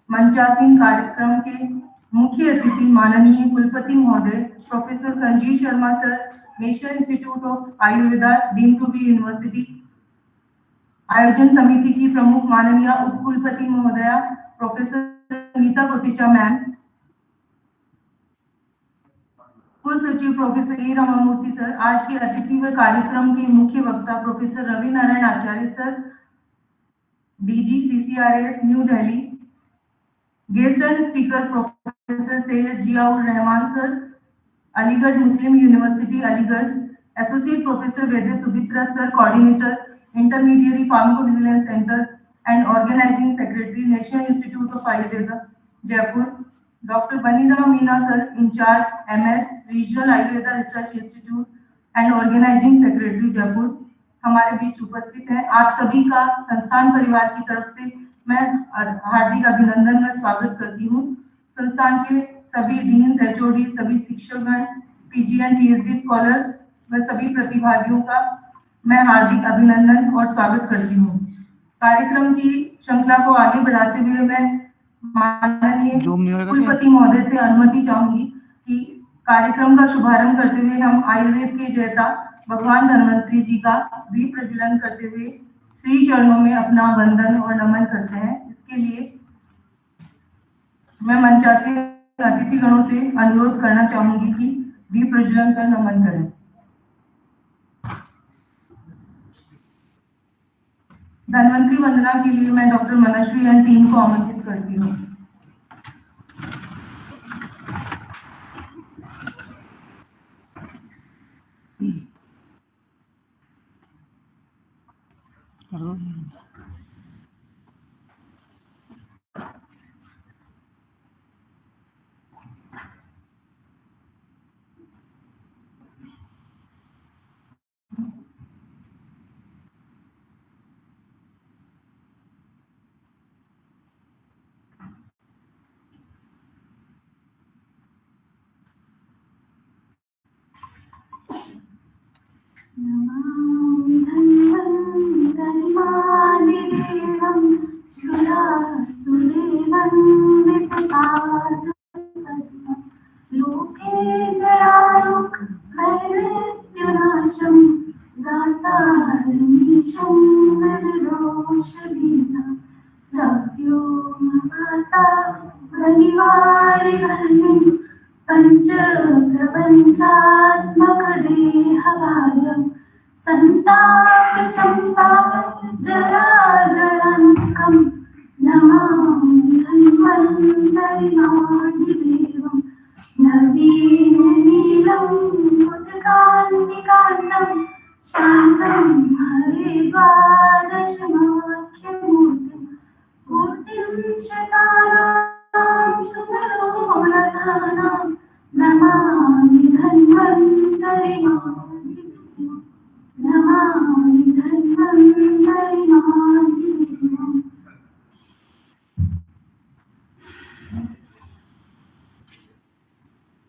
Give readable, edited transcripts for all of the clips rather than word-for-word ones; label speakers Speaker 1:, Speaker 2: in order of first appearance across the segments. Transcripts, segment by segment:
Speaker 1: मंचासीन कार्यक्रम के मुख्य अतिथि माननीय कुलपति महोदय professor Sanjeev Sharma sir, national institute of Ayurveda, deemed to be university. आयोजन समिति की प्रमुख माननीय उप कुलपति महोदया प्रोफेसर नीता कोटेचा मैम, कुल सचिव प्रोफेसर ए रामामूर्ति सर, आज के अतिथि व कार्यक्रम के मुख्य वक्ता professor Ravi Narayan Acharya sir, DG CCRS New Delhi, guest and speaker professor Syed Ziaur Rahman sir, Aligarh Muslim university Aligarh, associate professor Vaidya Subhitra sir, coordinator intermediate pharmacovigilance centre and organising secretary national institute of Ayurveda Jaipur, doctor Baniram Meena sir, incharge MS regional Ayurveda research institute and organising secretary Jaipur, हमारे बीच उपस्थित हैं। आप सभी का संस्थान परिवार की तरफ से मैं हार्दिक अभिनंदन व स्वागत करती हूँ। संस्थान के सभी डीन्स, HOD, सभी शिक्षकगण, PG एंड PhD स्कॉलर्स व सभी प्रतिभागियों का मैं हार्दिक अभिनंदन और स्वागत करती हूँ। कार्यक्रम की श्रृंखला को आगे बढ़ाते हुए मैं माननीय कुलपति महोदय से अनुमति चाहूंगी कि कार्यक्रम का शुभारंभ करते हुए हम आयुर्वेद के जैता भगवान धन्वंतरी जी का दीप प्रज्वलन करते हुए श्री चरणों में अपना वंदन और नमन करते हैं। इसके लिए मैं मंचासीन अतिथिगणों से अनुरोध करना चाहूंगी कि दीप प्रज्वलन कर नमन करें। धन्वंतरी वंदना के लिए मैं डॉक्टर मनश्वी एंड टीम को आमंत्रित करती हूँ।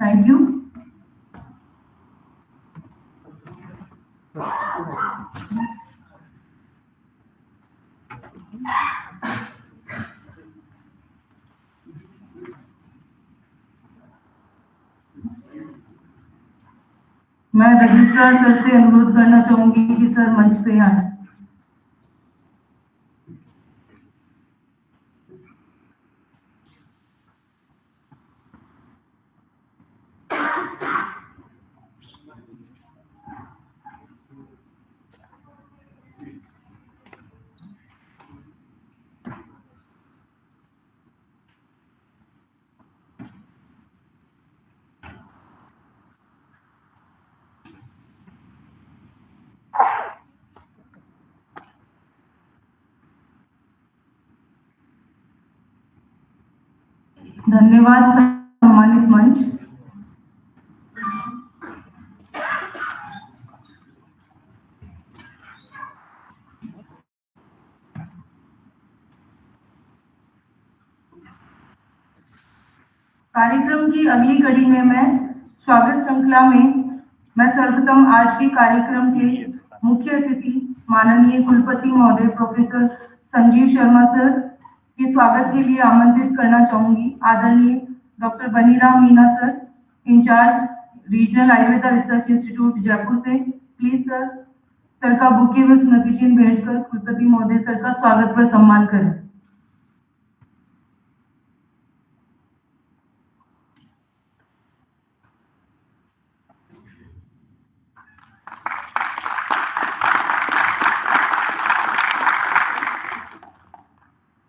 Speaker 1: Thank you. मैं रजिस्ट्रार सर से अनुरोध करना चाहूंगी कि सर मंच पे आए। धन्यवाद सम्मानित मंच। कार्यक्रम की अगली कड़ी में मैं स्वागत श्रृंखला में मैं सर्वप्रथम आज के कार्यक्रम के मुख्य अतिथि माननीय कुलपति महोदय प्रोफेसर संजीव शर्मा सर के स्वागत के लिए आमंत्रित करना चाहूंगी आदरणीय doctor Baniram Meena sir, incharge regional Ayurveda research institute Jaipur से। प्लीज सर का बुके व स्मृति चिन्ह भेंट कर कुलपति महोदय सर का स्वागत व सम्मान करें।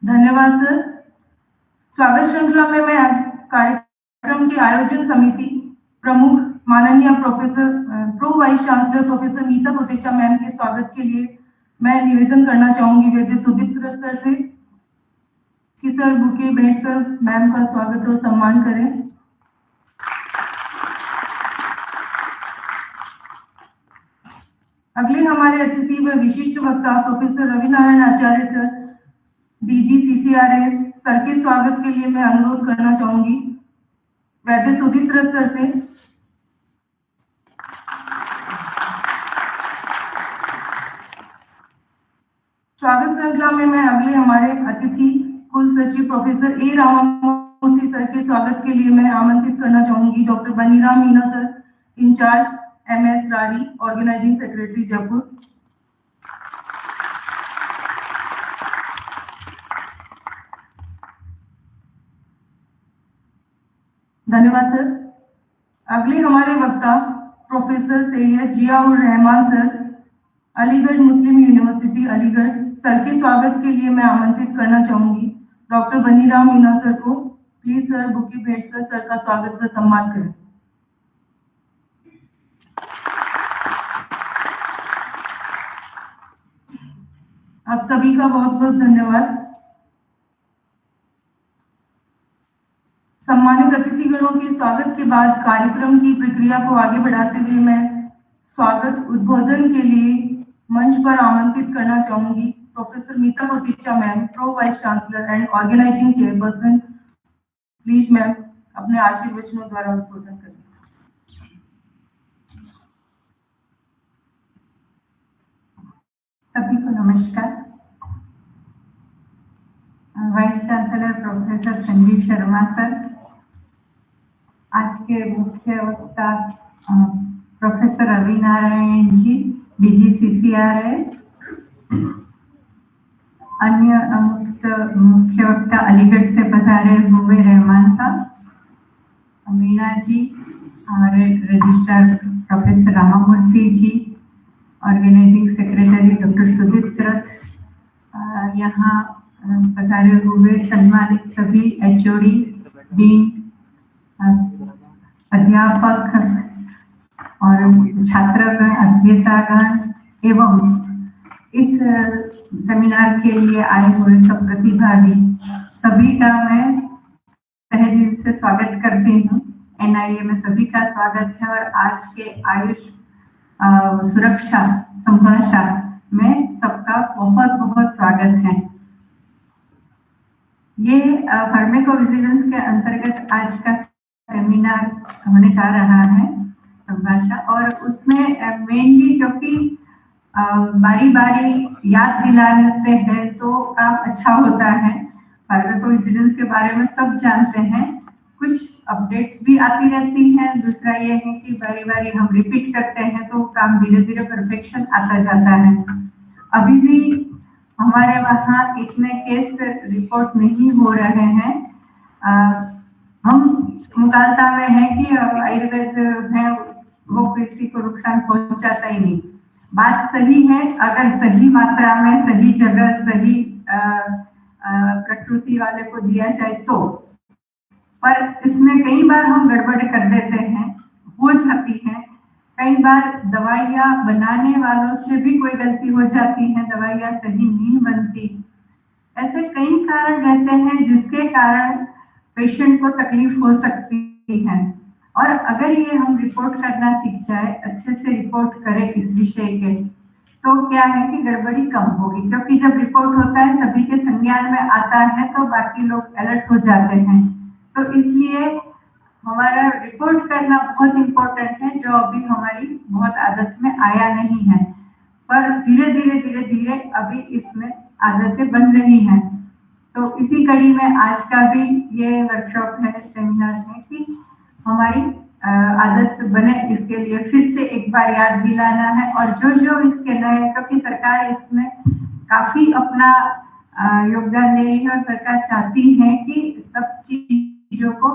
Speaker 1: धन्यवाद सर। स्वागत श्रृंखला में मैं कार्यक्रम के आयोजन समिति प्रमुख माननीय pro vice chancellor professor Meeta Kotecha ma'am के स्वागत के लिए मैं निवेदन करना चाहूंगी वैद्य सुदीप्त सर से कि सर बुके भेंट कर मैम का स्वागत और सम्मान करें। अगले हमारे अतिथि व विशिष्ट वक्ता प्रोफेसर रविनारायण आचार्य सर, डीजी CCRS सर के स्वागत के लिए मैं अनुरोध करना चाहूंगी वैद्य सुदीप्त सर से। स्वागत श्रृंखला में मैं अगले हमारे अतिथि कुल सचिव प्रोफेसर ए रामामूर्ति सर के स्वागत के लिए मैं आमंत्रित करना चाहूंगी doctor Baniram Meena sir, incharge MS RARI, organising secretary Jaipur. धन्यवाद सर। अगले हमारे वक्ता professor Syed Ziaur Rahman sir, Aligarh Muslim university Aligarh sir के स्वागत के लिए मैं आमंत्रित करना चाहूंगी डॉक्टर बनीराम मीना सर को। प्लीज सर बुके भेंट कर सर का स्वागत व सम्मान करें। आप सभी का बहुत बहुत धन्यवाद। सम्मानित अतिथिगणों के स्वागत के बाद कार्यक्रम की प्रक्रिया को आगे बढ़ाते हुए मैं स्वागत उद्बोधन के लिए मंच पर आमंत्रित करना चाहूंगी professor Meeta Kotecha ma'am, pro vice chancellor and organising chairperson. Please ma'am अपने आशीर्वचनों द्वारा उद्बोधन करें।
Speaker 2: सभी को नमस्कार। Vice chancellor professor Sanjeev Sharma sir, आज के मुख्य वक्ता professor Ravi Narayan ji, DG CCRS, अन्य मुख्य वक्ता अलीगढ़ से पधारे हुए रहमान साहब, मीना जी, रजिस्ट्रार प्रोफेसर रामामूर्ति जी, ऑर्गेनाइजिंग सेक्रेटरी डॉक्टर सुदीप्त, यहाँ पधारे हुए सम्मानित सभी HOD, डीन, अध्यापक और छात्रगण, अध्येतागण एवं इस सेमिनार के लिए आए हुए सब प्रतिभागी, सभी का मैं तहे दिल से स्वागत करती हूँ। NIA में सभी का स्वागत है और आज के आयुष सुरक्षा संभाषा में सबका बहुत बहुत स्वागत है। ये फार्माकोविजिलेंस के अंतर्गत आज का सेमिनार होने जा रहा है संभाषा, और उसमें मेनली क्योंकि बारी बारी याद दिलाते हैं तो काम अच्छा होता है। फार्माकोविजिलेंस के बारे में सब जानते हैं, कुछ अपडेट्स भी आती रहती हैं। दूसरा ये है कि बारी बारी हम रिपीट करते हैं तो काम धीरे धीरे परफेक्शन आता जाता है। अभी भी हमारे वहाँ इतने केस रिपोर्ट नहीं हो रहे हैं। हम मुकालता में है कि आयुर्वेद है वो किसी को नुकसान पहुंचाता ही नहीं। बात सही है, अगर सही मात्रा में, सही जगह, सही प्रकृति वाले को दिया जाए तो, पर इसमें कई बार हम गड़बड़ कर देते हैं, हो जाती है। कई बार दवाइयाँ बनाने वालों से भी कोई गलती हो जाती है, दवाइयाँ सही नहीं बनती। ऐसे कई कारण रहते हैं जिसके कारण पेशेंट को तकलीफ हो सकती है। और अगर ये हम रिपोर्ट करना सीख जाए, अच्छे से रिपोर्ट करें इस विषय के, तो क्या है कि गड़बड़ी कम होगी। क्योंकि जब रिपोर्ट होता है, सभी के संज्ञान में आता है, तो बाकी लोग अलर्ट हो जाते हैं। तो इसलिए हमारा रिपोर्ट करना बहुत इम्पोर्टेंट है, जो अभी हमारी बहुत आदत में आया नहीं है, पर धीरे धीरे अभी इसमें आदतें बन रही हैं। तो इसी कड़ी में आज का भी ये वर्कशॉप है, सेमिनार है कि हमारी आदत बने, इसके लिए फिर से एक बार याद दिलाना है। और जो इसके नए, क्योंकि सरकार इसमें काफी अपना योगदान दे रही है और सरकार चाहती है कि सब चीजों को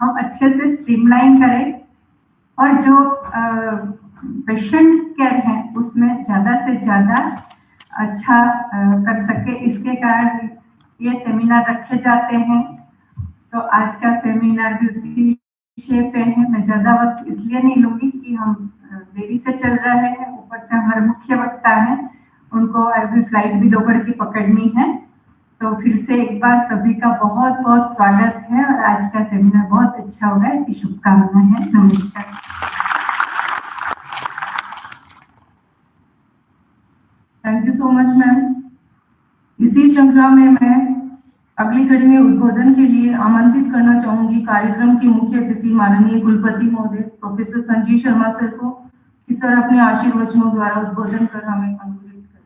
Speaker 2: हम अच्छे से स्ट्रीमलाइन करें और जो पेशेंट केयर है उसमें ज्यादा से ज्यादा अच्छा कर सके। इसके कारण ये सेमिनार रखे जाते हैं। तो आज का सेमिनार भी उसी विषय पे है। मैं ज्यादा वक्त इसलिए नहीं लूंगी कि हम देरी से चल रहे हैं, ऊपर से हमारे मुख्य वक्ता हैं, उनको अभी फ्लाइट भी दोपहर की पकड़नी है। तो फिर से एक बार सभी का बहुत बहुत स्वागत है और आज का सेमिनार बहुत अच्छा होगा, ऐसी शुभकामनाएं हैं। नमस्कार।
Speaker 1: Thank you so much ma'am. इसी श्रृंखला में मैं अगली कड़ी में उद्बोधन के लिए आमंत्रित करना चाहूंगी कार्यक्रम के मुख्य अतिथि माननीय कुलपति महोदय प्रोफेसर संजीव शर्मा सर को, कि सर अपने आशीर्वचनों द्वारा उद्बोधन कर हमें अनुग्रहित करें।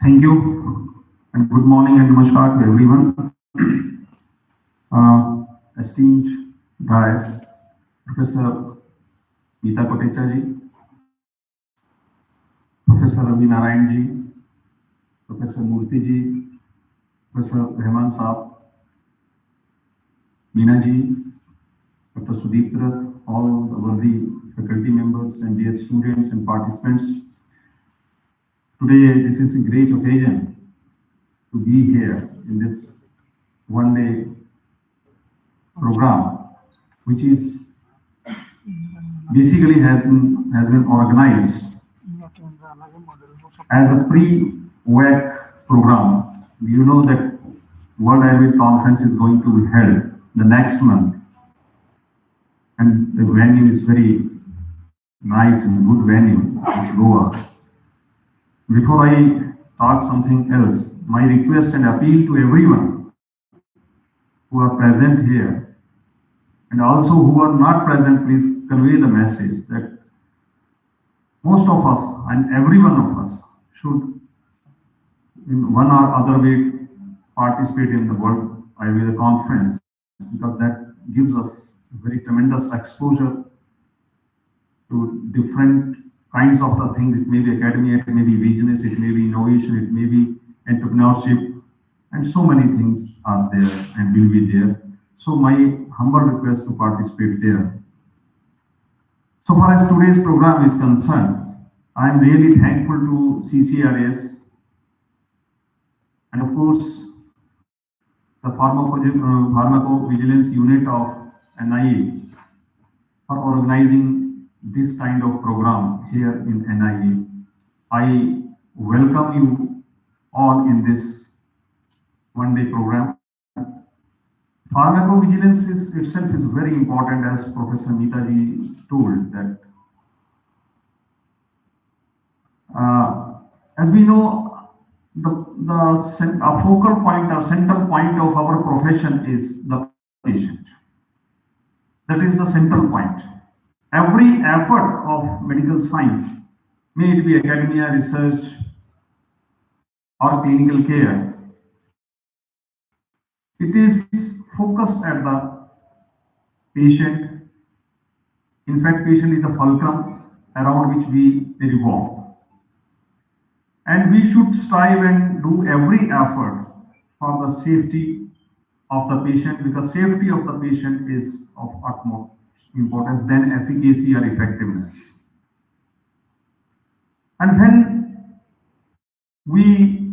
Speaker 3: Thank you and good morning and namaskar to everyone. Esteemed guys, Professor Geeta Kotecha ji, Professor Ravi Narayan ji, Professor Murthy ji, Professor Rahman Saab, Meena ji, Dr. Sudeep Rath, all the worthy faculty members and dear students and participants. Today, this is a great occasion to be here in this one-day program, which is basically has been organized as a pre-WAC program. You know that World Ayurvedic Conference is going to be held the next month, and the venue is very nice and good venue. It's Goa. Before I talk something else, my request and appeal to everyone who are present here and also who are not present, please convey the message that most of us and every one of us should in one or other way participate in the World Ayurveda Conference, because that gives us very tremendous exposure to different kinds of the things. It may be academia, it may be business, it may be innovation, it may be entrepreneurship, and so many things are there and will be there. So my humble request to participate there. So far as today's program is concerned, I am really thankful to CCRS and of course the Pharmacovigilance unit of NIA for organizing this kind of program here in NIA. I welcome you all in this one-day program. Pharmacovigilance itself is very important, as Professor Meeta ji told that. As we know, a focal point or central point of our profession is the patient. That is the central point. Every effort of medical science, may it be academia, research, or clinical care, it is focused at the patient. In fact, patient is a fulcrum around which we revolve. And we should strive and do every effort for the safety of the patient, because safety of the patient is of utmost importance than efficacy or effectiveness. And when we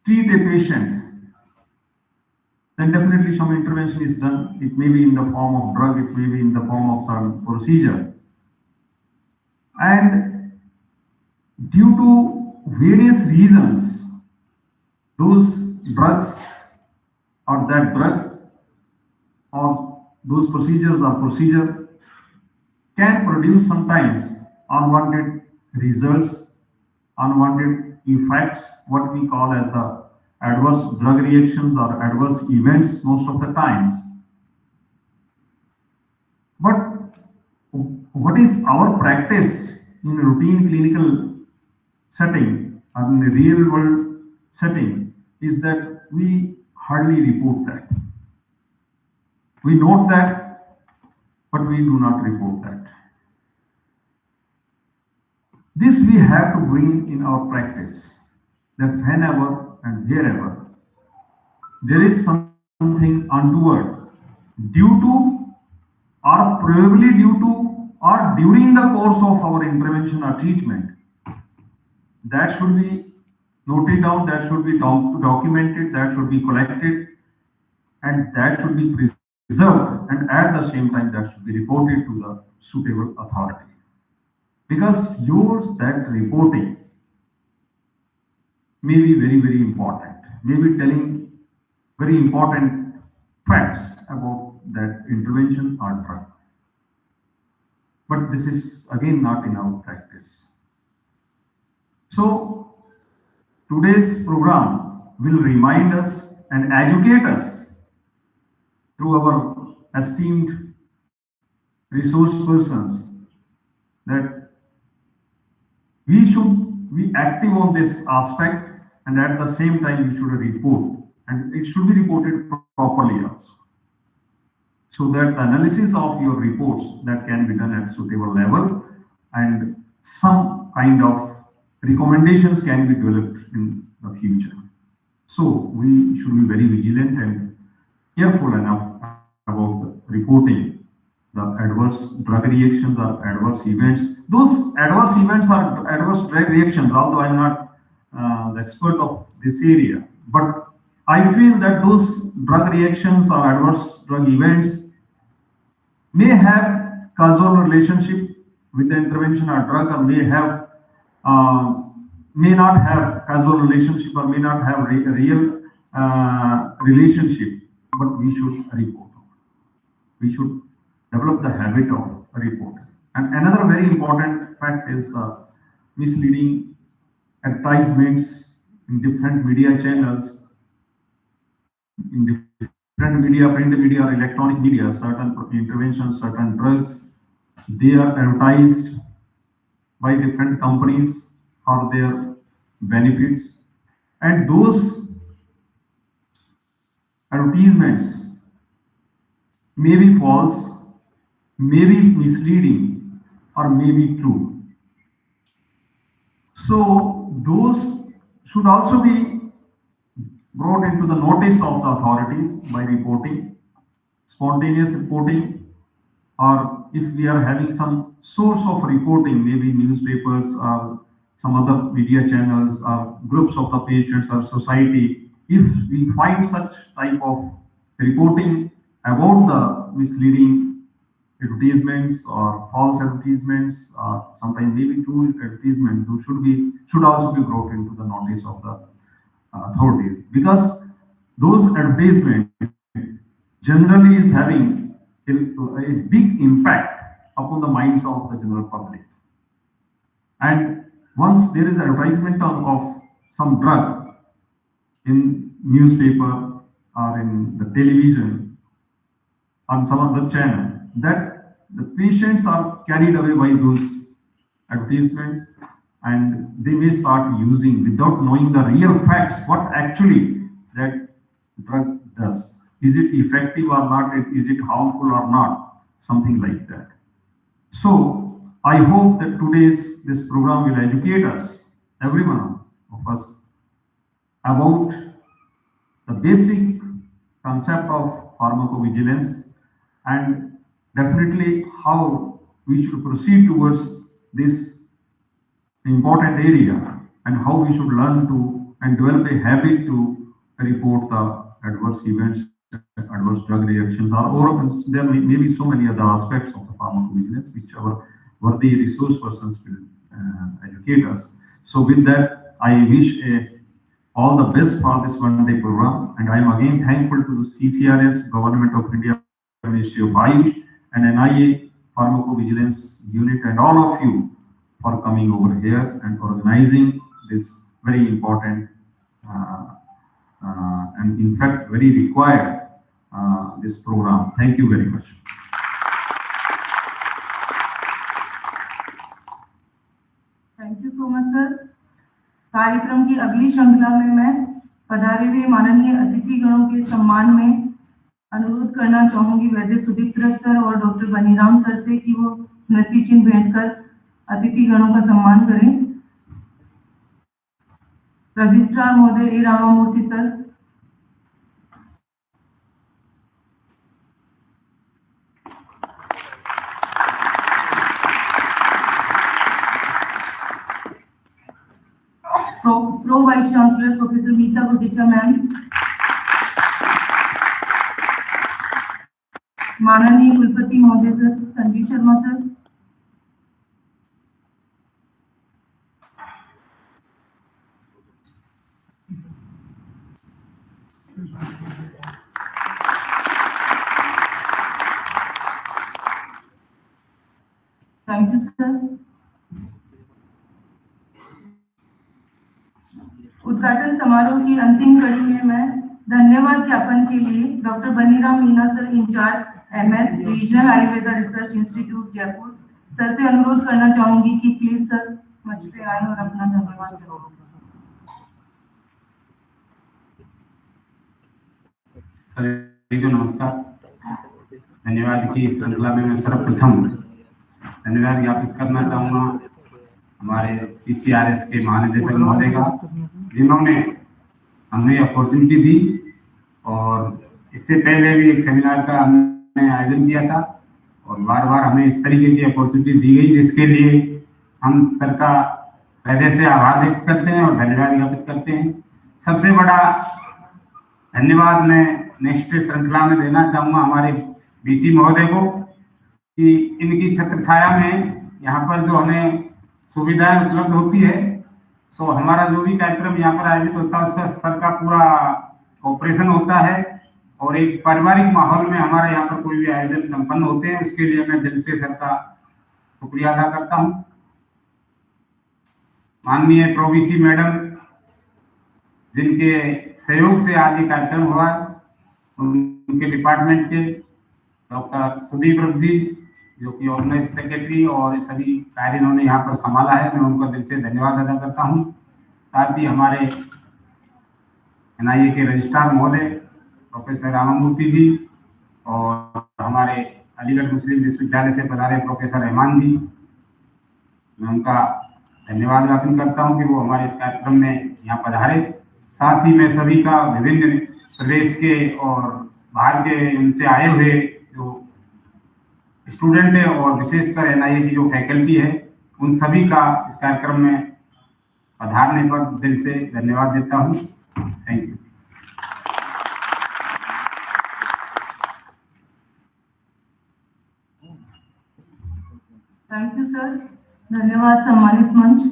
Speaker 3: treat a patient, then definitely some intervention is done. It may be in the form of drug, it may be in the form of some procedure. And due to various reasons, those drugs or that drug or those procedures or procedure can produce sometimes unwanted results, unwanted effects, what we call as the adverse drug reactions or adverse events most of the times. But what is our practice in routine clinical setting or in the real world setting is that we hardly report that. We note that, but we do not report that. This we have to bring in our practice, that whenever and wherever there is something untoward due to or probably due to or during the course of our intervention or treatment, that should be noted down, that should be documented, that should be collected, and that should be preserved, and at the same time that should be reported to the suitable authority. Because that reporting may be very, very important, may be telling very important facts about that intervention or drug. But this is again not in our practice. So today's program will remind us and educate us through our esteemed resource persons that we should be active on this aspect, and at the same time we should report, and it should be reported properly also, so that the analysis of your reports that can be done at suitable level and some kind of recommendations can be developed in the future. So we should be very vigilant and careful enough about the reporting the adverse drug reactions or adverse events. Those adverse events are adverse drug reactions, although I'm not the expert of this area, but I feel that those drug reactions or adverse drug events may have causal relationship with the intervention or drug, or may not have causal relationship, or may not have real relationship, but we should report. We should develop the habit of reporting. And another very important fact is misleading advertisements in different media channels, in different media, print media or electronic media, certain interventions, certain drugs, they are advertised by different companies for their benefits, and those advertisements may be false, may be misleading, or may be true. So those should also be brought into the notice of the authorities by reporting, spontaneous reporting, or if we are having some source of reporting, maybe newspapers or some other media channels or groups of the patients or society, if we find such type of reporting about the misleading advertisements or false advertisements, or sometimes maybe true advertisements, should also be brought into the notice of the authorities, because those advertisements generally is having a big impact upon the minds of the general public. And once there is advertisement of some drug in newspaper or in the television, on some other channel, that the patients are carried away by those advertisements, and they may start using without knowing the real facts, what actually that drug does. Is it effective or not? Is it harmful or not? Something like that. So I hope that this program will educate us, every one of us, about the basic concept of pharmacovigilance, and definitely how we should proceed towards this important area, and how we should learn to and develop a habit to report the adverse events, adverse drug reactions, or there may be so many other aspects of the pharmacovigilance which our worthy resource persons will educate us. So with that, I wish all the best for this one-day program, and I am again thankful to CCRS, Government of India, Ministry of Ayush, and NIA Pharmacovigilance Unit, and all of you for coming over here and organizing this very important and in fact very required this program. Thank you very much.
Speaker 1: Thank you so much, sir. कार्यक्रम की अगली श्रृंखला में मैं पधारे हुए माननीय अतिथिगणों के सम्मान में अनुरोध करना चाहूंगी वैद्य सुदीप रथ सर और डॉक्टर बनीराम सर से कि वो स्मृति चिन्ह भेंट कर अतिथिगणों का सम्मान करें। रजिस्ट्रार महोदय A Ramamurthy sir, pro vice chancellor professor Meeta Gudecha ma'am, माननीय कुलपति महोदय sir Sanjeev Sharma sir, thank you sir. उद्घाटन समारोह की अंतिम कड़ी में मैं धन्यवाद ज्ञापन के लिए doctor Baniram Meena sir incharge MS regional Ayurveda research institute Jaipur sir से अनुरोध करना चाहूंगी कि प्लीज सर मंच पे आए और अपना धन्यवाद करें।
Speaker 4: सभी को नमस्कार। धन्यवाद की श्रृंखला में मैं सर्वप्रथम धन्यवाद ज्ञापित करना चाहूँगा हमारे CCRS के महानिदेशक महोदय का, जिन्होंने हमें अपॉर्चुनिटी दी और इससे पहले भी एक सेमिनार का हमने आयोजन किया था और बार बार हमें इस तरीके की अपॉर्चुनिटी दी गई, जिसके लिए हम सर का हृदय से आभार व्यक्त करते हैं और धन्यवाद ज्ञापित करते हैं। सबसे बड़ा धन्यवाद मैं नेक्स्ट श्रृंखला में देना चाहूँगा हमारे BC महोदय को कि इनकी छत्र छाया में यहाँ पर जो हमें सुविधाएं उपलब्ध होती है, तो हमारा जो भी कार्यक्रम यहाँ पर आयोजित होता है उसका सर का पूरा ऑपरेशन होता है और एक पारिवारिक माहौल में हमारे यहाँ पर कोई भी आयोजन संपन्न होते हैं, उसके लिए मैं दिल से सर का शुक्रिया अदा करता हूँ। माननीय प्रोवीसी मैडम, जिनके सहयोग से आज ये कार्यक्रम हुआ, उनके डिपार्टमेंट के डॉक्टर सुदीप रथ जी, जो कि ऑर्गेनाइज सेक्रेटरी और सभी कार्य इन्होंने यहाँ पर संभाला है, मैं उनका दिल से धन्यवाद अदा करता हूँ। साथ ही हमारे NIA के रजिस्ट्रार महोदय प्रोफेसर रामामूर्ति जी और हमारे अलीगढ़ मुस्लिम विश्वविद्यालय से पधारे प्रोफेसर रहमान जी, मैं उनका धन्यवाद ज्ञापन करता हूँ कि वो हमारे इस कार्यक्रम में यहाँ पधारे। साथ ही मैं सभी का विभिन्न प्रदेश के और बाहर के उनसे आए हुए जो स्टूडेंट है और विशेषकर NIA की जो फैकल्टी है, उन सभी का इस कार्यक्रम में पधारने पर दिल से धन्यवाद देता हूँ। Thank you.
Speaker 1: Thank you sir. धन्यवाद सम्मानित मंच।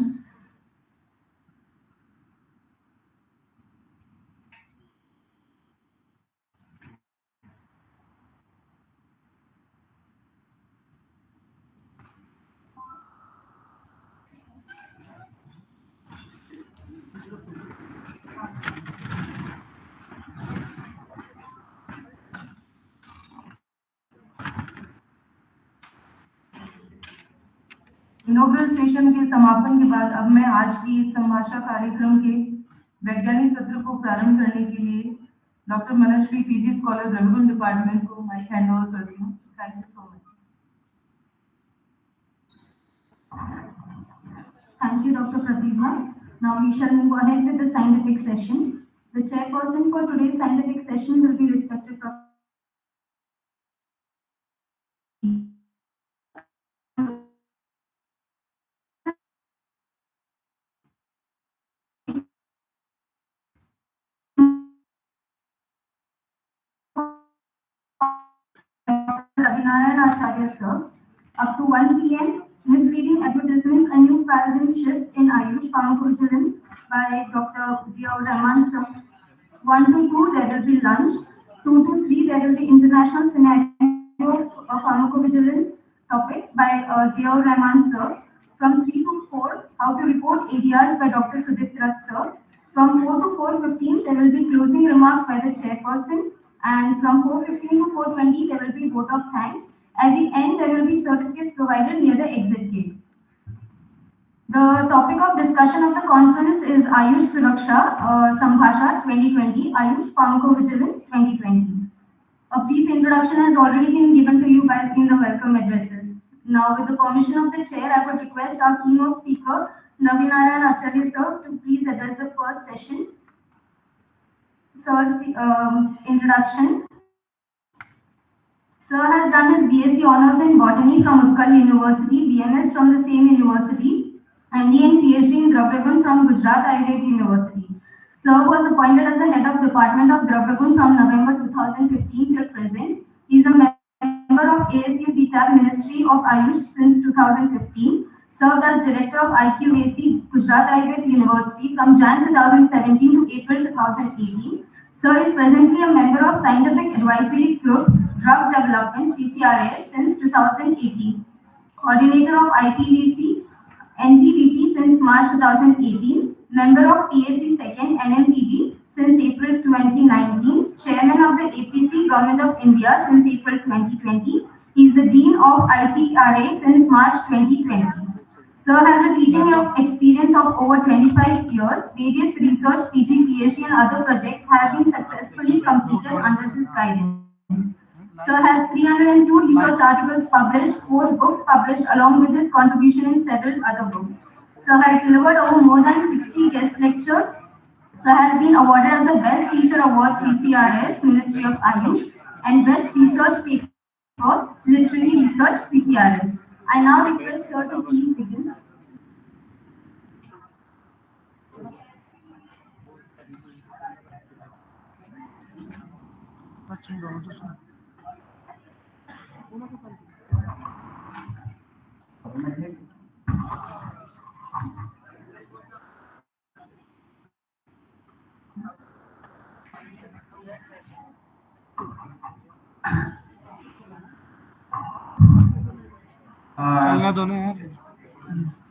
Speaker 1: इनॉग्रल सेशन के समापन के बाद अब मैं आज की इस संभाषा कार्यक्रम के वैज्ञानिक सत्र को प्रारंभ करने के लिए doctor Manashvi PG scholar regional department को माइक हैंड ओवर करती हूँ। Thank you so much.
Speaker 5: Thank you, Dr. Pratibha. Now we shall move ahead with the scientific session. The chairperson for today's scientific session will be respected Dr. Acharya sir. Up to 1 p.m. Misleading advertisements, a new paradigm shift in Ayush pharmacovigilance by Dr. Ziaur Rahman sir. 1 to 2 there will be lunch. 2 to 3 there will be international scenario of pharmacovigilance topic by Ziaur Rahman sir. From 3 to 4 how to report ADRs by Dr. Sudip Rath sir. From 4 to 4:15 there will be closing remarks by the chairperson. And from 4:15 to 4:20 there will be vote of thanks. At the end there will be certificates provided near the exit gate. The topic of discussion of the conference is Ayush Suraksha Sambhasha 2020, Ayush Pharmacovigilance 2020. A brief introduction has already been given to you in the welcome addresses. Now, with the permission of the chair, I would request our keynote speaker, Narayan Acharya sir, to please address the first session. Sir's introduction. Sir has done his BSc Honours in Botany from Utkal University, BMS from the same university, MD and PhD in Dravyagun from Gujarat Ayurveda University. Sir was appointed as the head of Department of Dravyagun from November 2015 till present. He is a member of ASU DTAB Ministry of Ayush since 2015. Served as Director of IQAC Gujarat Ayurveda University from Jan 2017 to April 2018. Sir is presently a member of Scientific Advisory Group Drug Development CCRS since 2018. Coordinator of IPVC NPVP since March 2018. Member of PAC 2nd NMPD since April 2019. Chairman of the APC Government of India since April 2020. He is the Dean of ITRA since March 2020. Sir has a teaching experience of over 25 years. Various research, PG, PhD and other projects have been successfully completed under his guidance. Sir has 302 research articles published, 4 books published along with his contribution in several other books. Sir has delivered over more than 60 guest lectures. Sir has been awarded as the Best Teacher Award CCRS, Ministry of Ayush, and Best Research Paper, Literary Research CCRS. I now request Sir to please begin.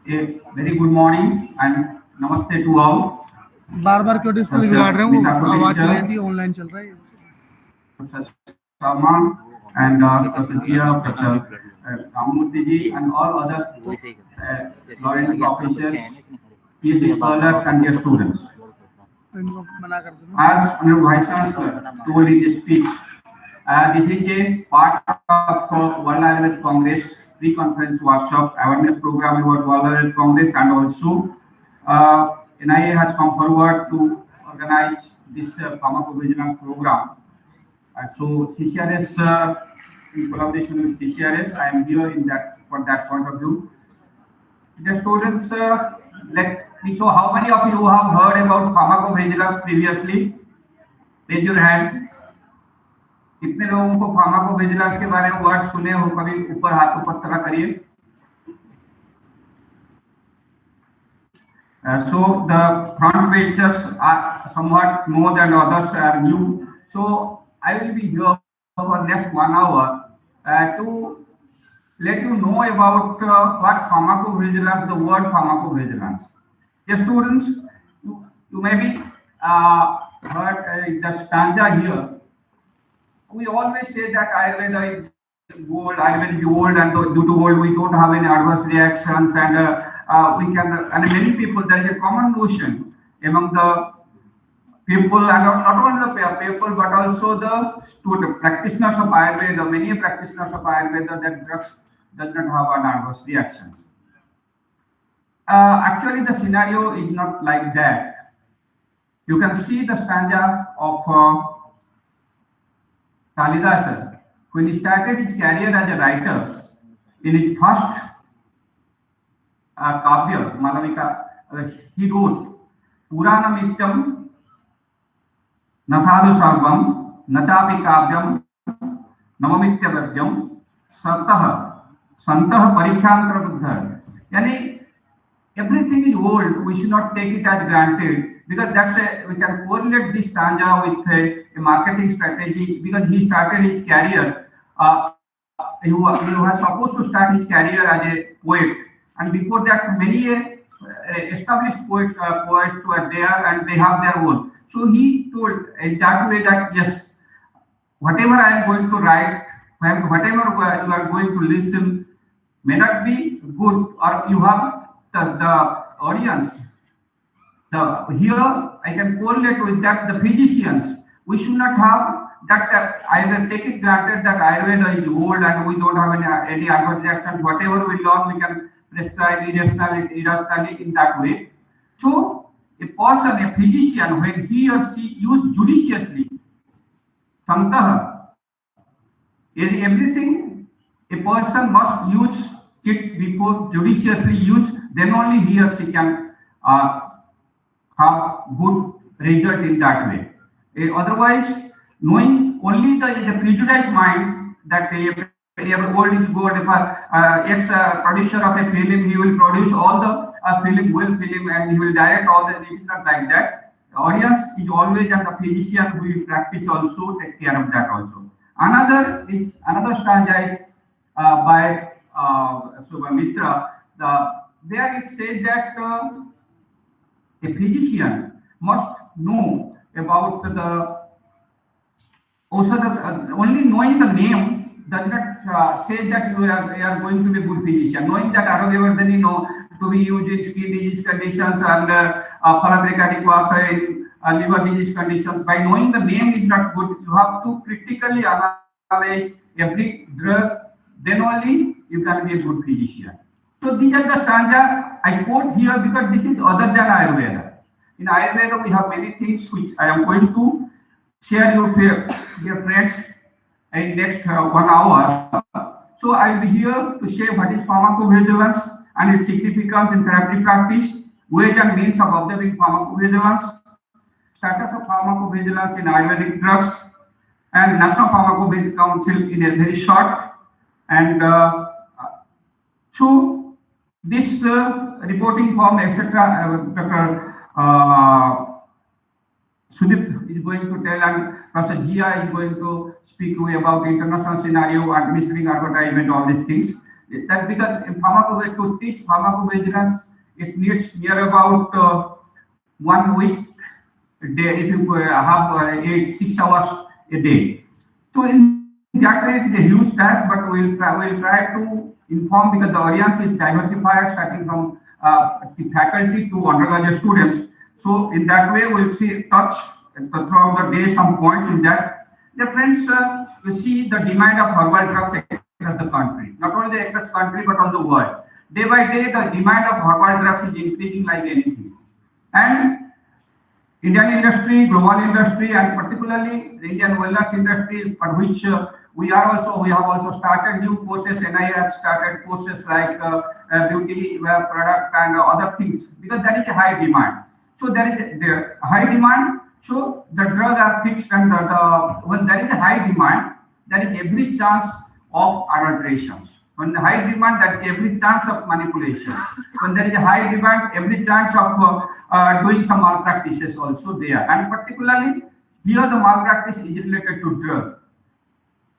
Speaker 6: A very good morning and namaste to all.
Speaker 7: बार बार क्यों display बिगाड़ रहे हो आवाज चल रही थी online चल रहा है
Speaker 6: Salman and Dr. Jia, Dr. Ramurthy ji and all other learned professors, PhD scholars and their students.
Speaker 7: इनको मना कर दो
Speaker 6: As Honorable Vice Chancellor told in his speech, this is a part of World Ayurvedic Congress pre-conference workshop awareness program about World Ayurvedic Congress, and also NIA has come forward to organize this pharmacovigilance program. And so CCRS, in collaboration with CCRS, I am here in that for that point of view. The students, let me show how many of you have heard about pharmacovigilance previously. Raise your hand. कितने लोगों को pharmacovigilance के बारे में word सुने हो कभी? ऊपर हाथ ऊपर तरह करिए. So the front pages are somewhat more than others are new. So I will be here for next 1 hour to let you know about what pharmacovigilance, the word pharmacovigilance. Dear students, you maybe heard the stanza here. We always say that Ayurveda is old, Ayurveda is old, and due to old we don't have any adverse reactions, and we can, and many people, there is a common notion among the people, and not only the people but also the student practitioners of Ayurveda, many practitioners of Ayurveda, that drugs does not have an adverse reaction. Actually, the scenario is not like that. You can see the stanza of Kalidasa, when he started his career as a writer, in his first Kavya, Malavika, he wrote, Purana Mityam, Nasadu Sarvam, Nachapi Kavyam, Namamitya Vadyam, Santah Parikyantra Buddha. Yani, everything is old, we should not take it as granted. Because that's we can correlate this stanza with a marketing strategy, because he started his career, he was supposed to start his career as a poet, and before that many established poets were there and they have their own. So he told in that way that yes, whatever I am going to write, whatever you are going to listen may not be good, or you have the audience, here I can correlate with that the physicians, we should not have that I will take it granted that Ayurveda is old and we don't have any adverse reactions. Whatever we learn, we can prescribe irrationally in that way. So a person, a physician, when he or she use judiciously, samtaha, in everything, a person must use it before judiciously use, then only he or she can have good result in that way. Otherwise, knowing only the prejudiced mind that old is good, if producer of a film, he will produce all the film and he will direct all the, it is not like that. The audience is always, and the physician who will practice also take care of that also. Another stanza is by Subhamitra. There it says that a physician must know about the only knowing the name does not say that you are going to be a good physician. Knowing that Arogevardhani to be used in skin disease conditions and Phalabricati in liver disease conditions. By knowing the name is not good. You have to critically analyze every drug. Then only you can be a good physician. So these are the stanza I quote here because this is other than Ayurveda. In Ayurveda, we have many things which I am going to share with dear friends in next 1 hour. So I will be here to share what is pharmacovigilance and its significance in therapy practice, ways and means of observing pharmacovigilance, status of pharmacovigilance in Ayurvedic drugs, and National Pharmacovigilance Council in a very short. And so this reporting form, etc., Dr. Sudip is going to tell, and Professor Jia is going to speak about the international scenario, administering advertisement, all these things. That because in to teach pharmacovigilance, it needs near about 1 week a day if you have 6 hours a day. So in that way, it's a huge task, but we'll try to inform because the audience is diversified, starting from the faculty to undergraduate students. So in that way, we'll touch throughout the day some points in that. The friends, you see the demand of herbal drugs across the country, not only across the country but on the world. Day by day, the demand of herbal drugs is increasing like anything. And Indian industry, global industry, and particularly the Indian wellness industry, for which we have also started new courses. NI has started courses like beauty product and other things because there is a high demand. So there is a high demand. So the drugs are fixed, and when there is a high demand, there is every chance of adulterations. When the high demand, there is every chance of manipulation. When there is a high demand, every chance of doing some malpractices also there. And particularly here, the malpractice is related to drug.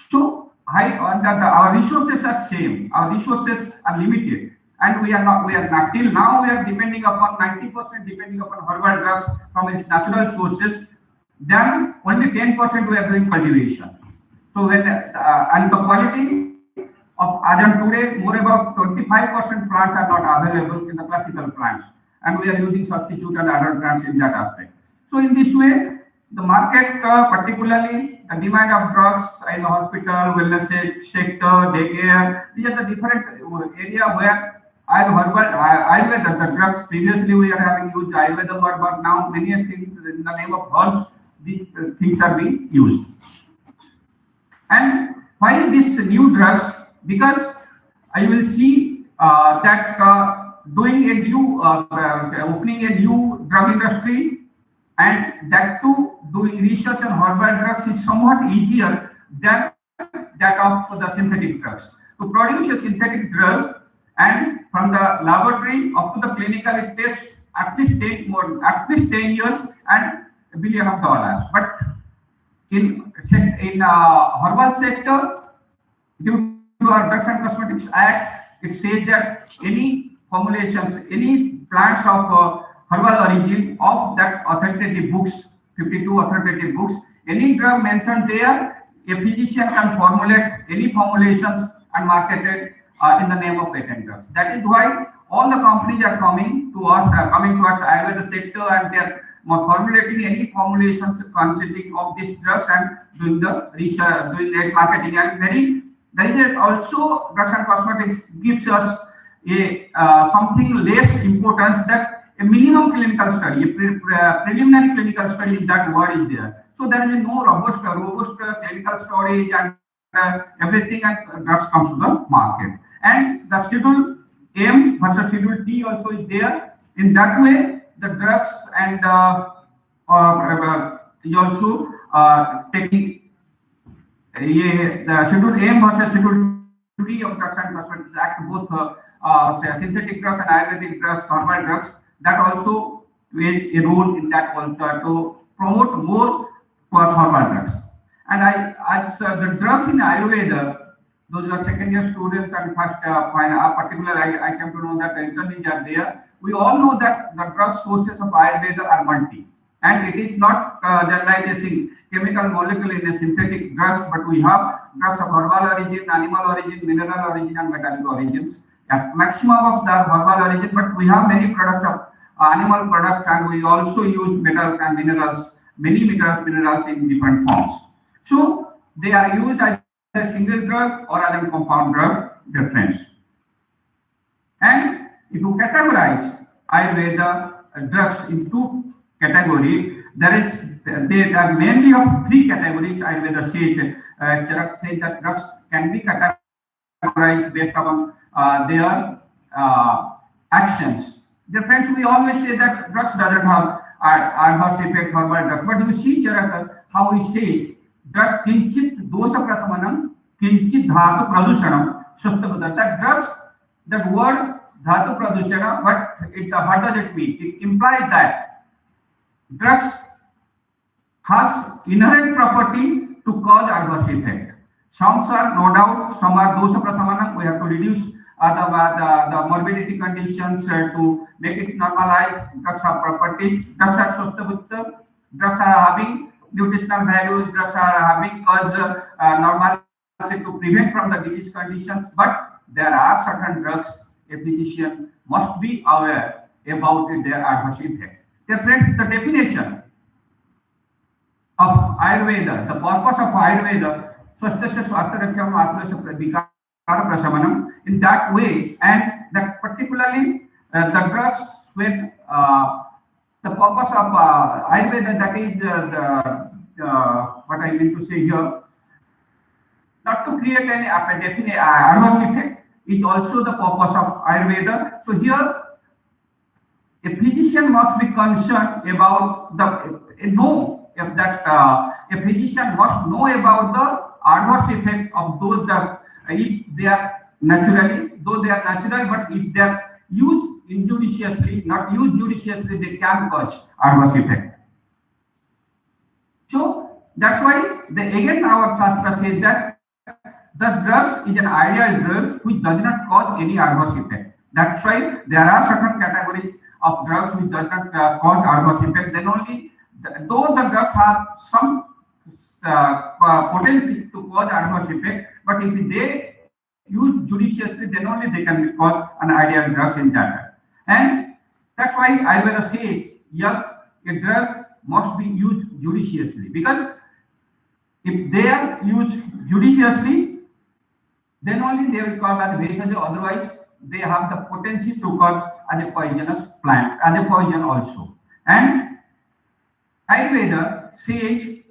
Speaker 6: So our resources are same. Our resources are limited. And we are not till now we are depending upon 90% depending upon herbal drugs from its natural sources. Then only 10% we are doing cultivation. So when and the quality of as on today, more about 25% plants are not available in the classical plants, and we are using substitute and other plants in that aspect. So in this way, the market, particularly the demand of drugs in the hospital, wellness sector, daycare, these are the different area where Ayurveda, the drugs, previously we are having used Ayurveda word, but now many things in the name of herbs, these things are being used. And why these new drugs? Because I will see that doing a new, opening a new drug industry, and that too doing research on herbal drugs is somewhat easier than that of the synthetic drugs. To produce a synthetic drug, and from the laboratory up to the clinical, it takes at least 10 years and $1 billion. But in herbal sector, due to our Drugs and Cosmetics Act, it says that any formulations, any plants of herbal origin of that authoritative books, 52 authoritative books, any drug mentioned there, a physician can formulate any formulations and market it in the name of patent drugs. That is why all the companies are coming to us, coming towards Ayurveda sector, and they are formulating any formulations consisting of these drugs and doing the research, doing the marketing, and there is also drugs and cosmetics gives us a something less importance, that a minimum clinical study, a preliminary clinical study, that word is there. So there is no robust clinical storage and everything, and drugs comes to the market. And the schedule M versus schedule T also is there. In that way, the drugs and you also taking the schedule M versus schedule T of Drugs and Cosmetics Act, both synthetic drugs and Ayurvedic drugs, herbal drugs, that also plays a role in that also to promote more towards herbal drugs. And as the drugs in Ayurveda, those are second year students and first particularly I came to know that the interns are there. We all know that the drug sources of Ayurveda are multi, and it is not generalizing chemical molecule in a synthetic drugs, but we have drugs of herbal origin, animal origin, mineral origin, and metallic origins. At maximum of the herbal origin, but we have many products of animal products, and we also use metals and minerals, many minerals in different forms. So they are used as a single drug or as a compound drug, difference. And if you categorize Ayurveda drugs in two categories, they are mainly of three categories. Ayurveda says, says that drugs can be categorized based upon their actions. Dear friends, we always say that drugs doesn't have adverse effect, herbal drugs, but you see Charaka, how he says that kinchit dosha prasamanam, kinchit dhatu pradushanam, shastabhata. That drugs, that word dhatu pradushana, what does it mean? It implies that drugs has inherent property to cause adverse effect. Some are no doubt, some are dosha prasamanam, we have to reduce the morbidity conditions to make it normalize. Drugs have properties, drugs are swastabhutta, drugs are having nutritional values, drugs are having cause normalcy to prevent from the disease conditions, but there are certain drugs a physician must be aware about their adverse effect. Dear friends, the definition of Ayurveda, the purpose of Ayurveda, swastasya swastharakhyam atmasya pradikara prasamanam, in that way, and that particularly the drugs when the purpose of Ayurveda, that is what I mean to say here, not to create any adverse effect, is also the purpose of Ayurveda. So here, a physician must be concerned about a physician must know about the adverse effect of those drugs, if they are naturally, though they are natural, but if they are used injudiciously, not used judiciously, they can cause adverse effect. So that's why again our Shastra says that thus drugs is an ideal drug which does not cause any adverse effect. That's why there are certain categories of drugs which does not cause adverse effect. Then only, though the drugs have some potency to cause adverse effect, but if they use judiciously, then only they can cause an ideal drugs in that. And that's why Ayurveda says, yeah, a drug must be used judiciously, because if they are used judiciously, then only they will cause as base, otherwise they have the potency to cause as a poisonous plant, as a poison also. And Ayurveda says,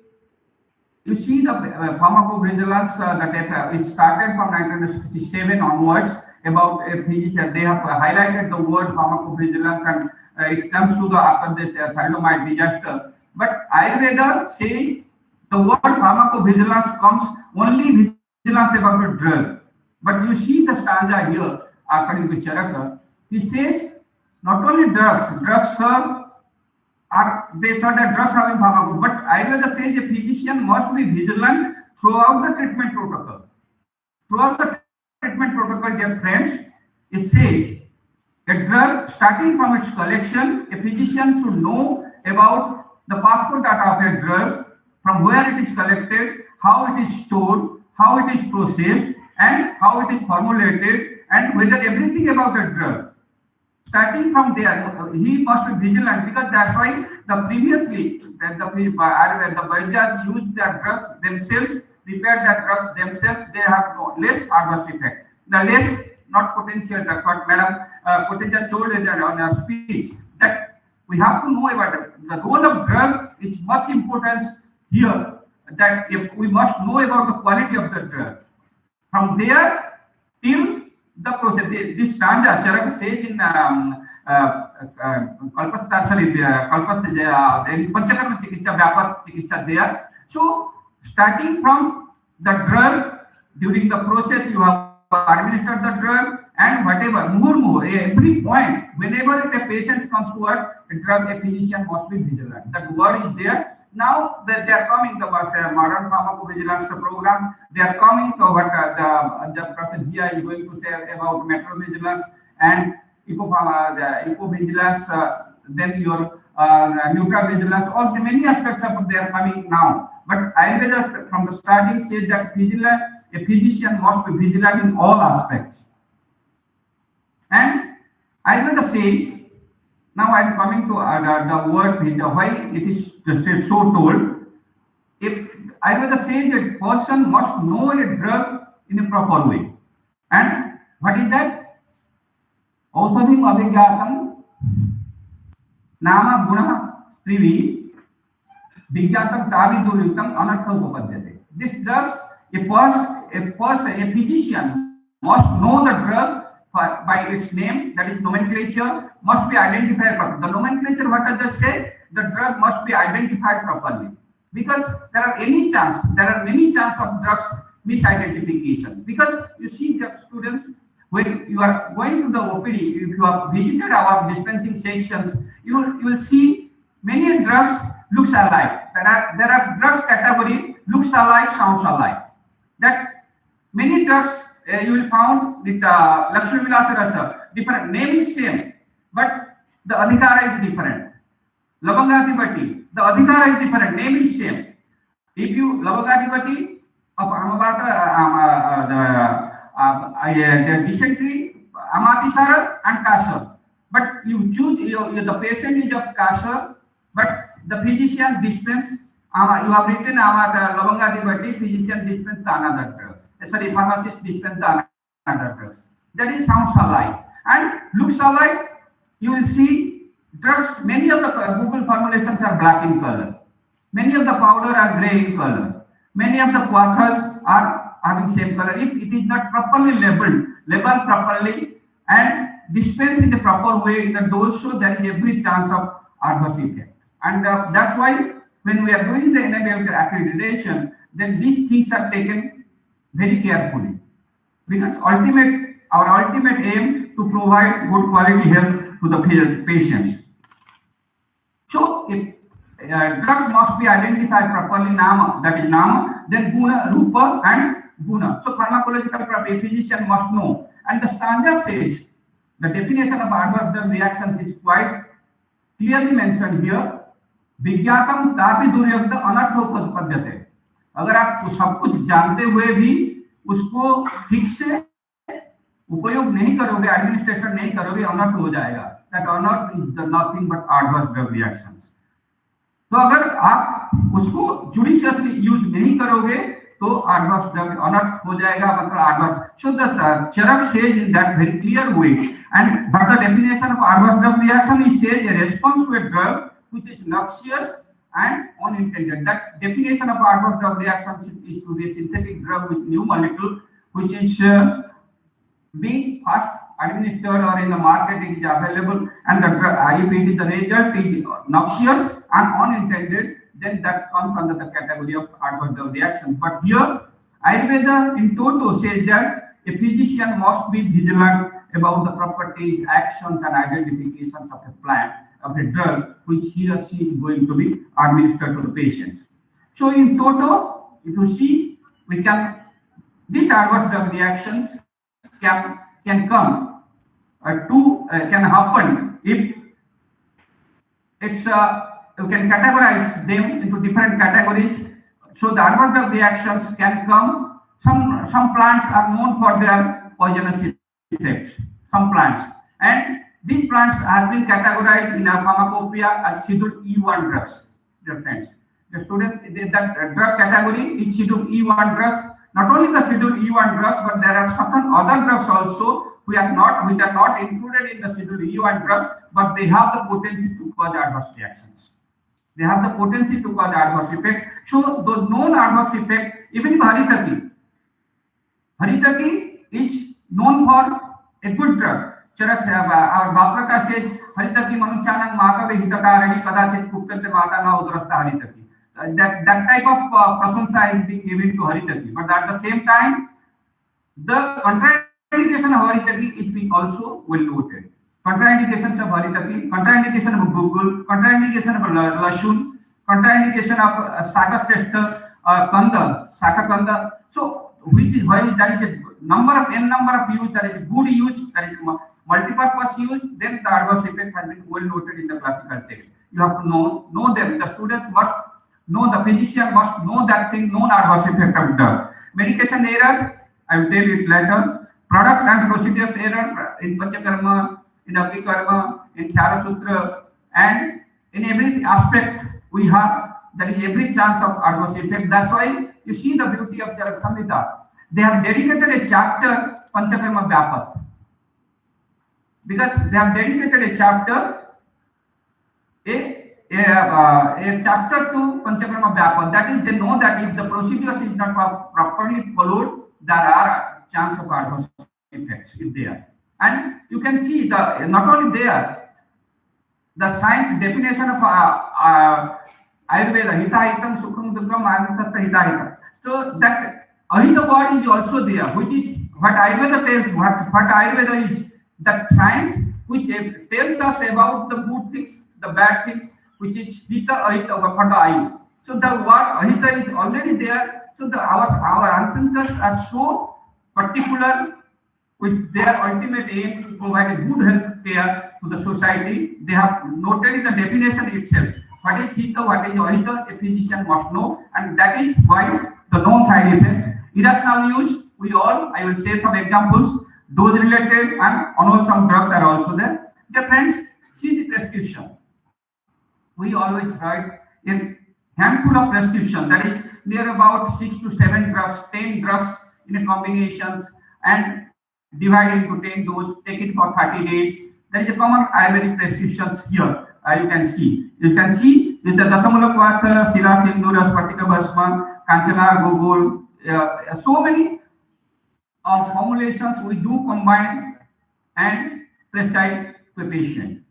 Speaker 6: you see the pharmacovigilance that it started from 1967 onwards. About a physician, they have highlighted the word pharmacovigilance, and it comes to the after the thalidomide disaster. But Ayurveda says the word pharmacovigilance comes only vigilance about the drug. But you see the stanza here, according to Charaka, he says not only drugs they thought that drugs having pharmacovigilance, but Ayurveda says a physician must be vigilant throughout the treatment protocol. Throughout the treatment protocol, dear friends, it says a drug starting from its collection, a physician should know about the passport data of a drug, from where it is collected, how it is stored, how it is processed, and how it is formulated, and whether everything about the drug starting from there, he must be vigilant, because that's why the previously the Vaidyas used their drugs themselves, prepared their drugs themselves. They have less adverse effect, the less not potential drugs. What Madam Kotecha told in her speech, that we have to know about it. The role of drug is much importance here. That if we must know about the quality of the drug, from there till the process. This stanza Charak says in Panchakarma Chikitsa, Vyapat Chikitsa there. So starting from the drug, during the process you have administered the drug, and whatever, every point, whenever a patient comes to a drug, a physician must be vigilant. That word is there. Now that they are coming, the modern pharmacovigilance program, they are coming to what the Professor Jia is going to tell about metrovigilance and ecovigilance, then your nutravigilance, all the many aspects of they are coming now. But Ayurveda from the starting says that a physician must be vigilant in all aspects. And Ayurveda says, now I am coming to the word why it is so told. If Ayurveda says a person must know a drug in a proper way. And what is that? Ausadhim abhigyatam nama guna trivi vigyatam taviduriktam anartha upapadyate. This drugs, a physician must know the drug by its name, that is nomenclature, must be identified properly. The nomenclature, what I just said, the drug must be identified properly, because there are many chance of drugs misidentifications. Because you see the students, when you are going to the OPD, if you have visited our dispensing sections, you will see many drugs looks alike. There are drugs category looks alike, sounds alike. That many drugs you will found with Lakshmi Vilasa Rasa, different name is same, but the adhikara is different. Lavangadipati, the adhikara is different, name is same. If you Lavangadipati of the dysentery, Amatisara and Kasha, but you choose the patient is of Kasha, but the physician dispense. You have written Lavangadipati, physician dispense another drugs. Sorry, pharmacist dispense another drugs. That is sounds alike and looks alike. You will see drugs. Many of the Google formulations are black in color. Many of the powder are gray in color. Many of the quathas are having same color. If it is not properly labeled properly and dispensed in the proper way in the dose, so there is every chance of adverse effect. And that's why when we are doing the NABL accreditation, then these things are taken very carefully, because our ultimate aim to provide good quality health to the patients. So if drugs must be identified properly, nama, that is nama, then guna, rupa and guna. So pharmacological physician must know. And the stanza says the definition of adverse drug reactions is quite clearly mentioned here. विज्ञातम तापि दुर्योगद अनर्थोपपद्यते. अगर आप सब कुछ जानते हुए भी उसको ठीक से उपयोग नहीं करोगे, एडमिनिस्ट्रेशन नहीं करोगे, अनर्थ हो जाएगा. That अनर्थ is nothing but adverse drug reactions. तो अगर आप उसको जुडिशियसली यूज नहीं करोगे तो adverse drug अनर्थ हो जाएगा, मतलब adverse. So the Charak says in that very clear way. And but the definition of adverse drug reaction is says a response to a drug which is noxious and unintended. That definition of adverse drug reaction is to the synthetic drug with new molecule which is being first administered or in the market it is available, and the drug, if it is the result is noxious and unintended, then that comes under the category of adverse drug reaction. But here Ayurveda in toto says that a physician must be vigilant about the properties, actions and identifications of a plant, of a drug which he or she is going to be administered to the patients. So in toto, if you see, we can, these adverse drug reactions can come can happen if it's you can categorize them into different categories. So the adverse drug reactions can come. Some plants are known for their poisonous effects, some plants, and These plants have been categorized in our pharmacopoeia as Schedule E1 drugs, dear friends. The students, that drug category is Schedule E1 drugs. Not only the Schedule E1 drugs, but there are certain other drugs also which are not included in the Schedule E1 drugs, but they have the potency to cause adverse reactions. They have the potency to cause adverse effect. So the known adverse effect, even Haritaki is known for a good drug. Charak, our Bapraka says, Haritaki Manuchanang Makave Hitakarani Kadachit Kuptate Matana Udrasta Haritaki. That type of prasansa is being given to Haritaki. But at the same time, the contraindication of Haritaki is being also well noted. Contraindications of Haritaki, contraindication of Google, contraindication of Lashun, contraindication of Saka Sreshta, Kanda, Saka Kanda. So, which is why there is a number of use, there is good use, there is multi-purpose use, then the adverse effect has been well noted in the classical text. You have to know them. The students must know, the physician must know that thing, known adverse effect of drug. Medication errors, I will tell it later. Product and procedures error in Panchakarma, in Abhikarma, in Tharasutra, and in every aspect we have, there is every chance of adverse effect. That's why you see the beauty of Charak Samhita. They have dedicated a chapter, Panchakarma Vyapat. Because they have dedicated a chapter, a chapter to Panchakarma Vyapat. That is, they know that if the procedures is not properly followed, there are chance of adverse effects if they are. And you can see the not only there, the science definition of Ayurveda, Hita Hitam Sukham Dukram Ayurveda Hita Hitam. So that Ahita word is also there, which is what Ayurveda tells, what Ayurveda is, the science which tells us about the good things, the bad things, which is Hita Ahita Vapata Ayu. So the word Ahita is already there. So our ancestors are so particular with their ultimate aim to provide a good health care to the society. They have noted the definition itself. What is Hita, what is Ahita, a physician must know, and that is why the known side effect. Irrational use, I will say some examples. Dose related and unwholesome drugs are also there. Dear friends, see the prescription. We always write a handful of prescription, that is near about 6 to 7 drugs, 10 drugs in a combinations, and divide into 10 doses, take it for 30 days. There is a common Ayurvedic prescriptions here. You can see with the Dasamulakvatha, Sila Sindura, Spatika Bhasma, Kanchana, Gogol, so many formulations we do combine and prescribe to a patient.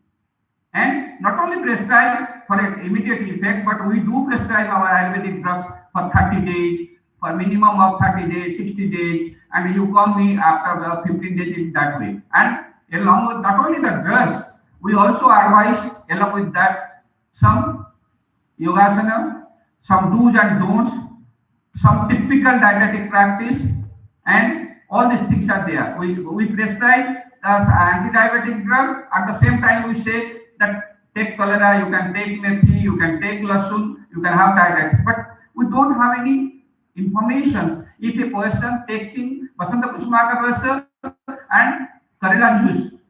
Speaker 6: And not only prescribe for an immediate effect, but we do prescribe our Ayurvedic drugs for 30 days, for minimum of 30 days, 60 days, and you call me after 15 days in that way. And along with not only the drugs, we also advise along with that some yogasana, some do's and don'ts, some typical dietetic practice, and all these things are there. We prescribe the anti-diabetic drug. At the same time, we say that take cholera, you can take methi, you can take lasun, you can have diabetic. But we don't have any information if a person taking Basanta Kusmaka Rasa and Karela juice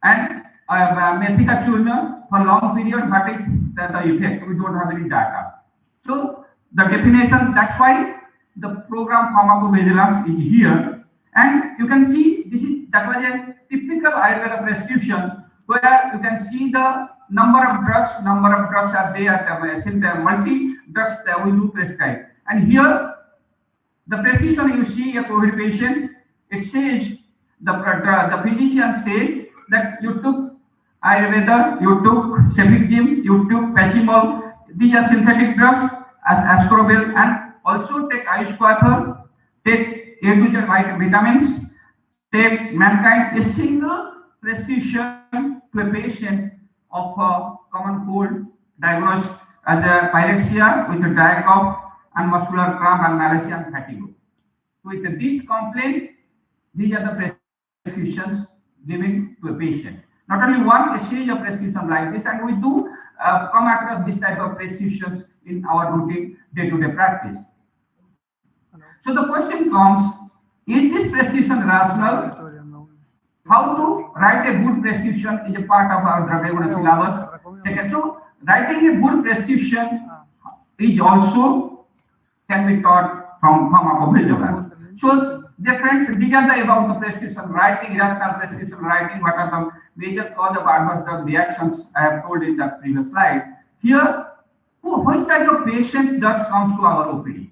Speaker 6: and Methika churna for long period, what is the effect? We don't have any data. So the definition, that's why the program pharmacovigilance is here. And you can see that was a typical Ayurveda prescription where you can see the number of drugs are there, since there are multi drugs that we do prescribe. And here the prescription you see a COVID patient, it says the physician says that you took Ayurveda, you took Cefixime, you took Pacimol. These are synthetic drugs as ascorbyl, and also take Ayush Quathar, take A to Z vitamins, take Mankind. A single prescription to a patient of a common cold diagnosed as a pyrexia with a dry cough and muscular cramp and malacia and fatigue. With this complaint, these are the prescriptions given to a patient. Not only one, a series of prescriptions like this, and we do come across this type of prescriptions in our routine day-to-day practice. So the question comes, is this prescription rational? how to write a good prescription is a part of our drug syllabus. Second, so writing a good prescription is also can be taught from pharmacovigilance. So, dear friends, these are the about the prescription writing, irrational prescription writing. What are the major cause of adverse drug reactions I have told in the previous slide. Here, which type of patient thus comes to our OPD?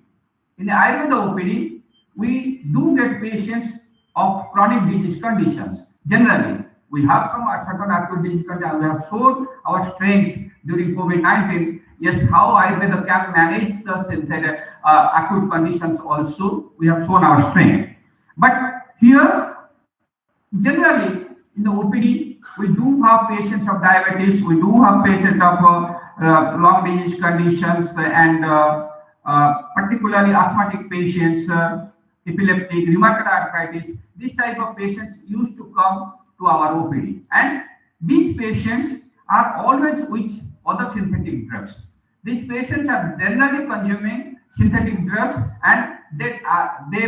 Speaker 6: In Ayurveda OPD, we do get patients of chronic disease conditions. Generally, we have some certain acute disease conditions. We have shown our strength during COVID-19. Yes, how Ayurveda can manage the acute conditions also. We have shown our strength. But here, generally, in the OPD, we do have patients of diabetes. We do have patients of long disease conditions and particularly asthmatic patients, epileptic, rheumatoid arthritis. This type of patients used to come to our OPD, and these patients are always with other synthetic drugs. These patients are generally consuming synthetic drugs, and they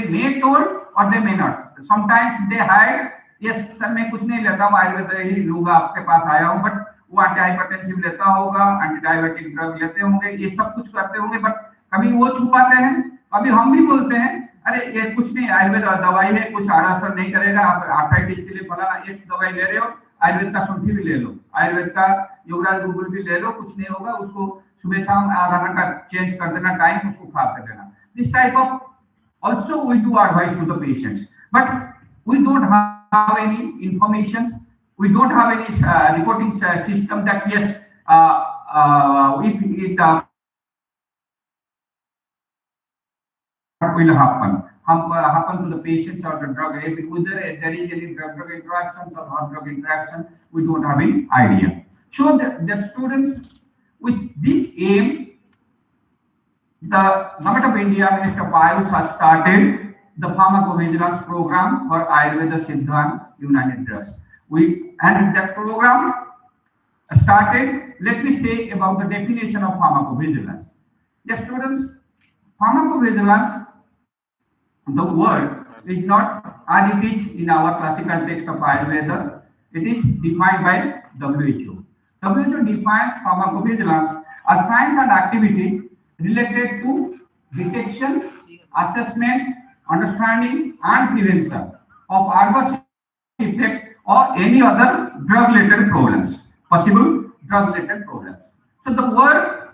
Speaker 6: may told or they may not. Sometimes they hide. Yes, sir, मैं कुछ नहीं लेता हूँ, आयुर्वेद ही लूंगा, आपके पास आया हूँ, but वो एंटी हाइपरटेंसिव लेता होगा, एंटी डायबिटिक ड्रग लेते होंगे, ये सब कुछ करते होंगे, बट कभी वो छुपाते हैं, कभी हम भी बोलते हैं, अरे ये कुछ नहीं, आयुर्वेद दवाई है, कुछ आड़ा असर नहीं करेगा, आप आर्थराइटिस के लिए फलाना एक्स दवाई ले रहे हो, आयुर्वेद का शुंठी भी ले लो, आयुर्वेद का युवराज गुगुल भी ले लो, कुछ नहीं होगा, उसको सुबह शाम आधा घंटा चेंज कर देना टाइम, उसको खा कर देना. This type of also we do advise to the patients, but we don't have any information, we don't have any reporting system that yes, if it what will happen to the patients or the drug, whether there is any drug interactions or not drug interaction, we don't have any idea. So that students with this aim, the Govt of India, Minister of Ayush has started the pharmacovigilance program for Ayurveda, Siddha and United Drugs. And that program started, let me say about the definition of pharmacovigilance. The students, pharmacovigilance, the word is not as it is in our classical text of Ayurveda. It is defined by WHO. WHO defines pharmacovigilance as science and activities related to detection, assessment, understanding and prevention of adverse effect or any other drug-related problems, possible drug-related problems. So the word,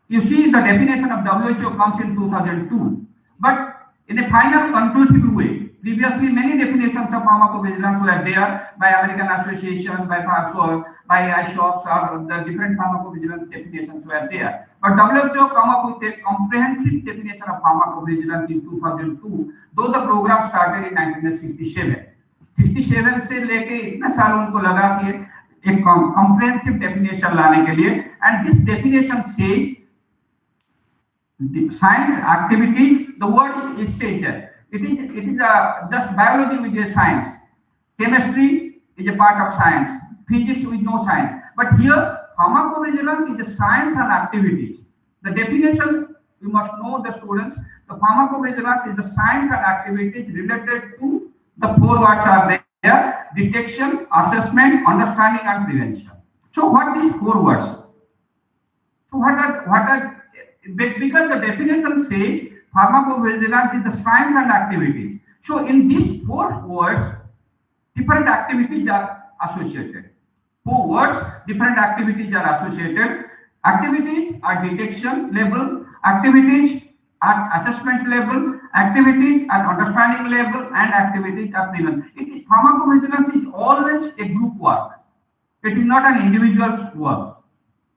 Speaker 6: you see the definition of WHO comes in 2002, but in a final conclusive way. Previously, many definitions of pharmacovigilance were there by American Association, by ISHOPs, or the different pharmacovigilance definitions were there. But WHO came up with a comprehensive definition of pharmacovigilance in 2002, though the program started in 1967. 67 से लेके इतना साल उनको लगा कि एक comprehensive definition लाने के लिए, and this definition says the science activities, the word is says it is just biology which is science, chemistry is a part of science, physics with no science, but here pharmacovigilance is a science and activities. The definition, you must know the students, the pharmacovigilance is the science and activities related to the four words are there: detection, assessment, understanding and prevention. So what these four words? So what are because the definition says pharmacovigilance is the science and activities. So in these four words, different activities are associated. 4 words, different activities are associated. Activities are detection level, activities at assessment level, activities at understanding level, and activities at prevention. Pharmacovigilance is always a group work. It is not an individual's work.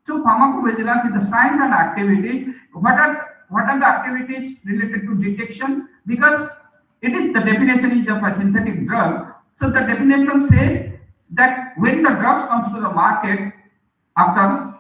Speaker 6: So pharmacovigilance is the science and activities. What are the activities related to detection? Because it is the definition is of a synthetic drug. So the definition says that when the drugs comes to the market after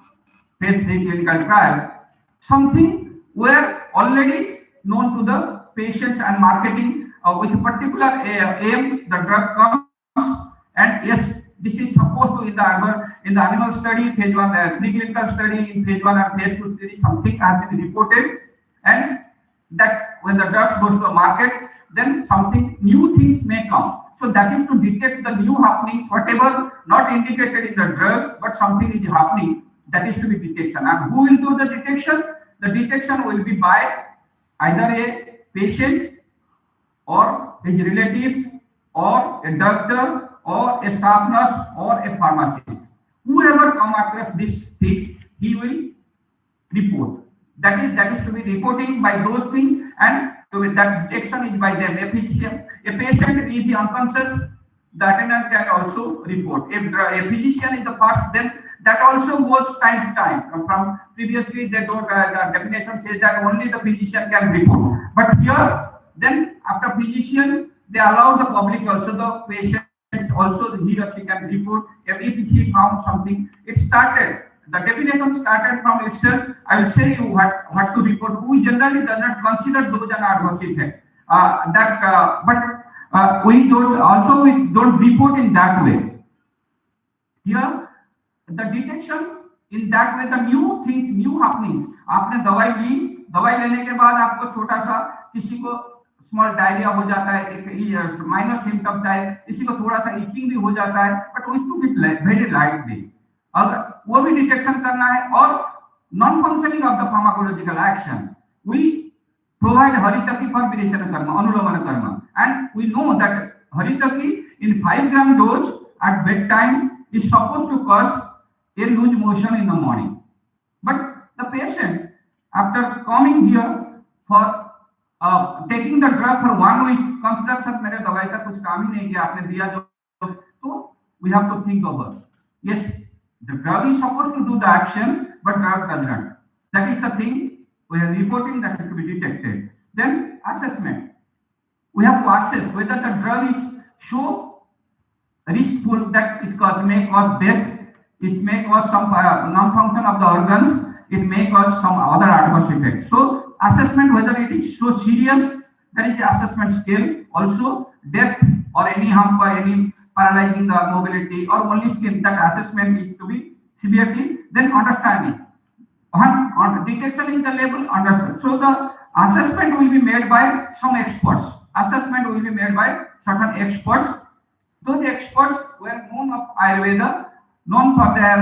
Speaker 6: phase 3 clinical trial, something were already known to the patients and marketing with a particular aim. The drug comes, and yes, this is supposed to in the animal study, phase 1 preclinical study, in phase 1 and phase 2 study, something has been reported, and that when the drugs goes to the market, then something new things may come. So that is to detect the new happenings, whatever not indicated in the drug, but something is happening, that is to be detection. And who will do the detection? The detection will be by either a patient or his relatives or a doctor or a staff nurse or a pharmacist. Whoever come across these things, he will report. That is to be reporting by those things, and that detection is by them. A physician, a patient, if he unconscious, the attendant can also report. If a physician is the first, then that also goes time to time. From previously, they don't. The definition says that only the physician can report. But here, then after physician, they allow the public also, the patient also, he or she can report if he found something. It started. The definition started from itself. I will say you what to report. We generally does not consider those an adverse effect. But we don't report in that way. Here, the detection in that way, the new things, new happenings. आपने दवाई ली, दवाई लेने के बाद आपको छोटा सा किसी को स्मॉल डायरिया हो जाता है, एक माइनर सिम्टम्स आए, किसी को थोड़ा सा इचिंग भी हो जाता है, but we to it very lightly. अगर वो भी डिटेक्शन करना है. और non functioning of the pharmacological action, we provide haritaki for virechan karma, anuloman karma, and we know that haritaki in 5 gram dose at bedtime is supposed to cause a loose motion in the morning. But the patient, after coming here for taking the drug for 1 week, consider sir मेरे दवाई का कुछ काम ही नहीं किया, आपने दिया तो we have to think over. Yes, the drug is supposed to do the action, but drug does not. That is the thing we are reporting that it to be detected. Then assessment. We have to assess whether the drug is so riskful that it may cause death, it may cause some non-function of the organs, it may cause some other adverse effects. So assessment whether it is so serious, that is the assessment scale. Also death or any harm or any paralyzing the mobility or only skin, that assessment is to be severely. Then understanding. On detection in the level, understand. So the assessment will be made by some experts. Assessment will be made by certain experts. Those experts were known of Ayurveda, known for their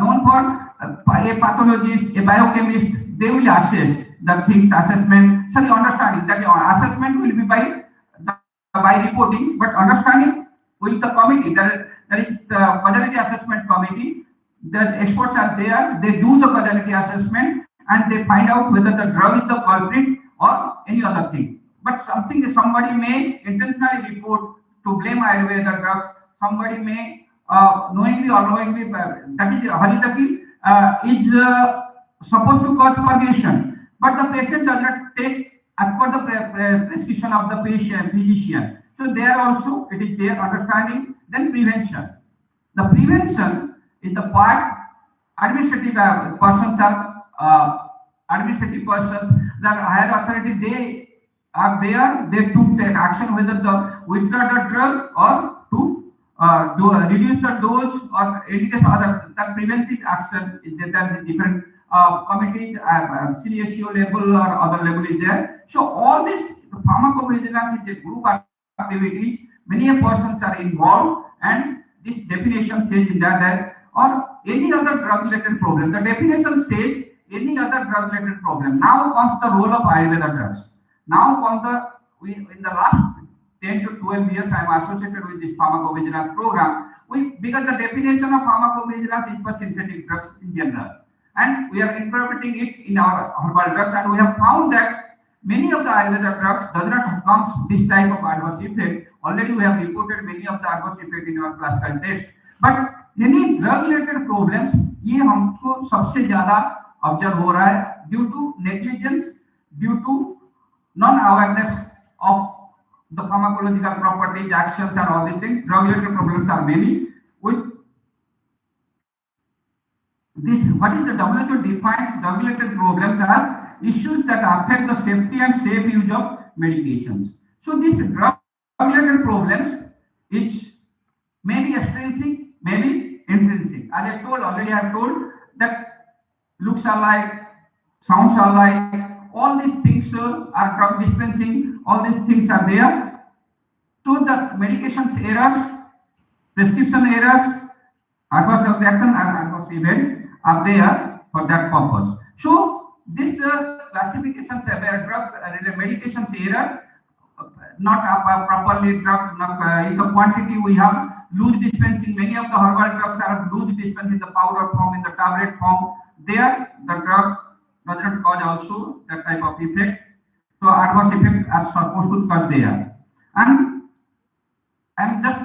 Speaker 6: known for a pathologist, a biochemist. They will assess the things. Assessment, sorry, understanding. That assessment will be by reporting, but understanding with the committee. There is the causality assessment committee. The experts are there. They do the causality assessment and they find out whether the drug is the culprit or any other thing. But somebody may intentionally report to blame Ayurveda drugs. Somebody may knowingly or unknowingly, that is Haritaki is supposed to cause purgation, but the patient does not take as per the prescription of the patient physician. So there also it is there, understanding. Then prevention. The prevention is the part administrative persons are administrative persons. The higher authority, they are there. They to take action whether the withdraw the drug or to reduce the dose or any other. The preventive action is there. There is different committees, CSO level or other level is there. So all this pharmacovigilance is a group activities. Many persons are involved, and this definition says in that or any other drug related problem. The definition says any other drug related problem. Now comes the role of Ayurveda drugs. Now comes in the last 10 to 12 years I am associated with this pharmacovigilance program. Because the definition of pharmacovigilance is for synthetic drugs in general, and we are interpreting it in our herbal drugs, and we have found that many of the Ayurveda drugs does not come this type of adverse effect. Already we have reported many of the adverse effect in our classical test. But any drug related problems, ये हमको सबसे ज़्यादा observe हो रहा है due to negligence, due to non-awareness of the pharmacological properties, actions, and all these things. Drug related problems are many. With this, what is the WHO defines drug related problems as issues that affect the safety and safe use of medications. So these drug related problems, which may be extrinsic, may be intrinsic. As I told already, I have told that looks alike, sounds alike, all these things are drug dispensing, all these things are there. So the medications errors, prescription errors, adverse reaction and adverse event are there for that purpose. So this classifications about drugs, medications error, not properly drugged, in the quantity we have loose dispensing. Many of the herbal drugs are loose dispensing in the powder form, in the tablet form. There the drug does not cause also that type of effect. So adverse effects are supposed to cut there. And I'm just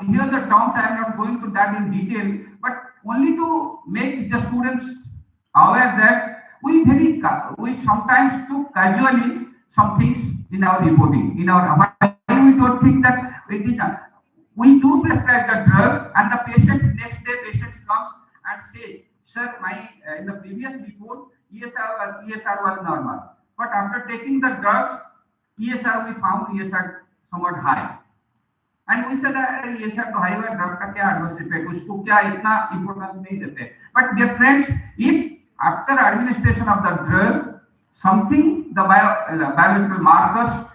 Speaker 6: here the terms, I am not going to that in detail, but only to make the students aware that we sometimes took casually some things in our reporting. In our we don't think that we do prescribe the drug, and the patient next day comes and says, "Sir, my in the previous report ESR was normal, but after taking the drugs, ESR we found ESR somewhat high." And we said ESR तो high है, drug का क्या adverse effect, उसको क्या इतना importance नहीं देते. But dear friends, if after administration of the drug, something the biological markers,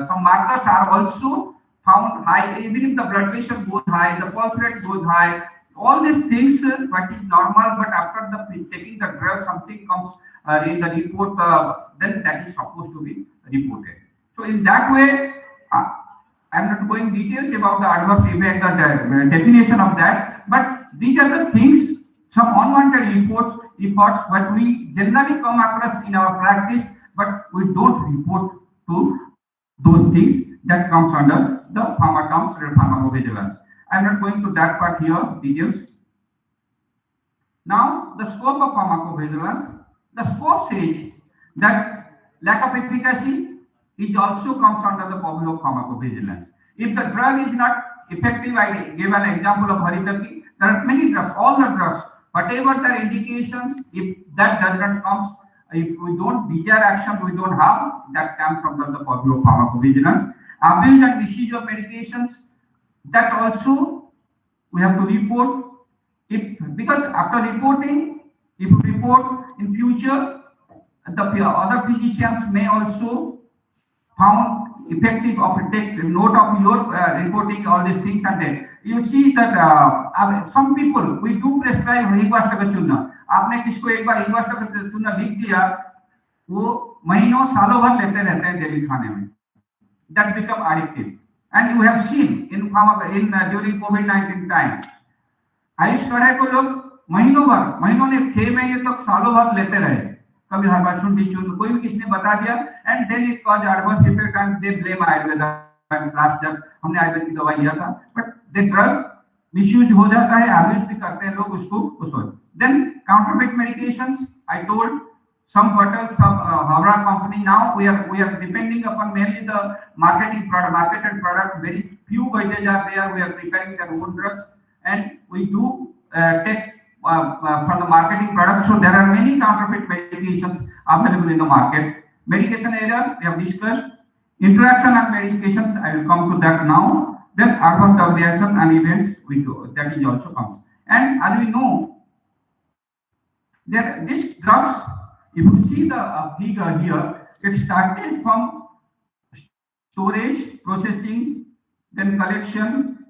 Speaker 6: some markers are also found high, even if the blood pressure goes high, the pulse rate goes high, all these things what is normal, but after the taking the drug something comes in the report, then that is supposed to be reported. So in that way, I am not going details about the adverse effect, the definition of that, but these are the things, some unwanted efforts which we generally come across in our practice, but we don't report to those things that comes under the pharma terms or pharmacovigilance. I am not going to that part here, details. Now, the scope of pharmacovigilance. The scope says that lack of efficacy is also comes under the purview of pharmacovigilance. If the drug is not effective, I gave an example of Haritaki. There are many drugs, all the drugs, whatever their indications, if that does not come, if we don't desire action, we don't have, that comes under the purview of pharmacovigilance. Abuse and misuse of medications, that also we have to report. Because after reporting, if we report in future, the other physicians may also found effective or take note of your reporting all these things, and then you see that some people we do prescribe Hingvashtak चूर्ण. आपने किसको एक बार हिंगवाष्टक चूर्ण लिख दिया, वो महीनों सालों भर लेते रहते हैं डेली खाने में. That become addictive, and you have seen in during COVID-19 time, Ayush कड़ाई को लोग महीनों ने 6 महीने तक सालों भर लेते रहे. कभी हर बार शुंठी चूर्ण कोई भी किसने बता दिया, and then it caused adverse effect and they blame Ayurveda. Last जब हमने आयुर्वेद की दवाई लिया था, but the drug misuse हो जाता है, abuse भी करते हैं लोग उसको. Then counterfeit medications, I told some bottles of Havra company. Now we are depending upon mainly the marketed product. Very few villagers are there. We are preparing their own drugs, and we do take from the marketing product. So there are many counterfeit medications available in the market. Medication area we have discussed. Interaction on medications, I will come to that now. Then adverse drug reaction and events, we do that is also comes. And as we know, that these drugs, if you see the figure here, it started from storage, processing, then collection,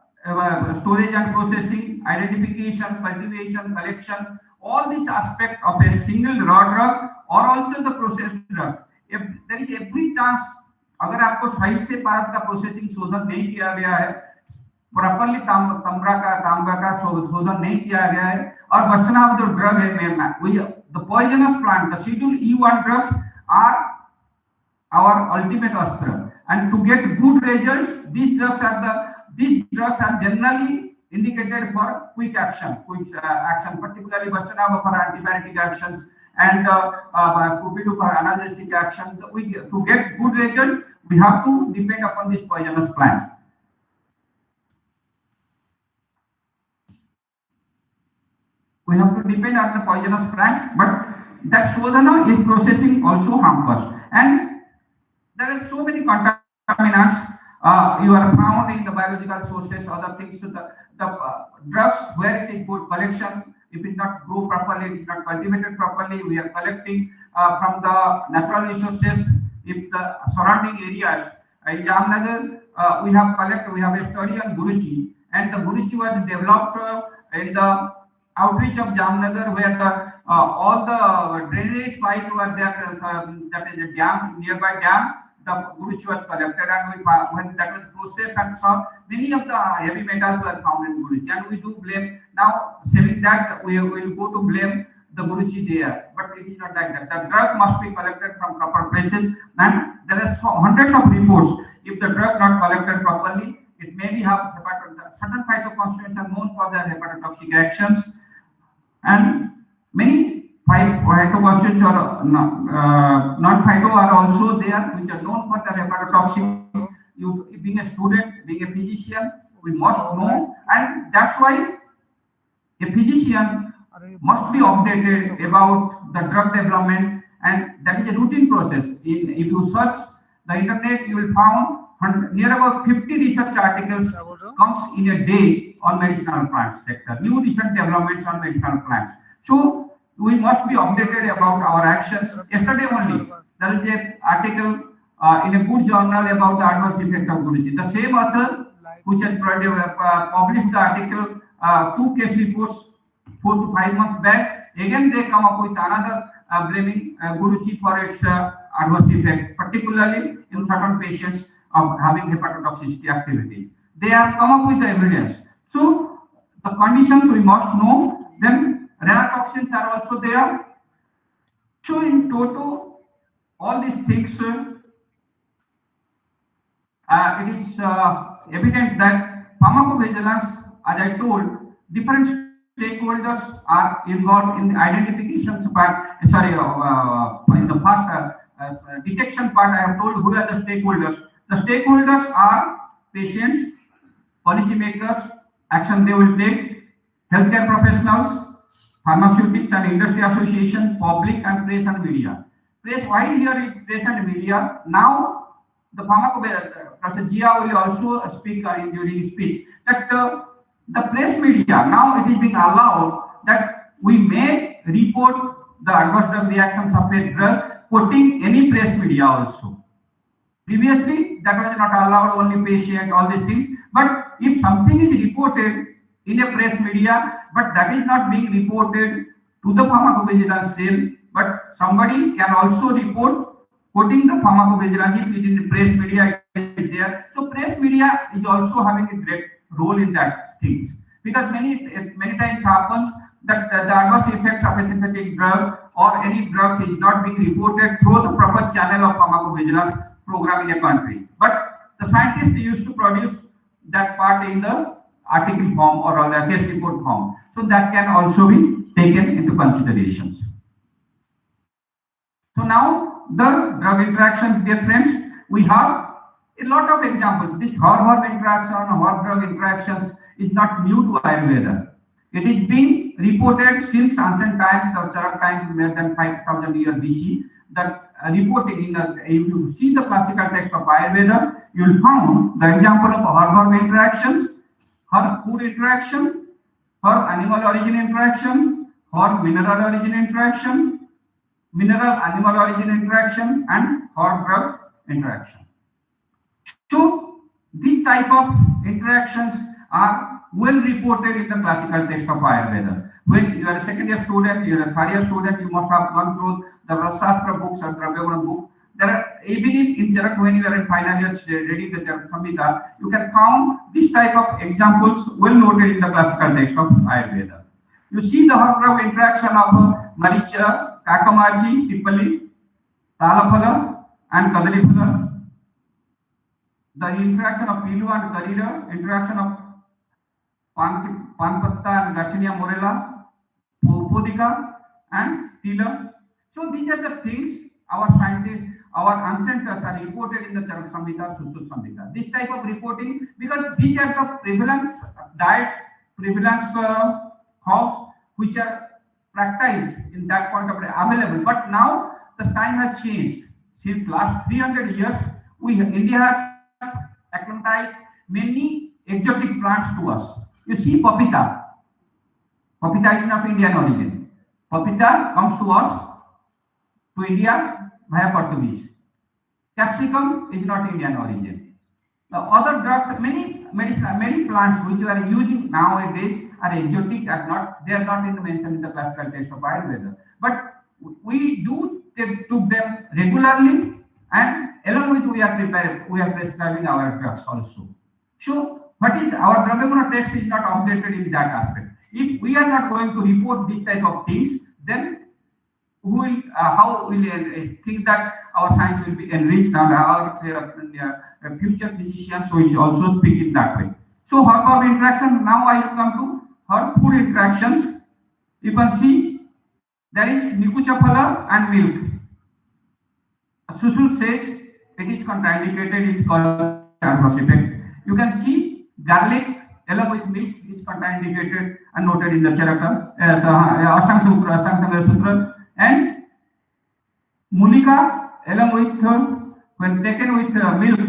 Speaker 6: storage and processing, identification, cultivation, collection, all these aspects of a single raw drug or also the processed drugs. If there is every chance, अगर आपको सही से पारद का processing शोधन नहीं किया गया है, प्रॉपर्ली तांबा का शोधन नहीं किया गया है, और बचना जो ड्रग है, the poisonous plant, the schedule E1 drugs are our ultimate astra, and to get good results, these drugs are generally indicated for quick action, particularly Bashanaba for antibiotic actions and Cupido for analgesic action. To get good results, we have to depend upon these poisonous plants. We have to depend on the poisonous plants, but that Shodhana is processing also harmful. And there are so many contaminants you are found in the biological sources, other things. The drugs where it is good collection, if it not grow properly, it is not cultivated properly, we are collecting from the natural resources. If the surrounding areas in Jamnagar, we have a study on Guruji, and the Guruji was developed in the outreach of Jamnagar, where the all the drainage pipe were there. That is a dam, nearby dam. The Guruji was collected, and when that was processed and saw many of the heavy metals were found in Guruji, and we do blame now. Saving that, we will go to blame the Guruji there, but it is not like that. The drug must be collected from proper places, and there are hundreds of reports. If the drug not collected properly, it may have certain phytoconstituents are known for their hepatotoxic actions, and many phytoconstituents or non-phyto are also there, which are known for their hepatotoxic. You, being a student, being a physician, we must know, and that's why a physician must be updated about the drug development, and that is a routine process. If you search the internet, you will find near about 50 research articles comes in a day on medicinal plants sector, new research developments on medicinal plants. So we must be updated about our actions. Yesterday only, there is an article in a good journal about the adverse effect of Guruji. The same author which has published the article, 2 case reports 4 to 5 months back, again they come up with another blaming Guruji for its adverse effect, particularly in certain patients of having hepatotoxicity activities. They have come up with the evidence. So the conditions we must know. Then renal toxins are also there. So in total, all these things, it is evident that pharmacovigilance, as I told, different stakeholders are involved in the identification part. In the first detection part, I have told who are the stakeholders. The stakeholders are patients, policymakers, action they will take, healthcare professionals, pharmaceutics and industry association, public and press and media. Press, why here is press and media? Now the Professor Jia will also speak during his speech that the press media, now it is being allowed that we may report the adverse drug reactions of a drug quoting any press media also. Previously, that was not allowed, only patient, all these things. But if something is reported in a press media, but that is not being reported to the pharmacovigilance cell, but somebody can also report quoting the pharmacovigilance if it is in press media is there. So press media is also having a great role in that things, because many times happens that the adverse effects of a synthetic drug or any drugs is not being reported through the proper channel of pharmacovigilance program in a country. But the scientists used to produce that part in the article form or the case report form. So that can also be taken into considerations. So now the drug interactions, dear friends, we have a lot of examples. This herb interaction, herb drug interactions is not new to Ayurveda. It is being reported since ancient times, or time more than 5,000 years BC. That reporting in the, if you see the classical text of Ayurveda, you will find the example of herb interactions, herb food interaction, herb animal origin interaction, herb mineral origin interaction, mineral animal origin interaction, and herb drug interaction. So these type of interactions are well reported in the classical text of Ayurveda. When you are a second year student, you are a third year student, you must have gone through the Rasastra books or Dravyaguna book. There are, even in Charak, when you are in final year reading the Charak Samhita, you can count this type of examples well noted in the classical text of Ayurveda. You see the herb interaction of Maricha, Kakamaji, Pipali, Talaphala, and Kadaliphala. The interaction of Pilu and Karira, interaction of Panpatta and Garcinia morella, Podika and Tila. So these are the things our scientists, our ancestors are reported in the Charak Samhita, Susut Samhita. This type of reporting, because these are the prevalence diet, prevalence herbs which are practiced in that point of available. But now the time has changed. Since last 300 years, India has acclimatized many exotic plants to us. You see papita Papita is not Indian origin. Papita comes to us, to India via Portuguese. Capsicum is not Indian origin. The other drugs, many plants which we are using nowadays are exotic, they are not mentioned in the classical text of Ayurveda. But we took them regularly, and along with we are prescribing our drugs also. So, what is our Dravaguna text is not updated in that aspect. If we are not going to report this type of things, then how will think that our science will be enriched and our future physicians will also speak in that way. So herb of interaction, now I will come to herb food interactions. You can see there is Nikuchaphala and milk. Sushruta says it is contraindicated, it causes adverse effect. You can see garlic along with milk is contraindicated and noted in the Charaka, Ashtanga Sutra, and Mulika along with when taken with milk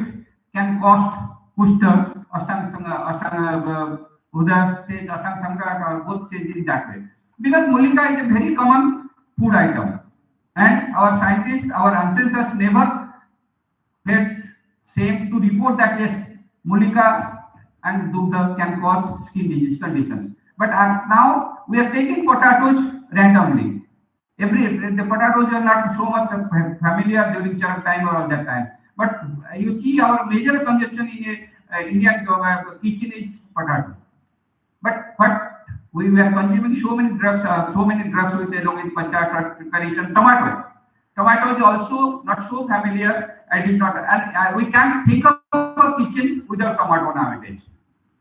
Speaker 6: can cost pushta. Ashtanga Buddha says Ashtanga Sangra both says it that way, because Mulika is a very common food item, and our scientists, our ancestors never felt same to report that yes, Mulika and Dugdha can cause skin disease conditions. But now we are taking potatoes randomly. The potatoes are not so much familiar during Charak time or all that time. But you see our major consumption in Indian kitchen is potato. But we were consuming so many drugs with along with panchat preparation. Tomato is also not so familiar. We can't think of a kitchen without tomato nowadays.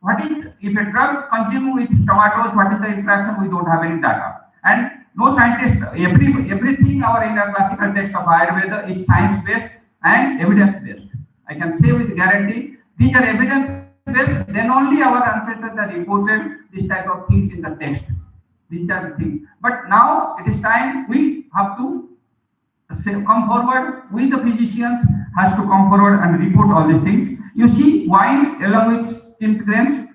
Speaker 6: What is if a drug consumed with tomatoes? What is the interaction? We don't have any data, and no scientist. Everything our in our classical text of Ayurveda is science based and evidence based. I can say with guarantee these are evidence based. Then only our ancestors are reported this type of things in the text. These are the things. But now it is time we have to come forward. We the physicians has to come forward and report all these things. You see wine along with steamed grains,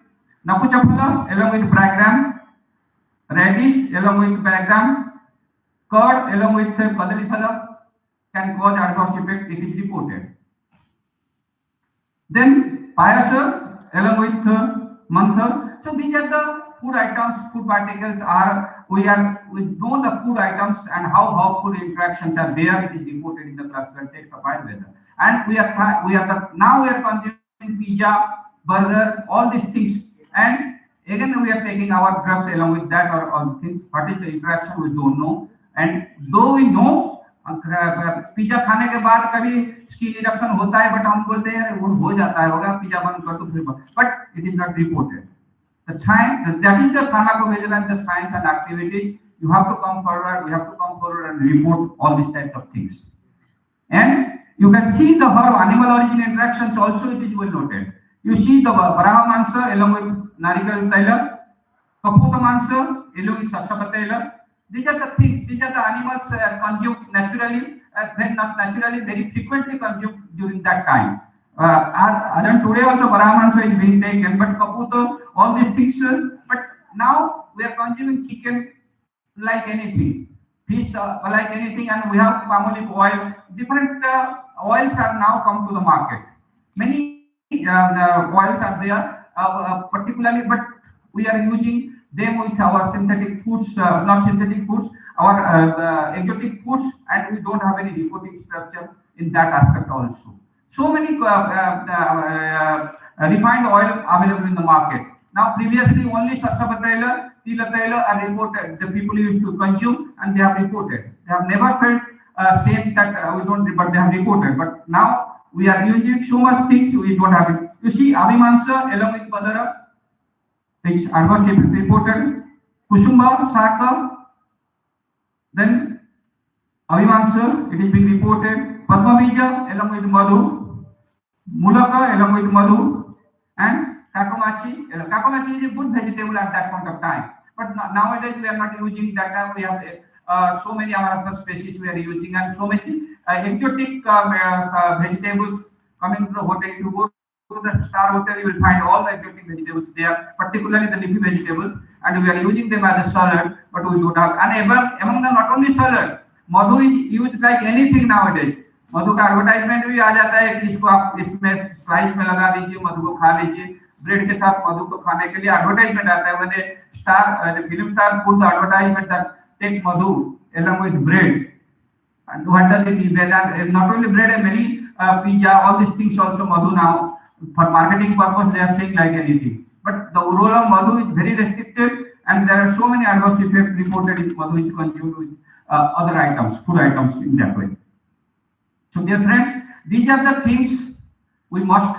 Speaker 6: Nakuchapula along with bragram, radish along with bragram, curd along with kadaliphala can cause adverse effect. It is reported. Then payasa along with mantha. So these are the food items, food particles are we know the food items and how food interactions are there. It is reported in the classical text of Ayurveda, and now we are consuming pizza, burger, all these things, and again we are taking our drugs along with that or all things. What is the interaction we don't know, and though we know pizza खाने के बाद कभी skin eruption होता है, but हम बोलते हैं वो हो जाता है, होगा पिज्जा बंद कर दो फिर, but it is not reported. The science, that is the pharmacovigilance, the science and activities. You have to come forward. We have to come forward and report all these types of things. And you can see the herb animal origin interactions also. It is well noted. You see the Brahma mansa along with narikal taila, kaputa mansa along with sarsapa taila. These are the things. These are the animals consumed naturally, not naturally, very frequently consumed during that time. And today also Brahmansa is being taken, but kaputa, all these things. But now we are consuming chicken like anything, fish like anything, and we have palm olive oil. Different oils are now come to the market. Many oils are there, particularly, but we are using them with our synthetic foods, not synthetic foods, our exotic foods, and we don't have any reporting structure in that aspect also. So many refined oil available in the market. Now previously only sarsapa taila, tila taila are reported. The people used to consume and they have reported. They have never felt same that we don't, but they have reported. But now we are using so much things, we don't have it. You see Avimansa along with Padara, it's adverse effect reported. Kusumba, Saka, then Avimansa, it is being reported. Padmabija along with Madhu, Mulaka along with Madhu, and Kakomachi. Kakomachi is a good vegetable at that point of time. But nowadays we are not using that. We have so many other species we are using, and so many exotic vegetables coming to the hotel. If you go to the star hotel, you will find all the exotic vegetables there, particularly the leafy vegetables. and we are using them as a salad, but we do not. And among them, not only salad, madhu is used like anything nowadays. मधु का advertisement भी आ जाता है कि इसको आप इसमें slice में लगा दीजिए, मधु को खा लीजिए, ब्रेड के साथ मधु को खाने के लिए एडवर्टाइजमेंट आता है. When the film star put the advertisement that take madhu along with bread, and what does it mean? And not only bread, and many pizza, all these things also madhu now. For marketing purpose, they are saying like anything. But the role of madhu is very restricted, and there are so many adverse effects reported if madhu is consumed with other items, food items in that way. So dear friends, these are the things we must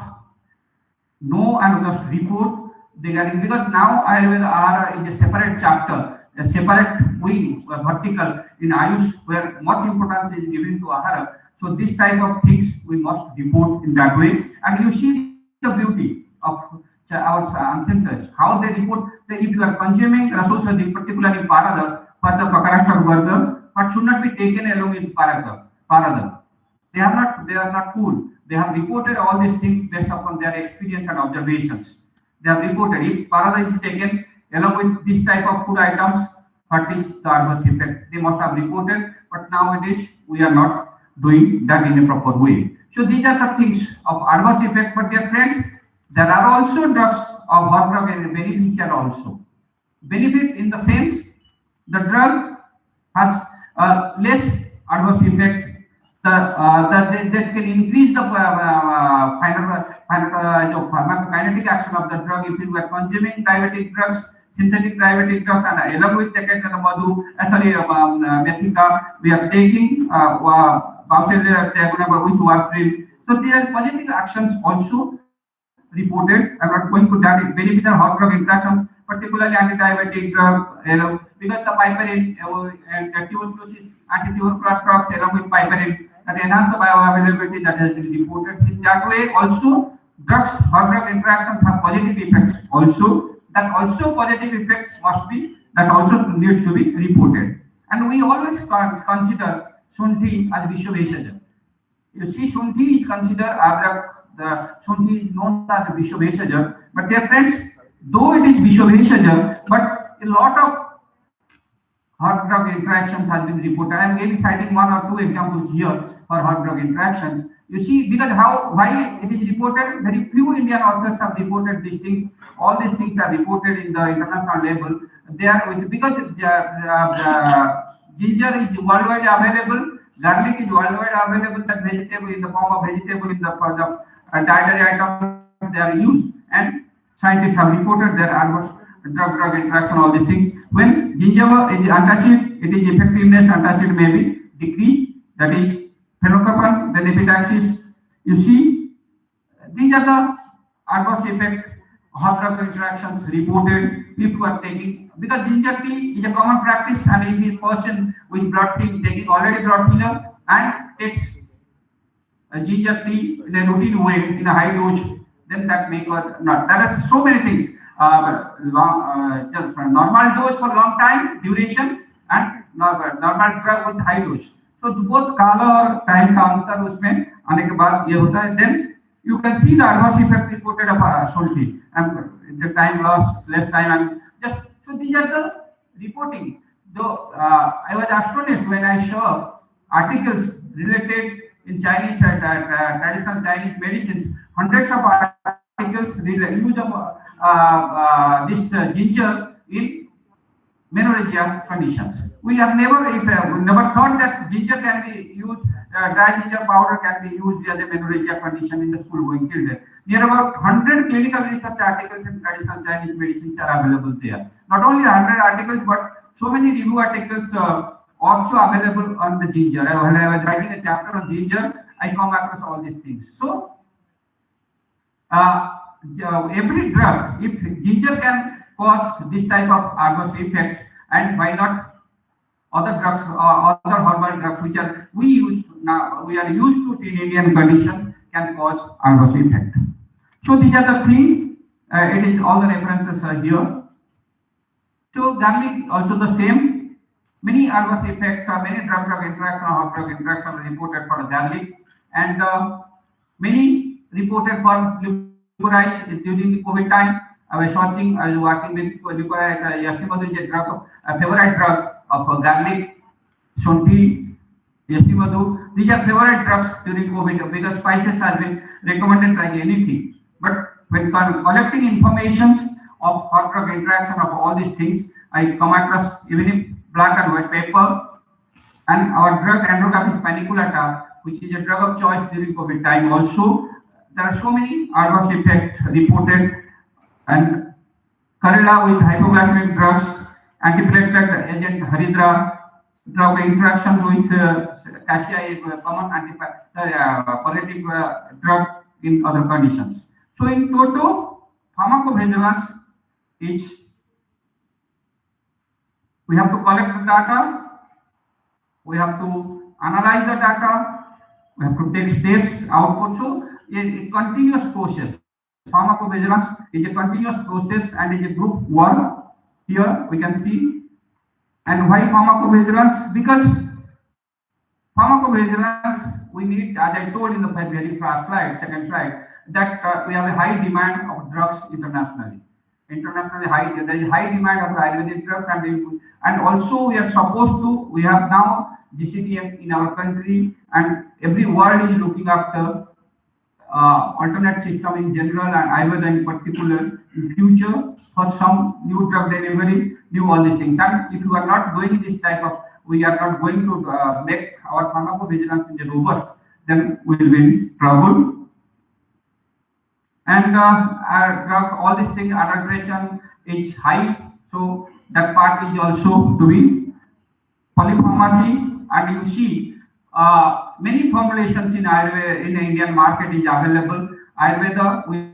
Speaker 6: know and we must report regarding, because now Ayurveda is a separate chapter, a separate wing, vertical in Ayush, where much importance is given to Ahara. So this type of things we must report in that way. And you see the beauty of our ancestors, how they report that if you are consuming Rasosadi, particularly Parada, for the Pakarashta burger, but should not be taken along with Parada. They are not food. They have reported all these things based upon their experience and observations. They have reported if Parada is taken along with this type of food items, what is the adverse effect? They must have reported, but nowadays we are not doing that in a proper way. So these are the things of adverse effect. But dear friends, there are also drugs of hot drug and beneficial also. Benefit in the sense the drug has less adverse effect. That can increase the pharmacokinetic action of the drug if you are consuming diabetic drugs, synthetic diabetic drugs, and along with taking the madhu, methika, we are taking with warfarin. So there are positive actions also reported. I am not going to that. Beneficial hot drug interactions, particularly anti-diabetic drug, because the piperine and tuberculosis, anti-tubercular drugs along with piperine that enhance the bioavailability, that has been reported. In that way, also drugs, hot drug interactions have positive effects. Also, that also positive effects must be, that also needs to be reported. And we always consider Shunthi as Vishwabheshaja. You see, Shunthi is considered the Shunthi is known as the Vishwabheshaja. But dear friends, though it is Vishwabheshaja, but a lot of hot drug interactions have been reported. I am maybe citing one or two examples here for hot drug interactions. You see, because why it is reported, very few Indian authors have reported these things. All these things are reported in the international level. They are because ginger is worldwide available, garlic is worldwide available. That vegetable in the form of vegetable in the for the dietary item they are used, and scientists have reported their adverse drug interaction, all these things. When ginger is antacid, it is effectiveness antacid may be decreased, that is phenocarbon, then epitaxis. You see, these are the adverse effects hot drug interactions reported if you are taking, because ginger tea is a common practice, and if a person with blood thin taking already blood thinner and takes ginger tea in a routine way in a high dose, then that may or not. There are so many things. Just normal dose for long time duration and normal drug with high dose. So both काला और time का अंतर उसमें आने के बाद ये होता है. Then you can see the adverse effect reported of Shunthi, and the time loss, less time, and just so these are the reporting. Though I was astonished when I saw articles related in Chinese traditional Chinese medicines, hundreds of articles use of this ginger in menorrhagia conditions. We have never thought that ginger can be used, dry ginger powder can be used as a menorrhagia condition in the school-going children. Near about 100 clinical research articles in traditional Chinese medicines are available there. Not only 100 articles, but so many review articles also available on the ginger. When I was writing a chapter on ginger, I come across all these things. So every drug, if ginger can cause this type of adverse effects, and why not other drugs or other herbal drugs which are we are used to in Indian condition can cause adverse effect. So these are the things. It is all the references are here. So garlic also the same. Many adverse effects, many drug interaction or hot drug interaction are reported for garlic, and many reported for licorice during the COVID time. I was working with Yashtimadu is a drug, a favorite drug of garlic, shonti, Yashtimadu. These are favorite drugs during COVID because spices have been recommended like anything. But when collecting informations of hot drug interaction of all these things, I come across even in black and white paper. And our drug androgapis paniculata, which is a drug of choice during COVID time also, there are so many adverse effects reported. And Kerala with hypoglycemic drugs, antiplatelet agent Haridra, drug interactions with cassia, common antiparetic drug in other conditions. So in total, pharmacovigilance is we have to collect the data, we have to analyze the data, we have to take steps, output. So a continuous process. Pharmacovigilance is a continuous process and is a group work. Here we can see. And why pharmacovigilance? Because pharmacovigilance, we need, as I told in the very first slide, second slide, that we have a high demand of drugs internationally. Internationally high, there is high demand of Ayurvedic drugs, and also we are supposed to, we have now GCTM in our country, and every world is looking after alternate system in general and Ayurveda in particular in future for some new drug delivery, new all these things. And if you are not doing this type of, we are not going to make our pharmacovigilance in the robust, then we will be in trouble. And our drug, all these things, adulteration is high, so that part is also to be polypharmacy. And you see many formulations in Ayurveda in the Indian market is available. Ayurveda with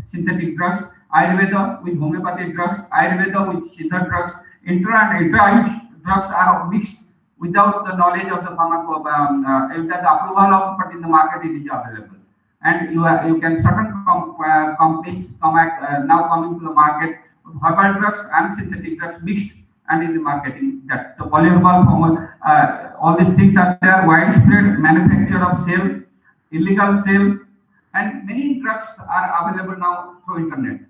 Speaker 6: synthetic drugs, Ayurveda with homeopathic drugs, Ayurveda with Siddha drugs, intra and Ayush drugs are mixed without the knowledge of the the approval of, but in the market it is available. And you can certain companies now coming to the market, herbal drugs and synthetic drugs mixed and in the marketing that the polyherbal formula, all these things are there, widespread manufacture of sale, illegal sale, and many drugs are available now through internet.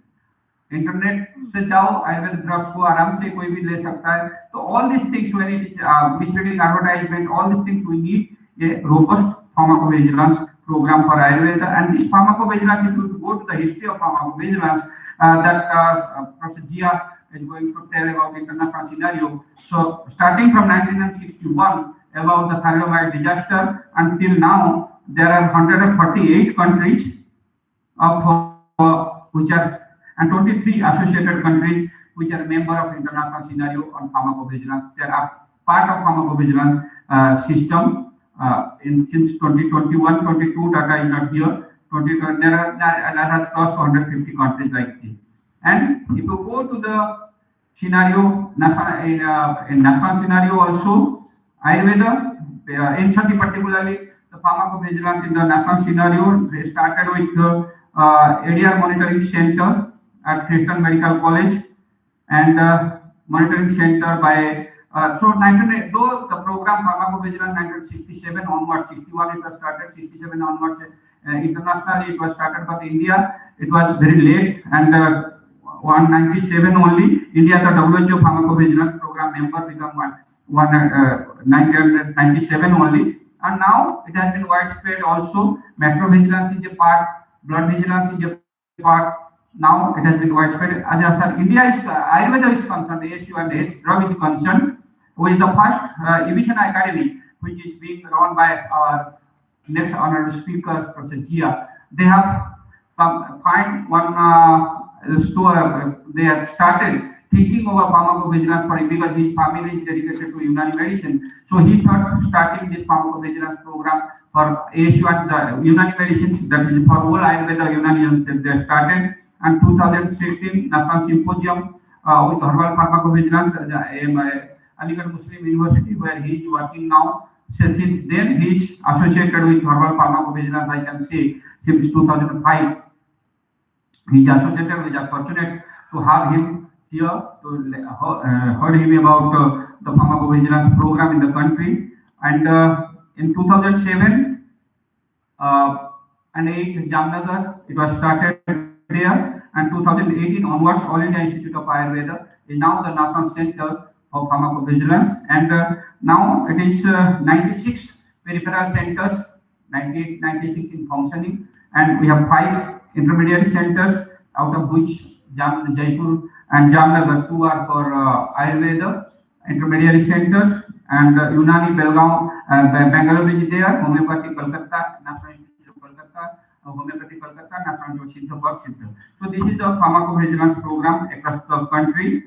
Speaker 6: Internet से जाओ Ayurveda drugs को आराम से कोई भी ले सकता है. तो all these things, when it is misleading advertisement, all these things we need a robust pharmacovigilance program for Ayurveda. And this pharmacovigilance, if you go to the history of pharmacovigilance, that Professor Jia is going to tell about international scenario. So starting from 1961 about the thalidomide disaster until now, there are 148 countries of which are and 23 associated countries which are member of international scenario on pharmacovigilance. They are part of pharmacovigilance system since 2021, 22 data is not here. 2020 that has crossed 150 countries like this. And if you go to the scenario, in national scenario also, Ayurveda, in Chatti particularly, the pharmacovigilance in the national scenario, they started with the ADR monitoring center at Christian Medical College and monitoring center by though the program pharmacovigilance 1967 onwards, 61 it was started, 67 onwards internationally it was started, but India it was very late, and 197 only India the WHO pharmacovigilance program member become 1997 only, and now it has been widespread also. Macrovigilance is a part, blood vigilance is a part. Now it has been widespread. As far as India is Ayurveda is concerned, the ASU and the H drug is concerned, with the first Evision Academy, which is being run by our next honorable speaker, Professor Jia. They have find one store. They have started thinking over pharmacovigilance for him because his family is dedicated to Unani medicine. So he thought starting this pharmacovigilance program for ASU and the Unani medicine, that is for all Ayurveda Unani, they started. And 2016 National Symposium with herbal pharmacovigilance, Aligarh Muslim University, where he is working now. So since then he is associated with herbal pharmacovigilance, I can say since 2005. He is associated. We are fortunate to have him here to heard him about the pharmacovigilance program in the country. And in 2007 and 8 Jamnagar, it was started there, and 2018 onwards, All India Institute of Ayurveda is now the National Center of Pharmacovigilance, and now it is 96 peripheral centers, 98, 96 in functioning, and we have 5 intermediate centers, out of which Jaipur and Jamnagar 2 are for Ayurveda intermediary centers, and Unani, Belgaum, Bangalore is there, Homeopathy, Kolkata, National Institute of Kolkata, Homeopathy, Kolkata, National Institute of Siddha. So this is the pharmacovigilance program across the country.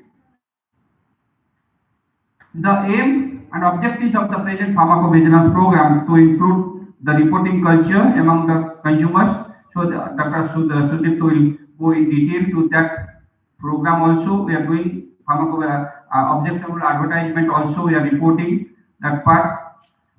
Speaker 6: The aim and objectives of the present pharmacovigilance program to improve the reporting culture among the consumers. So Dr. Sudip will go in detail to that program also. We are doing objectionable advertisement also, we are reporting that part.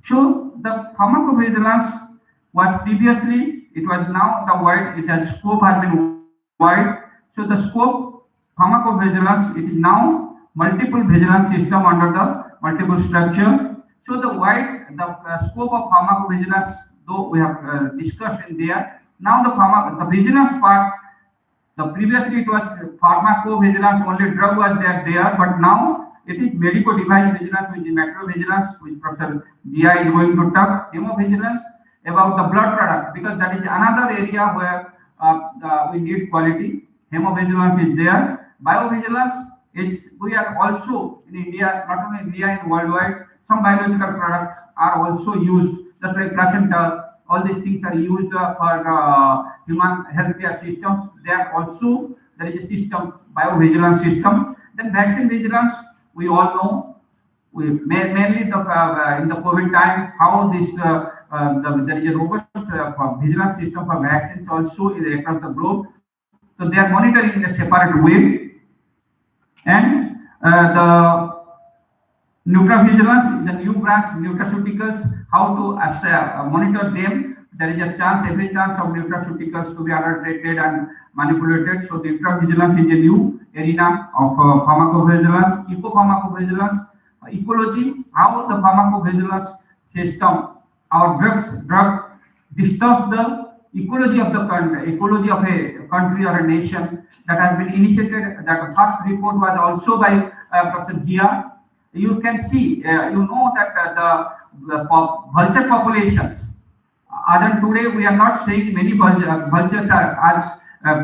Speaker 6: So the pharmacovigilance was previously, it was now the word, it has scope has been wide. So the scope pharmacovigilance, it is now multiple vigilance system under the multiple structure. So the wide, the scope of pharmacovigilance, though we have discussed in there, now the vigilance part, the previously it was pharmacovigilance, only drug was there, but now it is medical device vigilance, which is macrovigilance, which Professor Jia is going to talk, hemovigilance about the blood product, because that is another area where we need quality. Hemovigilance is there. Biovigilance, we are also in India, not only India, in worldwide, some biological products are also used, just like placenta. All these things are used for human healthcare systems. They are also, there is a system, biovigilance system. Then vaccine vigilance, we all know, mainly in the COVID time, how this there is a robust vigilance system for vaccines also across the globe. So they are monitoring in a separate way. And the nutra-vigilance, the new branch, nutraceuticals, how to monitor them. There is a chance, every chance of nutraceuticals to be adulterated and manipulated. So nutra-vigilance is a new arena of pharmacovigilance. Eco-pharmacovigilance, ecology, how the pharmacovigilance system, our drug disturbs the ecology of the country, ecology of a country or a nation, that has been initiated. That first report was also by Professor Jia. You can see, you know that the vulture populations, other today we are not saying many vultures are, as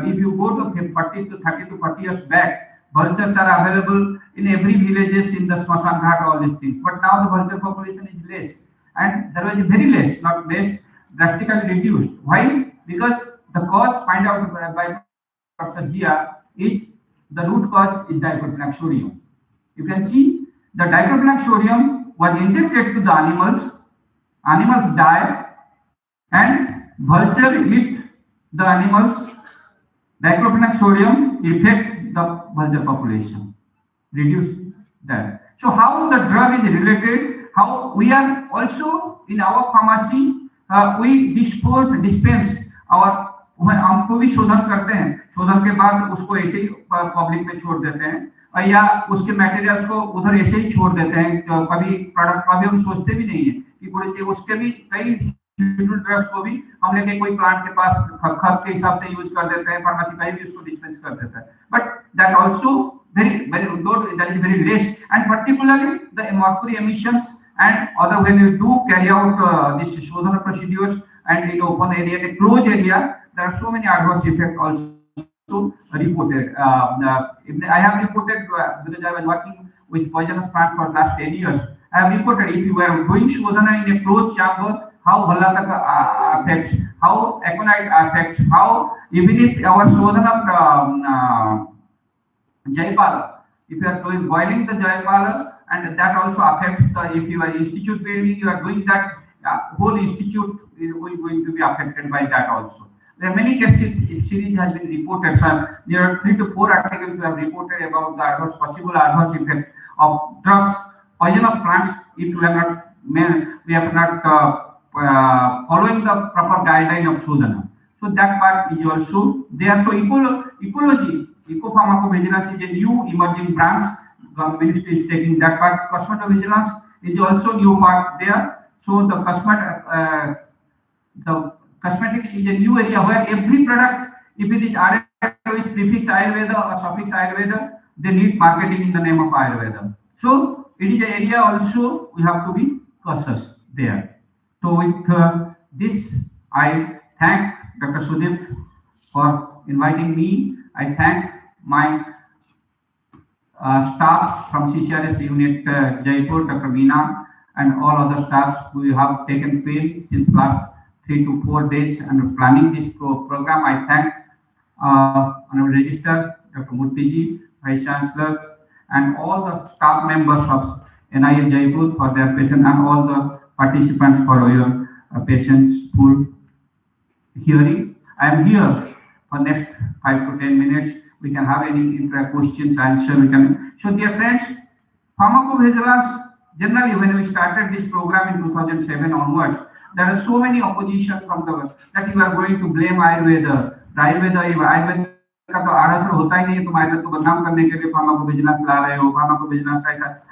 Speaker 6: if you go to 30 to 40 years back, vultures are available in every villages, in the Smashan Ghat, all these things. But now the vulture population is less, and there was very less, not less, drastically reduced. Why? Because the cause find out by Professor Jia is, the root cause is dichlorobenzene. You can see the dichlorobenzene was injected to the animals die, and vulture eat the animals. Dichlorobenzene affect the vulture population, reduce that. So how the drug is related, how we are also in our pharmacy, we dispense our, हमको भी शोधन करते हैं, शोधन के बाद उसको ऐसे ही पब्लिक में छोड़ देते हैं, या उसके मटेरियल्स को उधर ऐसे ही छोड़ देते हैं. कभी प्रोडक्ट कभी हम सोचते भी नहीं है कि कोई उसके भी कई ड्रग्स को भी हम लेके कोई प्लांट के पास खत के हिसाब से यूज कर देते हैं, फार्मेसी कहीं भी उसको डिस्पेंस कर देता है. But that also very good, that is very less, and particularly the mercury emissions and other, when you do carry out this shodhana procedures and in open area, a closed area, there are so many adverse effects also reported. I have reported, because I was working with poisonous plant for last 10 years. I have reported, if you were doing shodhana in a closed chamber, how Hallataka affects, how aconite affects, how even if our shodhana Jaipala, if you are doing boiling the Jaipala, and that also affects the, if you are institute building, you are doing that, whole institute is going to be affected by that also. There are many cases, series has been reported. So there are 3 to 4 articles we have reported about the possible adverse effects of drugs, poisonous plants, if we are not following the proper guideline of Shodhana. So that part is also there. So ecology, eco-pharmacovigilance is a new emerging branch. The ministry is taking that part. Cosmetovigilance is also new part there. So the cosmetics is a new area where every product, if it is with prefix Ayurveda or suffix Ayurveda, they need marketing in the name of Ayurveda. So it is an area also we have to be cautious there. So with this, I thank Dr. Sudip for inviting me. I thank my staff from CCRS unit Jaipur, Dr. Meena, and all other staffs who have taken part since last 3 to 4 days and planning this program. I thank Honorable Registrar Dr. Murthy, Vice Chancellor, and all the staff members of NIA Jaipur for their patience, and all the participants for your patience full hearing. I am here for next 5 to 10 minutes. We can have any questions, answer. We can. So, dear friends, pharmacovigilance. Generally, when we started this program in 2007 onwards, there are so many opposition from the that you are going to blame Ayurveda. Ayurveda का तो आरासर होता ही नहीं है, तुम आयुर्वेद को बदनाम करने के लिए फार्माकोविजिलेंस ला रहे हो, फार्माकोविजिलेंस का ऐसा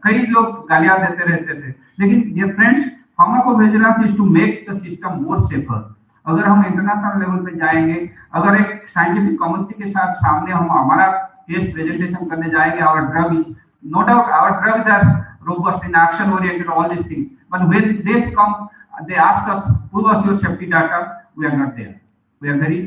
Speaker 6: कई लोग गालियां देते रहते थे. लेकिन dear friends, pharmacovigilance is to make the system more safer. अगर हम इंटरनेशनल लेवल पे जाएंगे, अगर एक साइंटिफिक कम्युनिटी के साथ सामने हम हमारा केस प्रेजेंटेशन करने जाएंगे, our drug is no doubt, our drugs are robust in action oriented, all these things, but when they come, they ask us, prove us your safety data, we are not there, we are very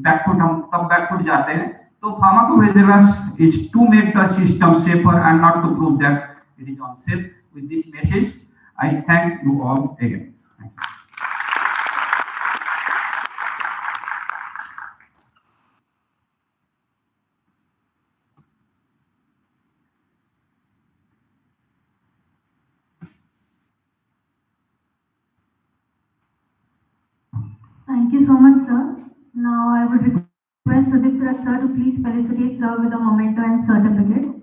Speaker 6: backward. हम तब backward जाते हैं. तो pharmacovigilance is to make the system safer and not to prove that it is unsafe. With this message, I thank you all again. Thank you.
Speaker 5: Thank you so much, sir. Now I would request Sudipta sir to please felicitate sir with a memento and certificate.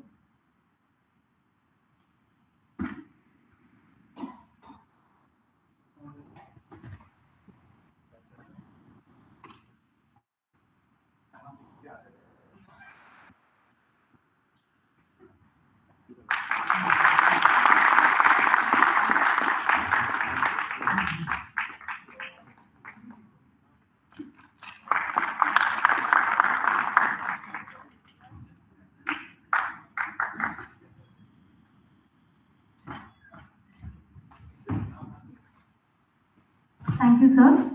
Speaker 5: Thank you, sir.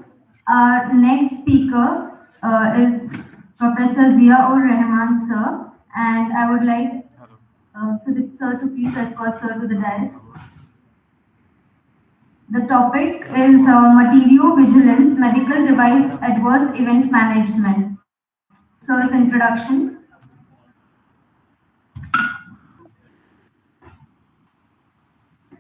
Speaker 5: Our next speaker is Professor Ziaur Rahman, sir, and I would like Sudip sir to please escort sir to the dais. The topic is Materiovigilance, Medical Device Adverse Event Management. Sir's introduction.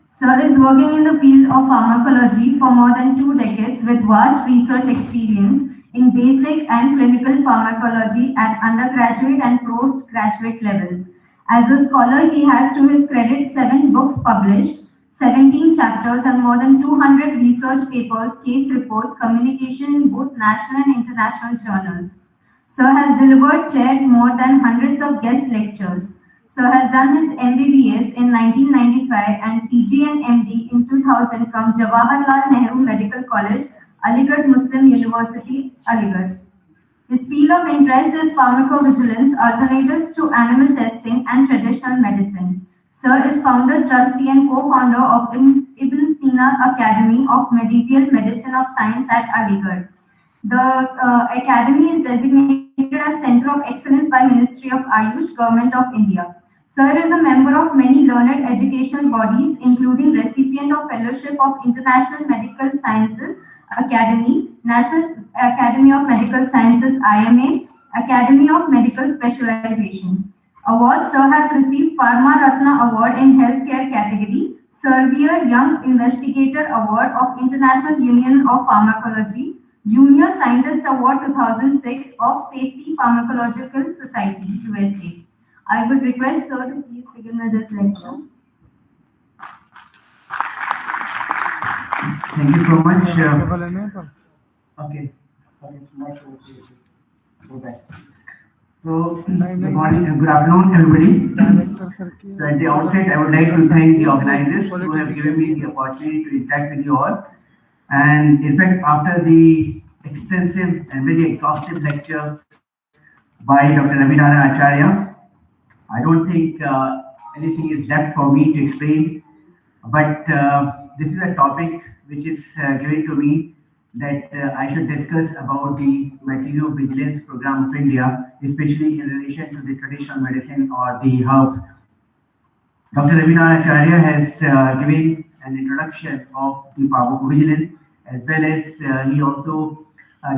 Speaker 5: Sir is working in the field of pharmacology for more than 2 decades with vast research experience in basic and clinical pharmacology at undergraduate and postgraduate levels. As a scholar, he has to his credit 7 books published, 17 chapters and more than 200 research papers, case reports, communication in both national and international journals. Sir has delivered, chaired more than hundreds of guest lectures. Sir has done his MBBS in 1995 and PG and MD in 2000 from Jawaharlal Nehru Medical College, Aligarh Muslim University, Aligarh. His field of interest is pharmacovigilance, alternatives to animal testing and traditional medicine. Sir is founder, trustee and co-founder of Ibn Sina Academy of Medieval Medicine of Science at Aligarh. The academy is designated as Center of Excellence by Ministry of Ayush, Government of India. Sir is a member of many learned educational bodies, including recipient of Fellowship of International Medical Sciences Academy, National Academy of Medical Sciences IMA, Academy of Medical Specialization. Award. Sir has received Pharma Ratna Award in Healthcare category, Servier Young Investigator Award of International Union of Pharmacology, Junior Scientist Award 2006 of Safety Pharmacological Society, USA. I would request sir to please begin with this lecture.
Speaker 8: Thank you so much. Okay. So, good morning and good afternoon, everybody. So, at the outset, I would like to thank the organizers who have given me the opportunity to interact with you all. And in fact, after the extensive and very exhaustive lecture by Dr. Ravinara Acharya. I don't think anything is left for me to explain, but this is a topic which is given to me that I should discuss about the material vigilance program of India, especially in relation to the traditional medicine or the herbs. Dr. Ravinara Acharya has given an introduction of the pharmacovigilance, as well as he also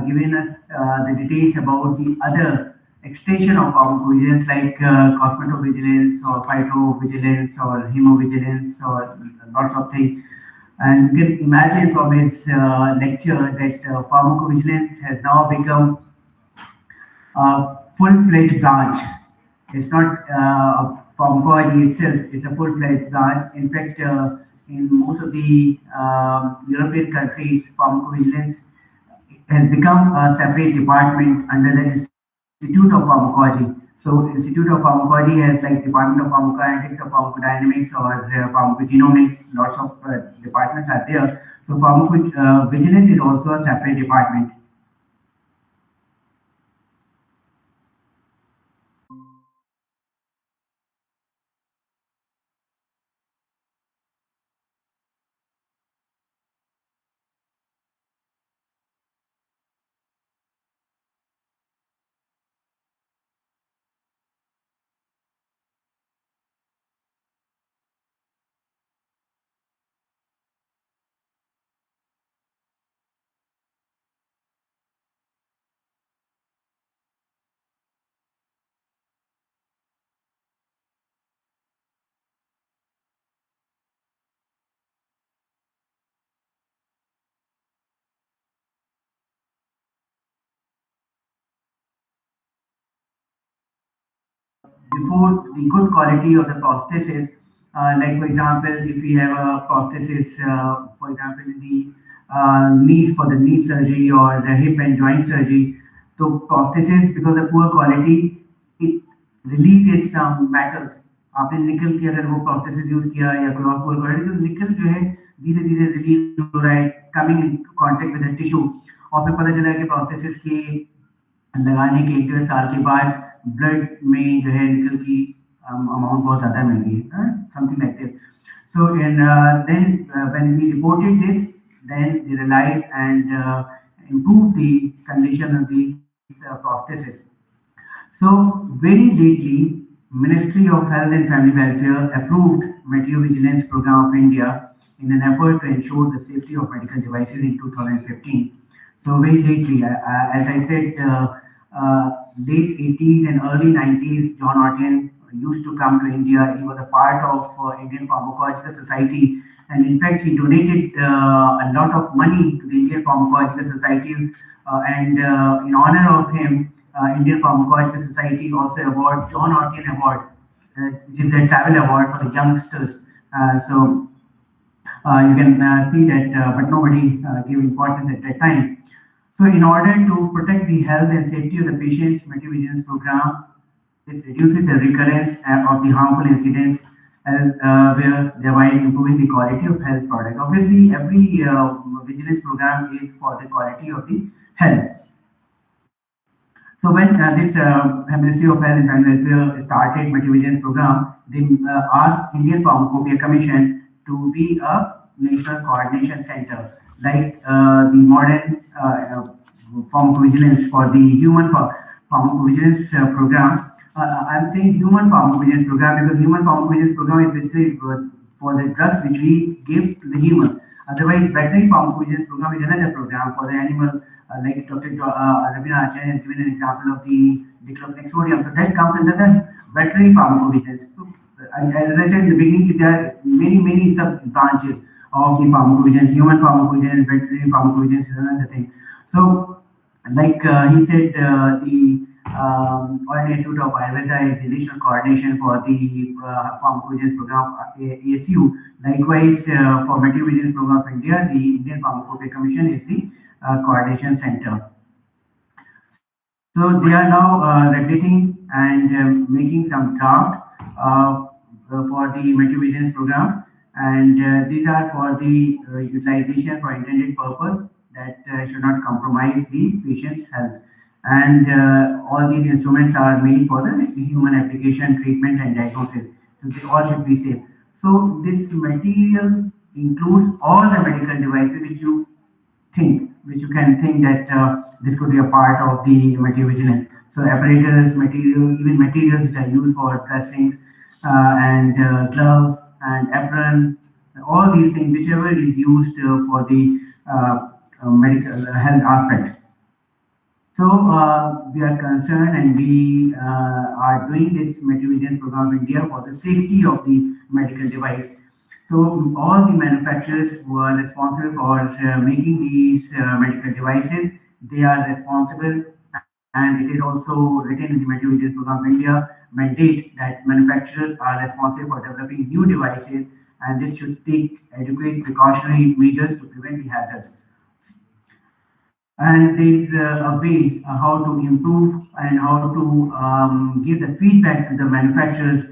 Speaker 8: given us the details about the other extension of pharmacovigilance like cosmetovigilance or phytovigilance or hemovigilance or lots of things. And you can imagine from his lecture that pharmacovigilance has now become a full-fledged branch. It's not pharmacology itself, it's a full-fledged branch. In fact, in most of the European countries, pharmacovigilance has become a separate department under the Institute of Pharmacology. So, Institute of Pharmacology has like Department of Pharmacokinetics or Pharmacodynamics or Pharmacogenomics, lots of departments are there. So, pharmacovigilance is also a separate department. Before the good quality of the prosthesis, like for example, if we have a prosthesis, for example, in the knees for the knee surgery or the hip and joint surgery, so prosthesis because of poor quality, it releases some metals. आपने निकल के अगर वो process use किया या कोई और पोर quality तो निकल जो है धीरे धीरे रिलीज हो रहा है coming in contact with the tissue और फिर पता चला कि प्रोसेसेस के लगाने के 1-1.5 साल के बाद ब्लड में जो है निकल की अमाउंट बहुत ज्यादा मिल गई something like this so and then when we reported this then they realized and improved the condition of these prostheses. So very lately, Ministry of Health and Family Welfare approved Vigilance Program of India in an effort to ensure the safety of medical devices in 2015. So very lately, as I said, late 80s and early 90s, John Orton used to come to India. He was a part of Indian Pharmacological Society. And in fact, he donated a lot of money to the Indian Pharmacological Society. And in honor of him, Indian Pharmacological Society also award John Orton Award, which is a travel award for the youngsters. So you can see that, but nobody gave importance at that time. So in order to protect the health and safety of the patients, Vigilance Program, this reduces the recurrence of the harmful incidents where thereby improving the quality of health product. Obviously, every vigilance program is for the quality of the health. So when this Ministry of Health and Family Welfare started Vigilance Program, they asked Indian Pharmacopoeia Commission to be a national coordination center, like the modern pharmacovigilance for the human pharmacovigilance program. I'm saying human pharmacovigilance program because human pharmacovigilance program is basically for the drugs which we give to the human. Otherwise, veterinary pharmacovigilance program is another program for the animal, like Dr. Ravinara Acharya has given an example of the diclofenac. So that comes under the veterinary pharmacovigilance. So, as I said in the beginning, there are many sub branches of the pharmacovigilance. Human pharmacovigilance, veterinary pharmacovigilance is another thing. So, like he said, the Organised of Ayurveda is the national coordination for the pharmacovigilance program of ASU. Likewise, for Vigilance Program of India, the Indian Pharmacopoeia Commission is the coordination center. So they are now regulating and making some draft for the Vigilance Program, and these are for the utilization for intended purpose. that should not compromise the patient's health. And all these instruments are made for the human application, treatment, and diagnosis. So they all should be safe. So this material includes all the medical devices which you can think that this could be a part of the material vigilance. So apparatus, material, even materials which are used for dressings and gloves and apron, all these things, whichever is used for the medical health aspect. So we are concerned and we are doing this material vigilance program in India for the safety of the medical device. So all the manufacturers who are responsible for making these medical devices, they are responsible, and it is also written in the material vigilance program of India mandate that manufacturers are responsible for developing new devices, and they should take adequate precautionary measures to prevent the hazards. And there is a way how to improve and how to give the feedback to the manufacturers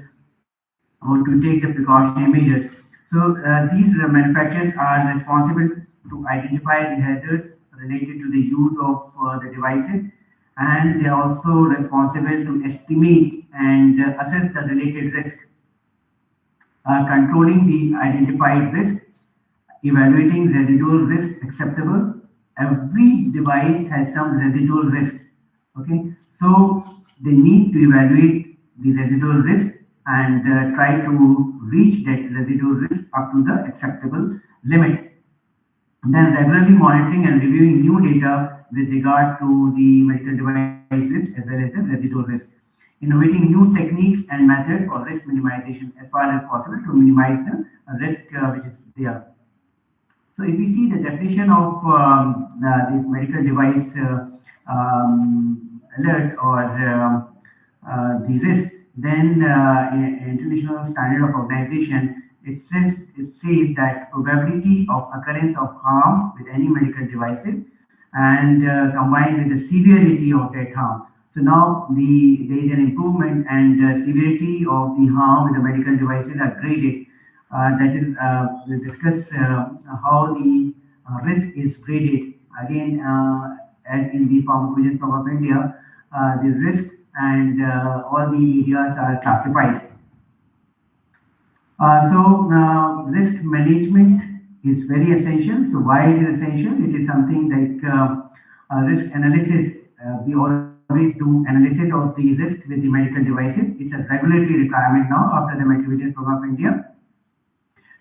Speaker 8: how to take the precautionary measures. So these manufacturers are responsible to identify the hazards related to the use of the devices, and they are also responsible to estimate and assess the related risk, controlling the identified risk, evaluating residual risk acceptable. Every device has some residual risk. Okay, so they need to evaluate the residual risk and try to reach that residual risk up to the acceptable limit. And then regularly monitoring and reviewing new data with regard to the medical devices as well as the residual risk. Innovating new techniques and methods for risk minimization as far as possible to minimize the risk which is there. So if we see the definition of this medical device alerts or the risk, then International Standard of Organization, it says that probability of occurrence of harm with any medical devices and combined with the severity of that harm. So now there is an improvement, and severity of the harm with the medical devices are graded. That is, we'll discuss how the risk is graded. Again, as in the Pharmacovigilance Program of India, the risk and all the areas are classified. So risk management is very essential. So why it is essential? It is something like risk analysis. We always do analysis of the risk with the medical devices. It's a regulatory requirement now after the Medical Vigilance Program of India.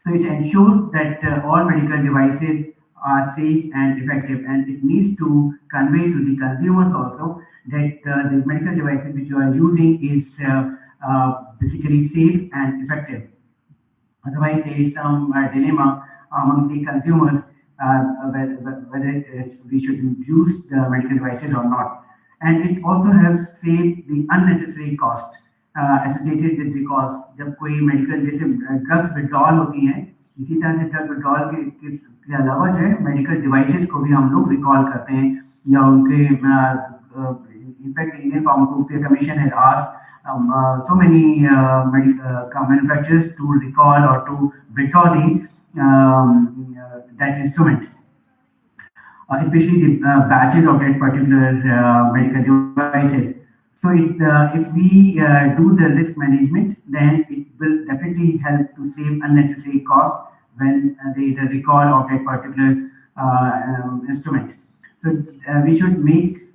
Speaker 8: So it ensures that all medical devices are safe and effective, and it needs to convey to the consumers also that the medical devices which you are using is basically safe and effective. Otherwise, there is some dilemma among the consumers whether we should use the medical devices or not. And it also helps save the unnecessary cost associated with the cost. जब कोई medical जैसे drugs withdrawal होती हैं, इसी तरह से drug withdrawal के अलावा जो है मेडिकल डिवाइसेस को भी हम लोग रिकॉल करते हैं या उनके in fact Indian pharmacopoeia commission has asked so many manufacturers to recall or to withdraw that instrument, especially the batches of that particular medical devices. So if we do the risk management, then it will definitely help to save unnecessary cost when there is a recall of that particular instrument. So we should make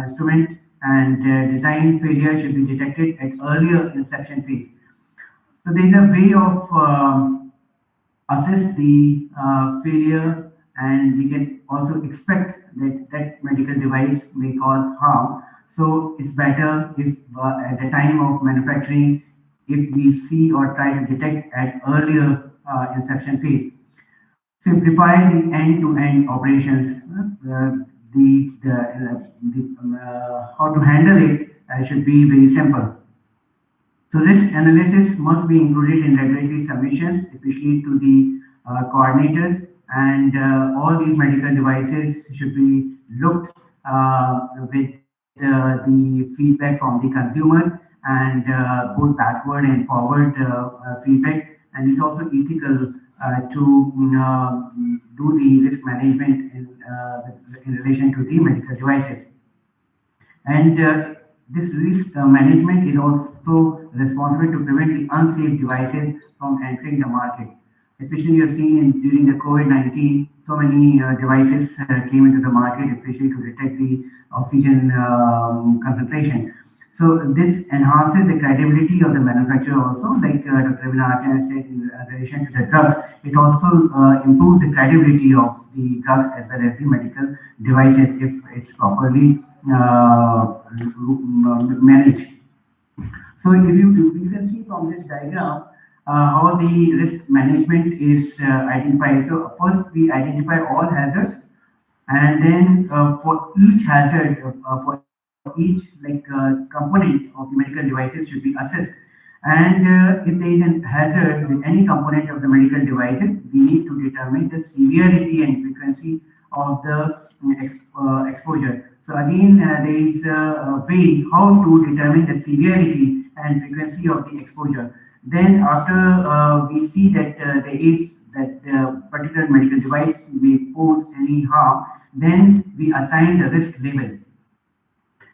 Speaker 8: instrument and design failure should be detected at earlier inception phase. So there is a way of assess the failure, and we can also expect that that medical device may cause harm. So it's better if at the time of manufacturing, if we see or try to detect at earlier inception phase. Simplify the end-to-end operations. How to handle it should be very simple. So risk analysis must be included in regulatory submissions, especially to the coordinators, and all these medical devices should be looked with the feedback from the consumers, and both backward and forward feedback. And it's also ethical to do the risk management in relation to the medical devices. And this risk management is also responsible to prevent the unsafe devices from entering the market. Especially you're seeing during the COVID-19, so many devices came into the market, especially to detect the oxygen concentration. So this enhances the credibility of the manufacturer also, like Dr. Reginal said in relation to the drugs. It also improves the credibility of the drugs as well as the medical devices if it's properly managed. So if you can see from this diagram how the risk management is identified. So first we identify all hazards, and then for each hazard, for each component of the medical devices should be assessed. And if there is a hazard with any component of the medical devices, we need to determine the severity and frequency of the exposure. So again, there is a way how to determine the severity and frequency of the exposure. Then after we see that there is that particular medical device may pose any harm, then we assign the risk level.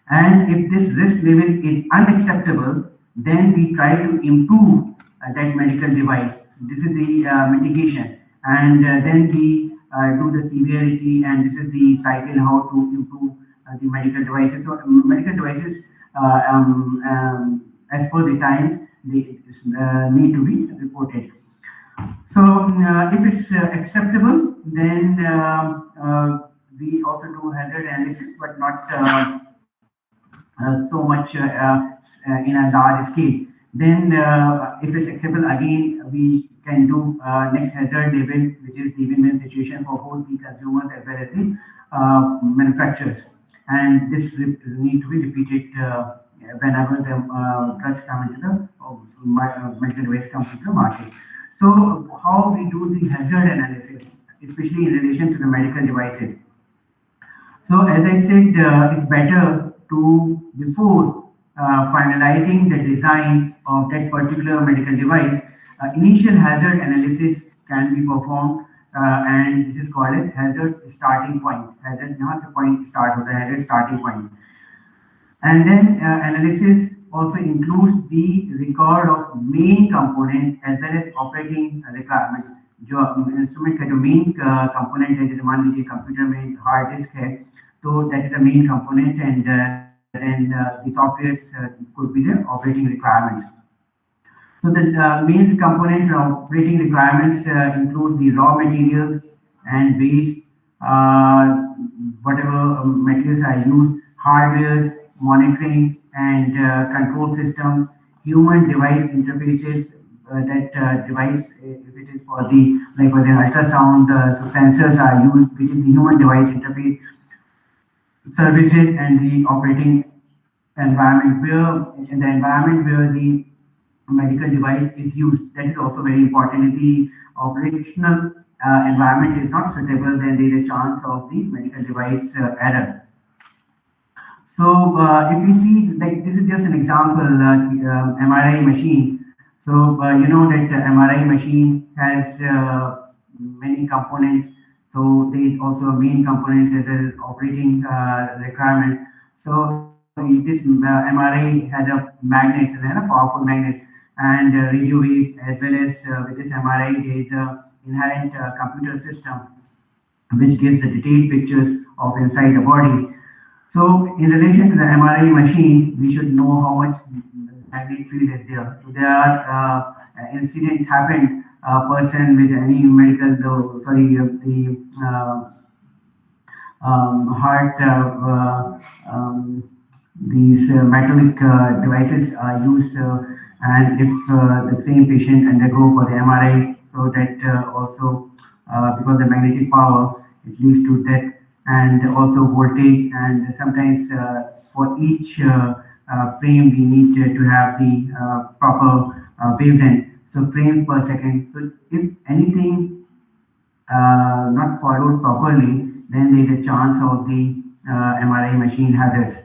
Speaker 8: And if this risk level is unacceptable, then we try to improve that medical device. This is the mitigation. And then we do the severity, and this is the cycle how to improve the medical devices. So medical devices, as per the times, they need to be reported. So if it's acceptable, then we also do hazard analysis, but not so much in a large scale. Then if it's acceptable, again we can do next hazard level, which is the win-win situation for both the consumers as well as the manufacturers. And this need to be repeated whenever the drugs come into the medical device comes into the market. So how we do the hazard analysis, especially in relation to the medical devices. So as I said, it's better to, before finalizing the design of that particular medical device, initial hazard analysis can be performed, and this is called as hazard starting point. Hazard point start with the hazard starting point. And then analysis also includes the record of main component as well as operating requirement. जो instrument का जो main component है, जैसे मान लीजिए computer में hard disk है, तो that is the main component, and then the software could be the operating requirements. So the main component of operating requirements include the raw materials and waste, whatever materials are used, hardware, monitoring and control systems, human device interfaces, that device, if it is for the, like for the ultrasound, so sensors are used, which is the human device interface, services, and the operating environment, where in the environment where the medical device is used. That is also very important. If the operational environment is not suitable, then there is a chance of the medical device error. So if we see, like this is just an example, MRI machine. So you know that MRI machine has many components. So there is also a main component that is operating requirement. So this MRI has a magnet, it has a powerful magnet, and radio waves, as well as with this MRI there is a inherent computer system which gives the detailed pictures of inside the body. So in relation to the MRI machine, we should know how much magnetic field is there. So there are incident happened, a person with any medical, heart, these metallic devices are used, and if the same patient undergo for the MRI, so that also because the magnetic power, it leads to death, and also voltage, and sometimes for each frame we need to have the proper wavelength, so frames per second. So if anything not followed properly, then there is a chance of the MRI machine hazards.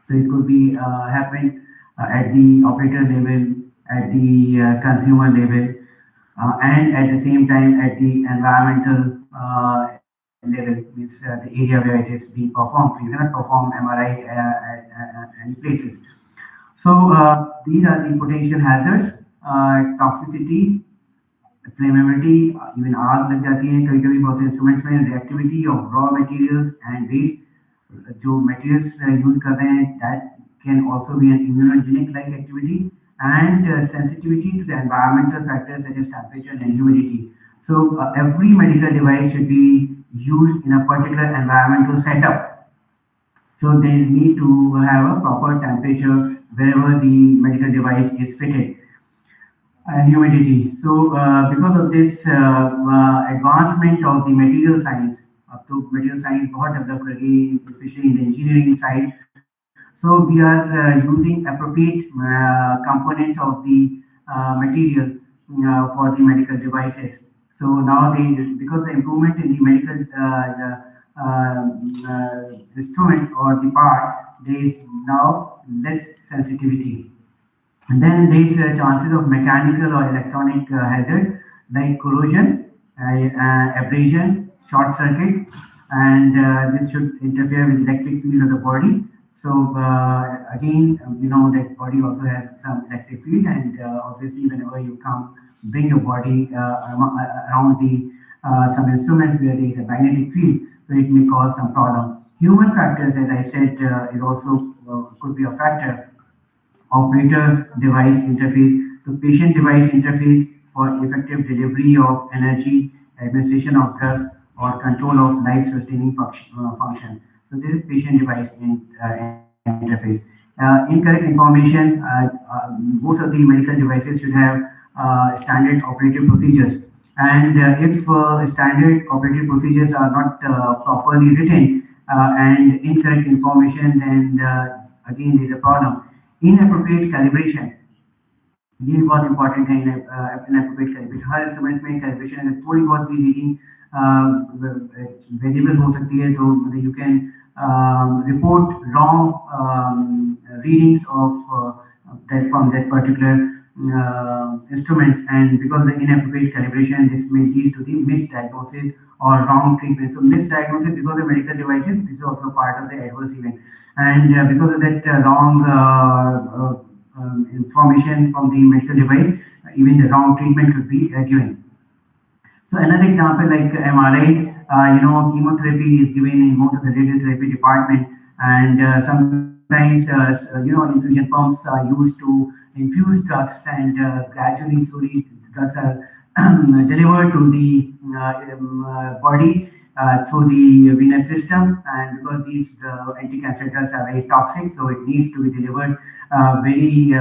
Speaker 8: So it could be happen at the operator level, at the consumer level. and at the same time at the environmental level, means the area where it is being performed. So you cannot perform MRI at any places. So these are the potential hazards, toxicity, flammability, even आग लग जाती है कभी-कभी बहुत से instruments में, reactivity of raw materials and waste, जो materials use कर रहे हैं, that can also be an immunogenic like activity, and sensitivity to the environmental factors such as temperature and humidity. So every medical device should be used in a particular environmental setup. So they need to have a proper temperature wherever the medical device is fitted, and humidity. So because of this advancement of the material science, अब तो material science बहुत develop कर गई, especially in the engineering side. So we are using appropriate components of the material for the medical devices. So now because the improvement in the medical instrument or the part, there is now less sensitivity. And then there is chances of mechanical or electronic hazard like corrosion, abrasion, short circuit, and this should interfere with electric field of the body. So again, you know that body also has some electric field, and obviously whenever you bring your body around the some instruments where there is a magnetic field, so it may cause some problem. Human factors, as I said, it also could be a factor. Operator device interface, so patient device interface for effective delivery of energy, administration of drugs, or control of life-sustaining function. So this is patient device interface. Incorrect information. Most of the medical devices should have standard operative procedures, and if standard operative procedures are not properly written and incorrect information, then again there is a problem. Inappropriate calibration, ये भी बहुत important है. Inappropriate calibration, हर instrument में calibration है, थोड़ी बहुत भी reading variable हो सकती है, तो you can report wrong readings of that from that particular instrument, and because of the inappropriate calibration, this may lead to the misdiagnosis or wrong treatment. So misdiagnosis because of medical devices, this is also part of the adverse event, and because of that wrong information from the medical device, even the wrong treatment could be given. So another example like MRI, chemotherapy is given in most of the radiotherapy department, and sometimes infusion pumps are used to infuse drugs, and gradually slowly drugs are delivered to the body through the venous system, and because these anti-cancer drugs are very toxic, so it needs to be delivered very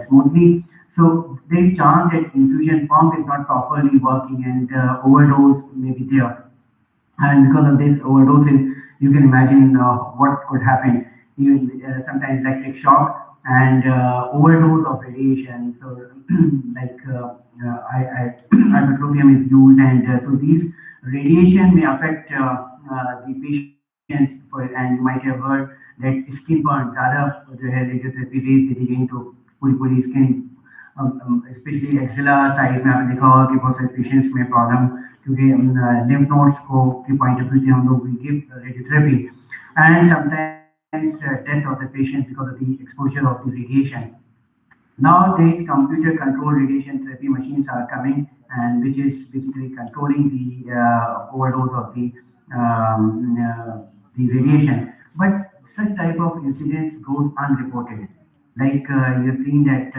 Speaker 8: smoothly. So there is chance that infusion pump is not properly working, and overdose may be there, and because of this overdoses, you can imagine what could happen. Even sometimes electric shock and overdose of radiation. So like ibuprofen is used, and so these radiation may affect the patient. And you might have heard that skin burn, ज़्यादा जो है radiotherapy rays दे दी गई तो पूरी skin, especially axilla side में आपने देखा होगा कि बहुत सारे patients में problem, क्योंकि lymph nodes के point of view से हम लोग we give radiotherapy, and sometimes death of the patient because of the exposure of the radiation. Nowadays, computer controlled radiation therapy machines are coming, and which is basically controlling the overdose of the radiation. But such type of incidents goes unreported. Like you've seen that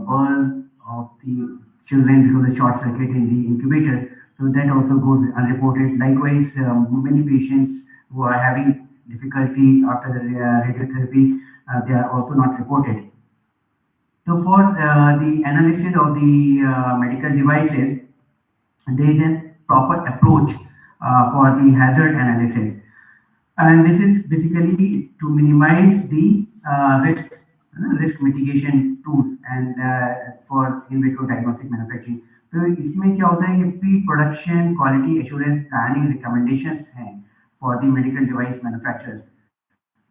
Speaker 8: burn of the children because of short circuit in the incubator. So that also goes unreported. Likewise, many patients who are having difficulty after the radiotherapy, they are also not reported. So for the analysis of the medical devices, there is a proper approach for the hazard analysis. And this is basically to minimize the risk mitigation tools and for in vitro diagnostic manufacturing. तो इसमें क्या होता है कि pre production quality assurance planning recommendations हैं for the medical device manufacturers.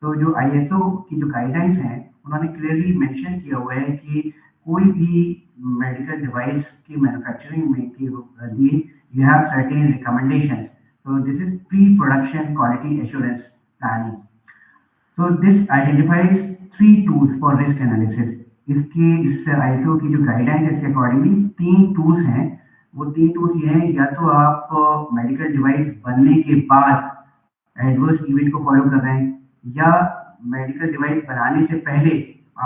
Speaker 8: तो जो ISO की जो गाइडलाइंस हैं उन्होंने क्लियरली मेंशन किया हुआ है कि कोई भी मेडिकल डिवाइस की मैन्युफैक्चरिंग में के लिए you have certain recommendations. So this is pre-production quality assurance planning. So this identifies 3 tools for risk analysis. इस ISO की जो गाइडलाइंस है इसके अकॉर्डिंगली 3 टूल्स हैं. वो 3 टूल्स ये हैं, या तो आप मेडिकल डिवाइस बनने के बाद एडवर्स इवेंट को फॉलो कर रहे हैं, या मेडिकल डिवाइस बनाने से पहले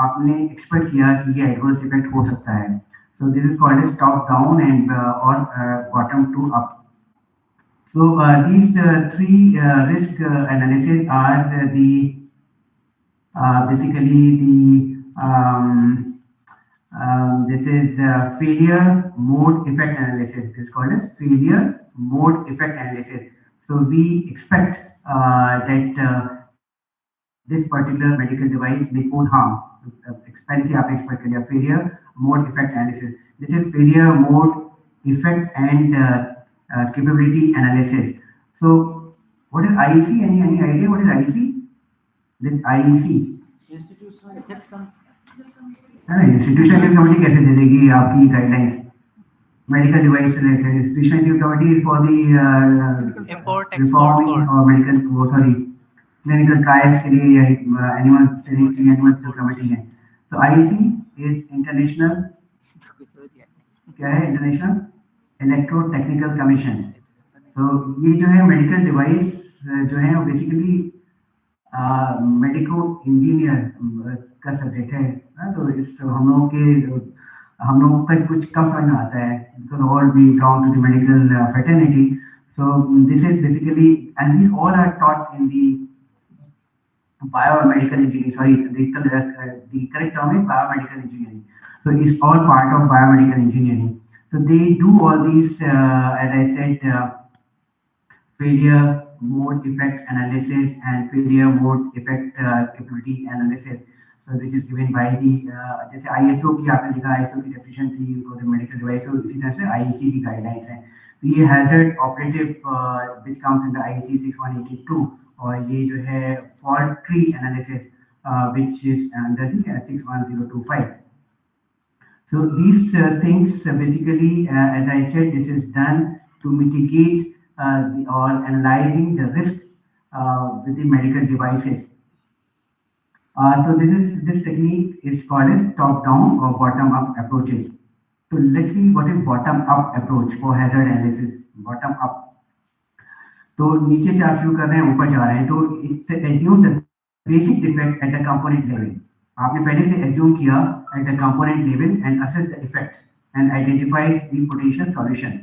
Speaker 8: आपने एक्सपेक्ट किया कि ये एडवर्स इफेक्ट हो सकता है. So this is called as top down and or bottom to up. So these 3 risk analysis are basically this is failure mode effect analysis. This is called as failure mode effect analysis. So we expect that this particular medical device may cause harm. Pहले से आपने expect किया failure mode effect analysis. This is failure mode effect and capability analysis. So what is IEC? Any idea what is IEC? This IEC institutional ethics committee कैसे दे देगी आपकी guidelines medical device से related? Institutional ethics committee is for the import export और medical clinical trials के लिए या animal studies के लिए एनिमल कमिटी है. So IEC is international, क्या है? International electrotechnical commission. तो ये जो है मेडिकल डिवाइस जो है वो बेसिकली मेडिको इंजीनियर का सब्जेक्ट है. तो इस हम लोगों का कुछ कम समझ में आता है because all we belong to the medical fraternity. So this is basically, and these all are taught in the biomedical engineering. Sorry, the correct term is biomedical engineering. So it's all part of biomedical engineering. So they do all these, as I said, failure mode effect analysis and failure mode effect capability analysis. So which is given by the जैसे ISO की आपने देखा ISO की definition थी for the medical device, so इसी तरह से IEC की guidelines हैं. तो ये hazard operative which comes in the IEC 6182 और ये जो है fault tree analysis which is under the 61025. So these things basically, as I said, this is done to mitigate or analyzing the risk with the medical devices. So this technique is called as top-down or bottom-up approaches. So let's see what is bottom-up approach for hazard analysis. Bottom-up. तो नीचे से आप शुरू कर रहे हैं, ऊपर जा रहे हैं. तो it assumes the basic defect at the component level. आपने पहले से assume किया at the component level and assess the effect and identifies the potential solutions.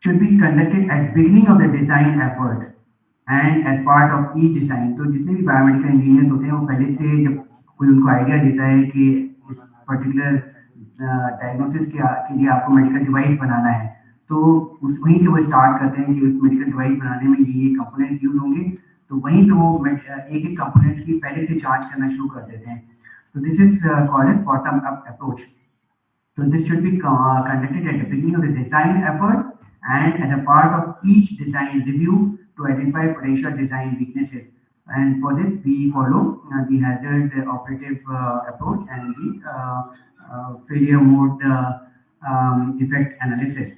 Speaker 8: Should be conducted at beginning of the design effort and as part of each design. तो जितने भी biomedical engineers होते हैं वो पहले से जब कोई उनको आइडिया देता है कि इस पर्टिकुलर डायग्नोसिस के लिए आपको मेडिकल डिवाइस बनाना है, तो उस वहीं से वो स्टार्ट करते हैं कि उस मेडिकल डिवाइस बनाने में ये कंपोनेंट्स यूज होंगे. तो वहीं पे वो एक एक कंपोनेंट्स की पहले से जांच करना शुरू कर देते हैं. तो this is called as bottom up approach. So this should be conducted at the beginning of the design effort and as a part of each design review to identify potential design weaknesses. And for this, we follow the hazard operative approach and the failure mode effect analysis.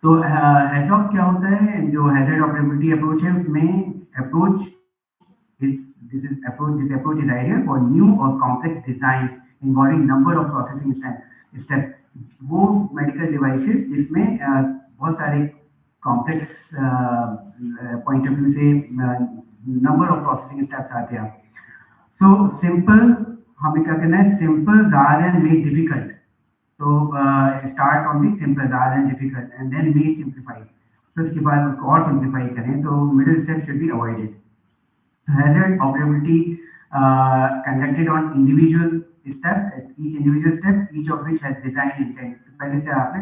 Speaker 8: तो HOP क्या होता है? जो hazard operativity approach है उसमें this approach is ideal for new or complex designs involving number of processing steps. वो medical devices जिसमें बहुत सारे complex point of view से number of processing steps आते हैं. So simple, हमें क्या करना है? Simple rather than make difficult. So start from the simple rather than difficult and then make simplified. So उसके बाद उसको और simplify करें. So middle step should be avoided. So hazard operativity conducted on individual steps, at each individual step, each of which has design intent. पहले से आपने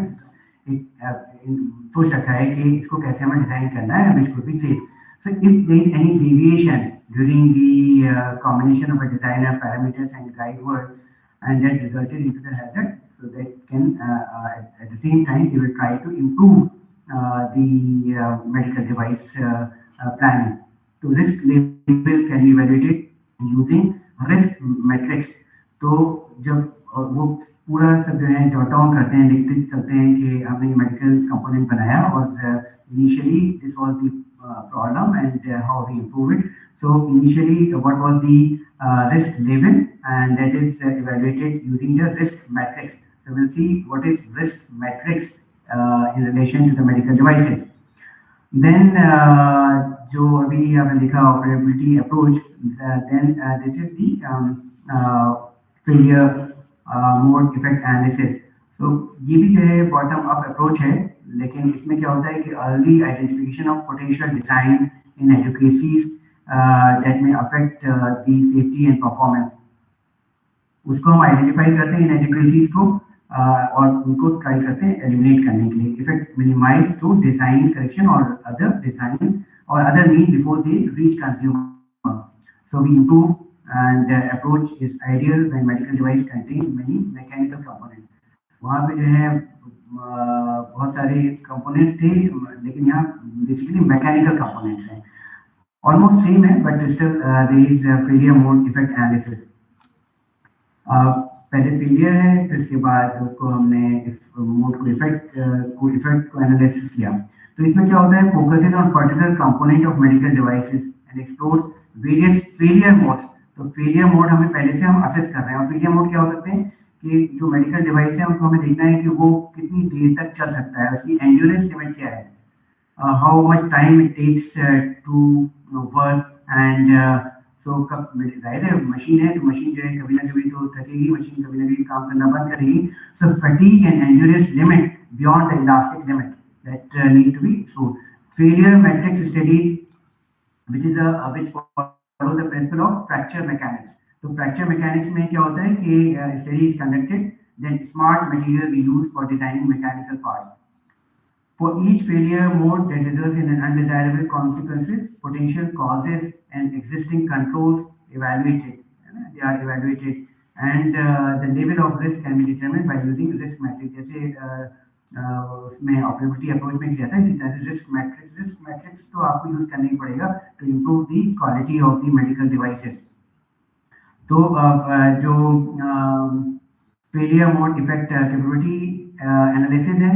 Speaker 8: सोच रखा है कि इसको कैसे हमें डिजाइन करना है, which could be safe. So if there is any deviation during the combination of a designer parameters and guide words and that resulted into the hazard, so that can at the same time they will try to improve the medical device planning. So risk labels can be evaluated using risk metrics. तो जब वो पूरा सब जो है jot down करते हैं, लिखते चलते हैं कि हमने मेडिकल कंपोनेंट बनाया और initially this was the problem and how we improve it. So initially what was the risk level, and that is evaluated using the risk matrix. So we'll see what is risk matrix in relation to the medical devices. Then जो अभी आपने देखा operability approach, then this is the failure mode effect analysis. So ये भी जो है bottom up approach है, लेकिन इसमें क्या होता है कि early identification of potential design inadequacies that may affect the safety and performance. उसको हम आइडेंटिफाई करते हैं inadequacies को और उनको ट्राई करते हैं एलिमिनेट करने के लिए. Effect minimise through design correction और अदर डिजाइन और other mean before they reach consumer. So we improve and approach is ideal when medical device contain many mechanical component. वहाँ पे जो है बहुत सारे कंपोनेंट्स थे, लेकिन यहाँ बेसिकली मैकेनिकल कंपोनेंट्स हैं. ऑलमोस्ट सेम है, but still there is failure mode effect analysis. पहले फेलियर है, फिर उसके बाद उसको हमने इस मोड को इफेक्ट को एनालिसिस किया. तो इसमें क्या होता है, focuses on particular component of medical devices and explores various failure modes. तो फेलियर मोड हमें पहले से हम असेस कर रहे हैं. और फेलियर मोड क्या हो सकते हैं कि जो मेडिकल डिवाइस है उनको हमें देखना है कि वो कितनी देर तक चल सकता है, उसकी एंड्योरेंस लिमिट क्या है, how much time it takes to work. And so जाहिर है मशीन है तो मशीन जो है कभी ना कभी तो थकेगी, मशीन कभी ना कभी काम करना बंद करेगी. So fatigue and endurance limit beyond the elastic limit that needs to be explored. Failure matrix studies which follow the principle of fracture mechanics. तो फ्रैक्चर मैकेनिक्स में क्या होता है कि study is conducted, then smart material we use for designing mechanical parts. For each failure mode that results in an undesirable consequences, potential causes and existing controls evaluated. They are evaluated, and the level of risk can be determined by using risk matrix. जैसे उसमें operability approach में किया था, इसी तरह से risk matrix. Risk matrix तो आपको यूज करना ही पड़ेगा to improve the quality of the medical devices. तो जो failure mode effect capability analysis है,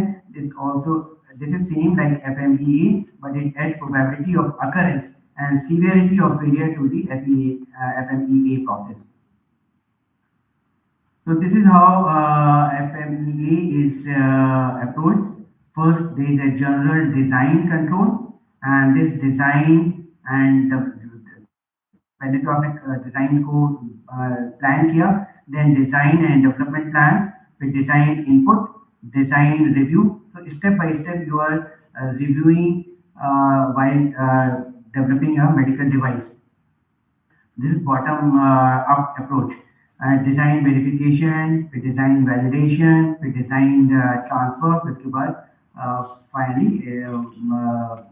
Speaker 8: this is same like FMEA, but it adds probability of occurrence and severity of failure to the FMEA process. So this is how FMEA is approached. First, there is a general design control, and this design and पहले तो आपने design को plan किया, then design and development plan, फिर design input, design review. So step by step you are reviewing while developing a medical device. This is bottom up approach. Design verification, design validation, design transfer. उसके बाद finally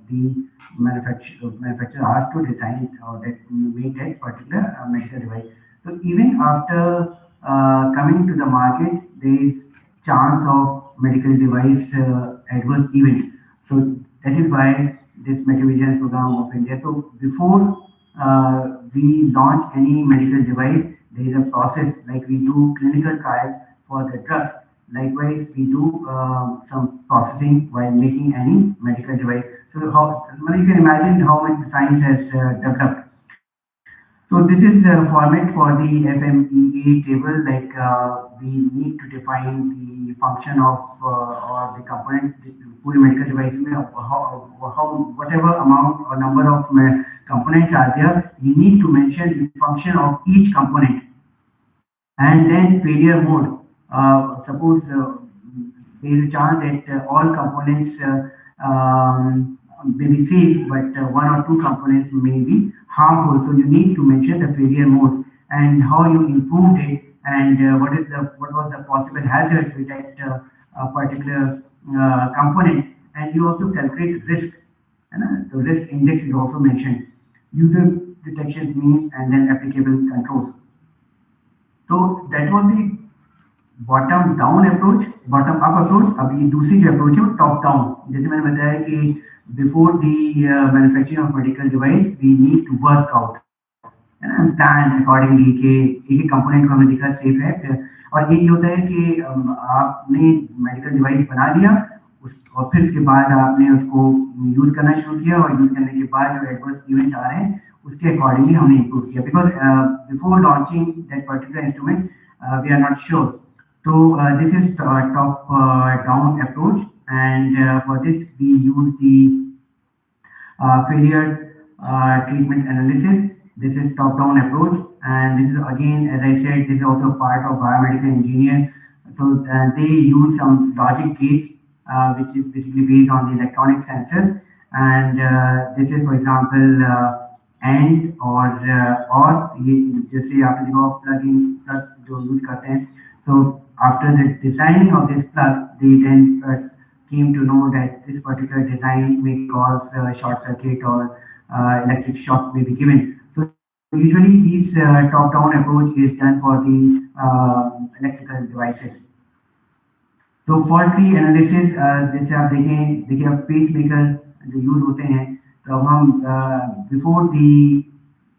Speaker 8: the manufacturer has to design or make that particular medical device. So even after coming to the market, there is chance of medical device adverse event. So that is why this Metovigilance program of India. So before we launch any medical device, there is a process, like we do clinical trials for the drugs. Likewise, we do some processing while making any medical device. So how you can imagine how much science has developed. So this is the format for the FMEA table. Like we need to define the function of or the component पूरी medical device में how whatever amount or number of components are there, you need to mention the function of each component. And then failure mode. Suppose there is a chance that all components may be safe, but one or two components may be harmful. So you need to mention the failure mode and how you improved it, and what was the possible hazard with that particular component. And you also calculate risk. The risk index is also mentioned. User detection means and then applicable controls. So that was the bottom down approach. Bottom up approach, अब ये दूसरी जो approach है वो top down. जैसे मैंने बताया कि before the manufacturing of medical device we need to work out है ना, प्लान अकॉर्डिंगली कि एक कंपोनेंट को हमने देखा सेफ है। और एक ये होता है कि आपने मेडिकल डिवाइस बना लिया और फिर उसके बाद आपने उसको यूज करना शुरू किया, और यूज करने के बाद जो एडवर्स इवेंट आ रहे हैं उसके अकॉर्डिंगली हमने इम्प्रूव किया, because before launching that particular instrument we are not sure. तो this is top down approach, and for this we use the failure treatment analysis. This is top-down approach, and this is again, as I said, this is also part of biomedical engineer. So they use some logic gates, which is basically based on the electronic sensors, and this is, for example, AND or ये जैसे आपने देखा plug जो use करते हैं. So after the designing of this plug, they then came to know that this particular design may cause short circuit or electric shock may be given. So usually this top-down approach is done for the electrical devices. So fault tree analysis, जैसे आप देखिए अब pacemaker जो use होते हैं, तो हम before the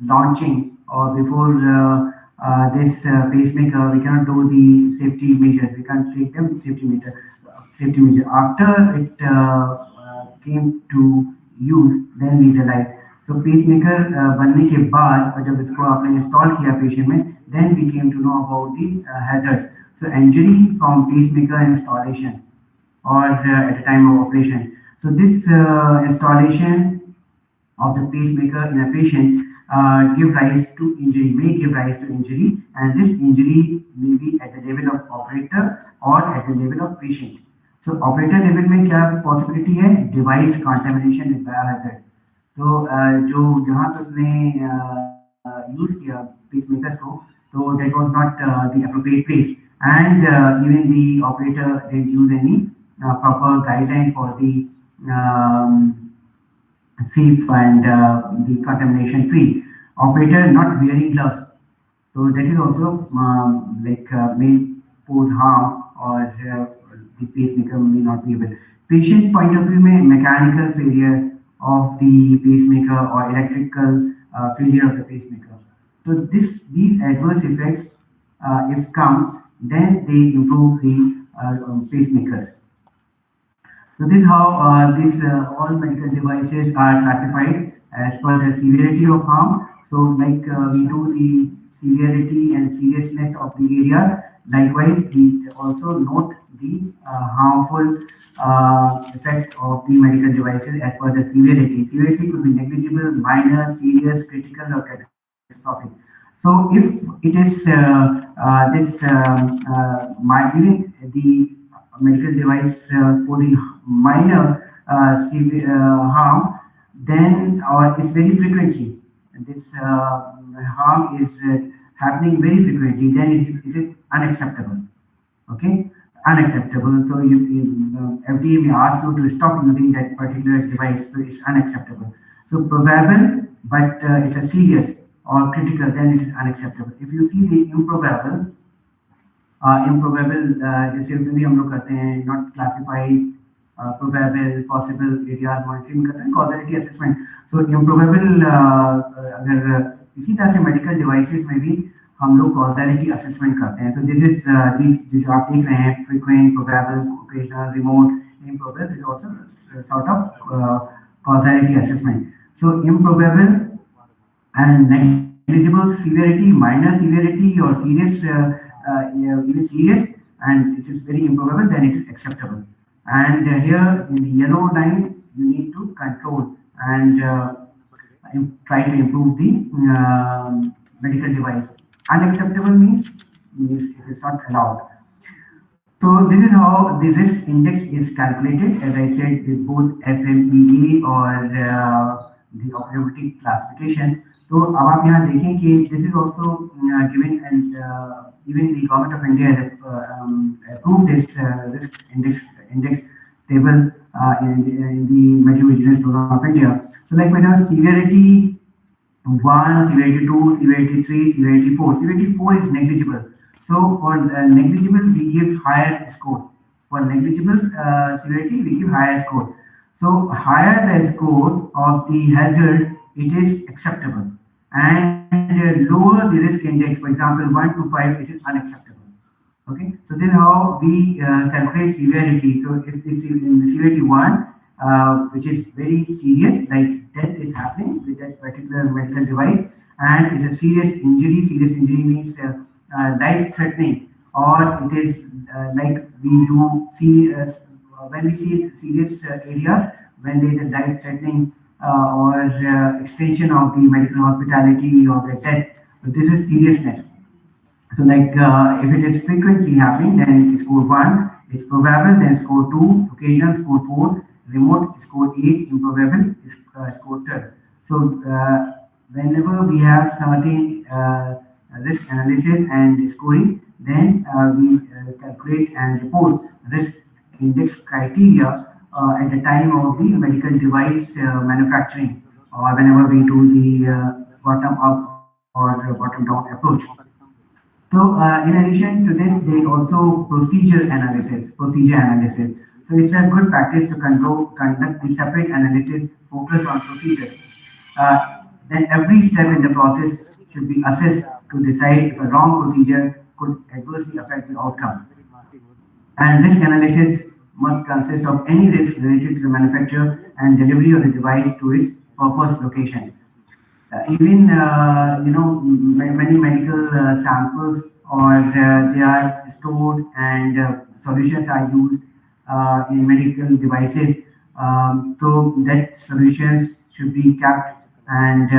Speaker 8: launching or before this pacemaker, we cannot do the safety measures. We can't take them safety measure. After it came to use, then we realized. So pacemaker बनने के बाद और जब इसको आपने install किया patient में, then we came to know about the hazards. So injury from pacemaker installation or at the time of operation. So this installation of the pacemaker in a patient give rise to injury, may give rise to injury, and this injury may be at the level of operator or at the level of patient. So operator level में क्या possibility है? Device contamination with biohazard. तो जो जहाँ पे उसने use किया pacemakers को, तो that was not the appropriate place, and even the operator didn't use any proper guideline for the safe and the contamination free. Operator not wearing gloves, so that is also may pose harm, or the pacemaker may not be able. Patient point of view में mechanical failure of the pacemaker or electrical failure of the pacemaker. So these adverse effects, if comes, then they improve the pacemakers. So this is how all medical devices are classified as per the severity of harm. So like we do the severity and seriousness of the area. Likewise, we also note the harmful effect of the medical devices as per the severity. Severity could be negligible, minor, serious, critical, or catastrophic. So if it is even the medical device posing minor harm, then or it's very frequently, this harm is happening very frequently, then it is unacceptable. Okay, unacceptable. So FDA may ask you to stop using that particular device, so it's unacceptable. So probable, but it's a serious or critical, then it is unacceptable. If you see the improbable, जैसे उसमें भी हम लोग करते हैं, not classified, probable, possible, areas monitoring करते हैं, causality assessment. So improbable, अगर इसी तरह से medical devices में भी हम लोग causality assessment करते हैं. So this is these जो आप देख रहे हैं, frequent, probable, occasional, remote, improbable is also sort of causality assessment. So improbable and negligible severity, minor severity, or serious, even serious, and it is very improbable, then it is acceptable. And here in the yellow line, you need to control and try to improve the medical device. Unacceptable means it is not allowed. So this is how the risk index is calculated, as I said, with both FMEA or the operative classification. तो अब आप यहाँ देखें कि this is also given, and even the Govt of India has approved this risk index table in the Medical Vigilance Program of India. So like for example, severity 1, severity 2, severity 3, severity 4. Severity 4 is negligible. So for negligible, we give higher score. For negligible severity, we give higher score. So higher the score of the hazard, it is acceptable. and lower the risk index, for example, 1 to 5, it is unacceptable. Okay, so this is how we calculate severity. So if this is in the severity 1, which is very serious, like death is happening with that particular medical device, and it's a serious injury. Serious injury means life-threatening, or it is like we do see when we see serious area, when there is a life-threatening or extension of the medical hospitality or the death. So this is seriousness. So like if it is frequently happening, then score 1 is probable, then score 2, occasional, score 4, remote, score 8, improbable, score 12. So whenever we have certain risk analysis and scoring, then we calculate and report risk index criteria at the time of the medical device manufacturing, or whenever we do the bottom up or bottom down approach. So in addition to this, there is also procedure analysis. So it's a good practice to conduct the separate analysis focused on procedures. Then every step in the process should be assessed to decide if a wrong procedure could adversely affect the outcome. And risk analysis must consist of any risk related to the manufacture and delivery of the device to its purpose location. Even many medical samples, or they are stored, and solutions are used in medical devices. So that solutions should be kept, and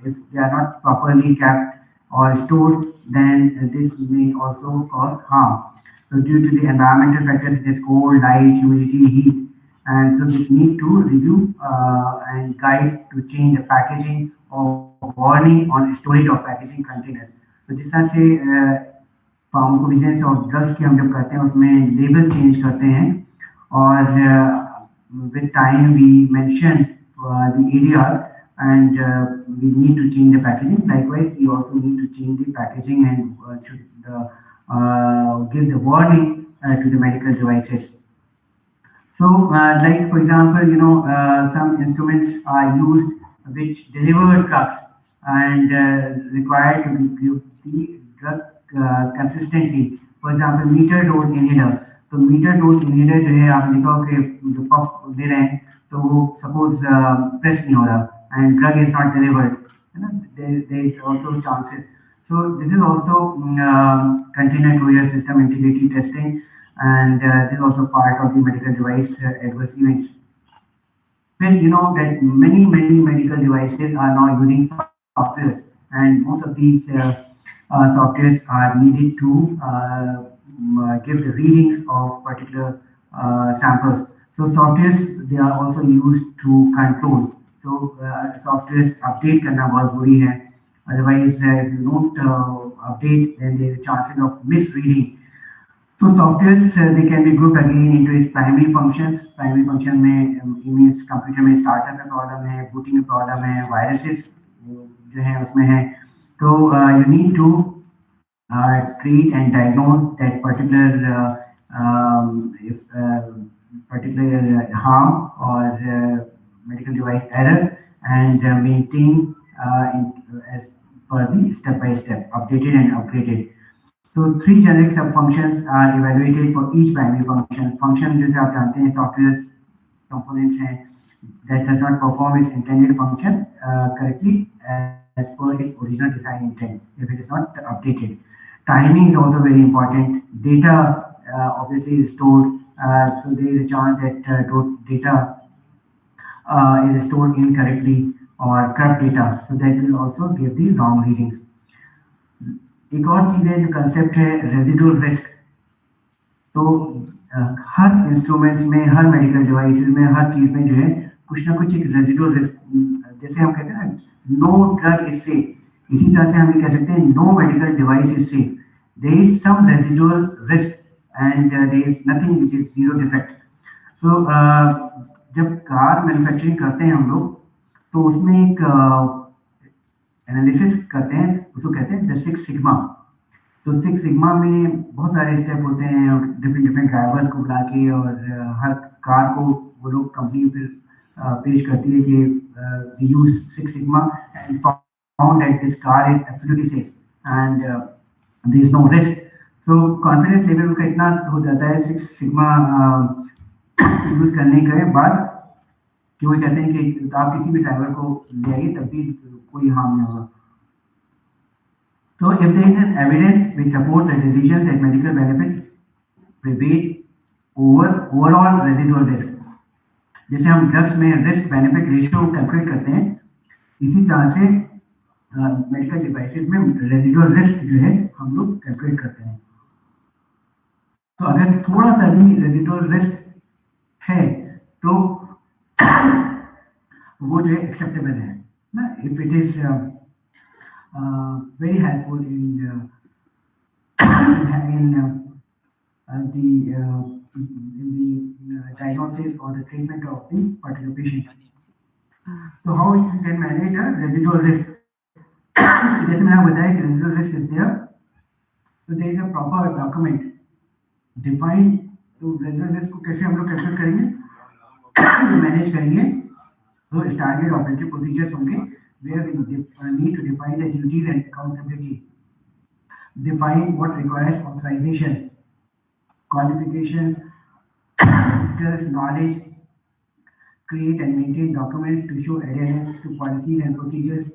Speaker 8: if they are not properly kept or stored, then this may also cause harm. So due to the environmental factors such as cold, light, humidity, heat, and so this need to review and guide to change the packaging or warning on storage of packaging containers. तो जिस तरह से pharmacovigilance और drugs की हम जब करते हैं उसमें लेबल चेंज करते हैं, और with time we mention the areas, and we need to change the packaging. Likewise, we also need to change the packaging and should give the warning to the medical devices. So, like for example, some instruments are used which deliver drugs and required to give the drug consistency. For example, meter dose inhaler. तो metre dose inhaler जो है आप देखो कि जो puff दे रहे हैं तो वो सपोज प्रेस नहीं हो रहा and drug is not delivered, there is also chances. So this is also container closure system integrity testing, and this is also part of the medical device adverse events. Well, you know that many medical devices are now using softwares, and most of these softwares are needed to give the readings of particular samples. So softwares, they are also used to control. So softwares update करना बहुत ज़रूरी है. Otherwise, if you don't update, then there is chances of misreading. So softwares, they can be grouped again into its primary functions. Primary function में means computer में startup में problem है, booting में problem है, viruses जो है उसमें है. So you need to treat and diagnose that particular particular harm or medical device error, and maintain as per the step-by-step, updated and upgraded. So 3 generic sub-functions are evaluated for each primary function. Function जैसे आप जानते हैं software components हैं that does not perform its intended function correctly as per its original design intent if it is not updated. Timing is also very important. Data obviously is stored, so there is a chance that data is stored incorrectly or corrupt data, so that will also give the wrong readings. एक और चीज है जो concept है residual risk. तो हर instrument में, हर medical devices में, हर चीज में जो है कुछ ना कुछ एक रेजिडुअल रिस्क, जैसे हम कहते हैं ना नो ड्रग इज सेफ, इसी तरह से हम ये कह सकते हैं no medical device is safe. There is some residual risk and there is nothing which is zero defect. So जब कार मैन्युफैक्चरिंग करते हैं हम लोग, तो उसमें एक एनालिसिस करते हैं, उसको कहते हैं द 6 सिग्मा. तो 6 सिग्मा में बहुत सारे स्टेप होते हैं, डिफरेंट ड्राइवर्स को बुला के, और हर कार को वो लोग कंपनी फिर पेश करती है कि we use Six Sigma and found that this car is absolutely safe and there is no risk. So confidence level उनका इतना हो जाता है Six Sigma यूज करने के बाद कि वो कहते हैं कि आप किसी भी ड्राइवर को ले आइए तब भी कोई हार्म नहीं होगा. So if there is an evidence which supports the decision that medical benefits prevail over overall residual risk, जैसे हम ड्रग्स में रिस्क बेनिफिट रेशियो कैलकुलेट करते हैं, इसी तरह से मेडिकल डिवाइसेस में रेजिडुअल रिस्क जो है हम लोग कैलकुलेट करते हैं. तो अगर थोड़ा सा भी रेजिडुअल रिस्क है तो वो जो है एक्सेप्टेबल है ना. If it is very helpful in the diagnosis or the treatment of the particular patient. So how you can manage a residual risk? जैसे मैंने बताया कि residual risk is there, so there is a proper document define. तो residual risk को कैसे हम लोग calculate करेंगे, मैनेज करेंगे. तो स्टैंडर्ड ऑपरेटिव प्रोसीजर्स होंगे where we need to define the duties and accountability, define what requires authorization, qualifications, skills, knowledge, create and maintain documents to show adherence to policies and procedures.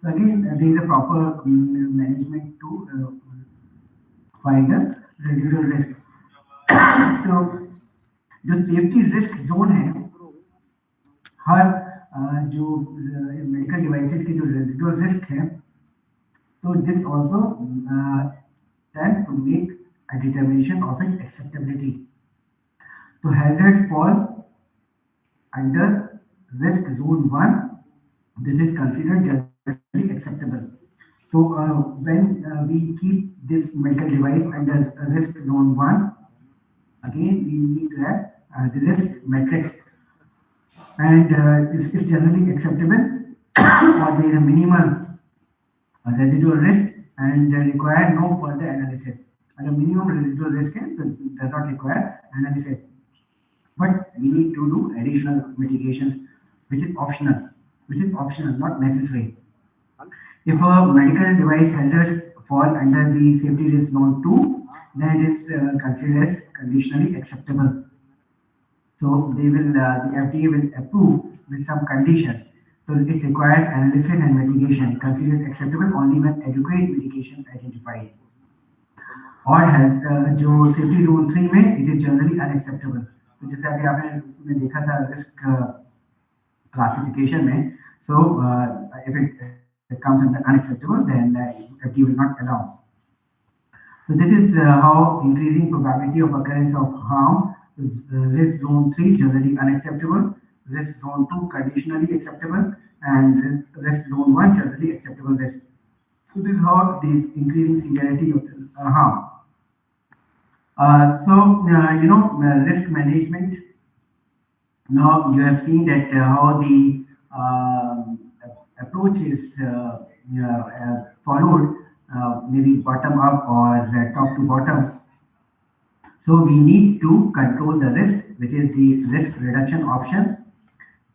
Speaker 8: So again, there is a proper management to find a residual risk. तो जो safety risk zone है, हर जो medical devices के जो residual risk है, तो this also tend to make a determination of its acceptability. So hazards fall under risk zone 1. This is considered generally acceptable. So when we keep this medical device under risk zone 1, again we need to have the risk matrix, and this is generally acceptable or there is a minimal residual risk and require no further analysis. अगर minimum residual risk है, so it does not require analysis, but we need to do additional mitigations, which is optional, not necessary. If a medical device hazards fall under the safety risk zone 2, then it is considered as conditionally acceptable. So they will, the FDA will approve with some conditions. So it requires analysis and mitigation, considered acceptable only when adequate mitigation identified. और जो safety zone 3 में it is generally unacceptable. तो जैसे अभी आपने उसमें देखा था रिस्क क्लासिफिकेशन में, so if it comes under unacceptable then FDA will not allow. So this is how increasing probability of occurrence of harm is risk zone 3 generally unacceptable, risk zone 2 conditionally acceptable, and risk zone 1 generally acceptable risk. So this is how the increasing severity of the harm. Risk management. Now you have seen that how the approach is followed, maybe bottom up or top to bottom. So we need to control the risk, which is the risk reduction options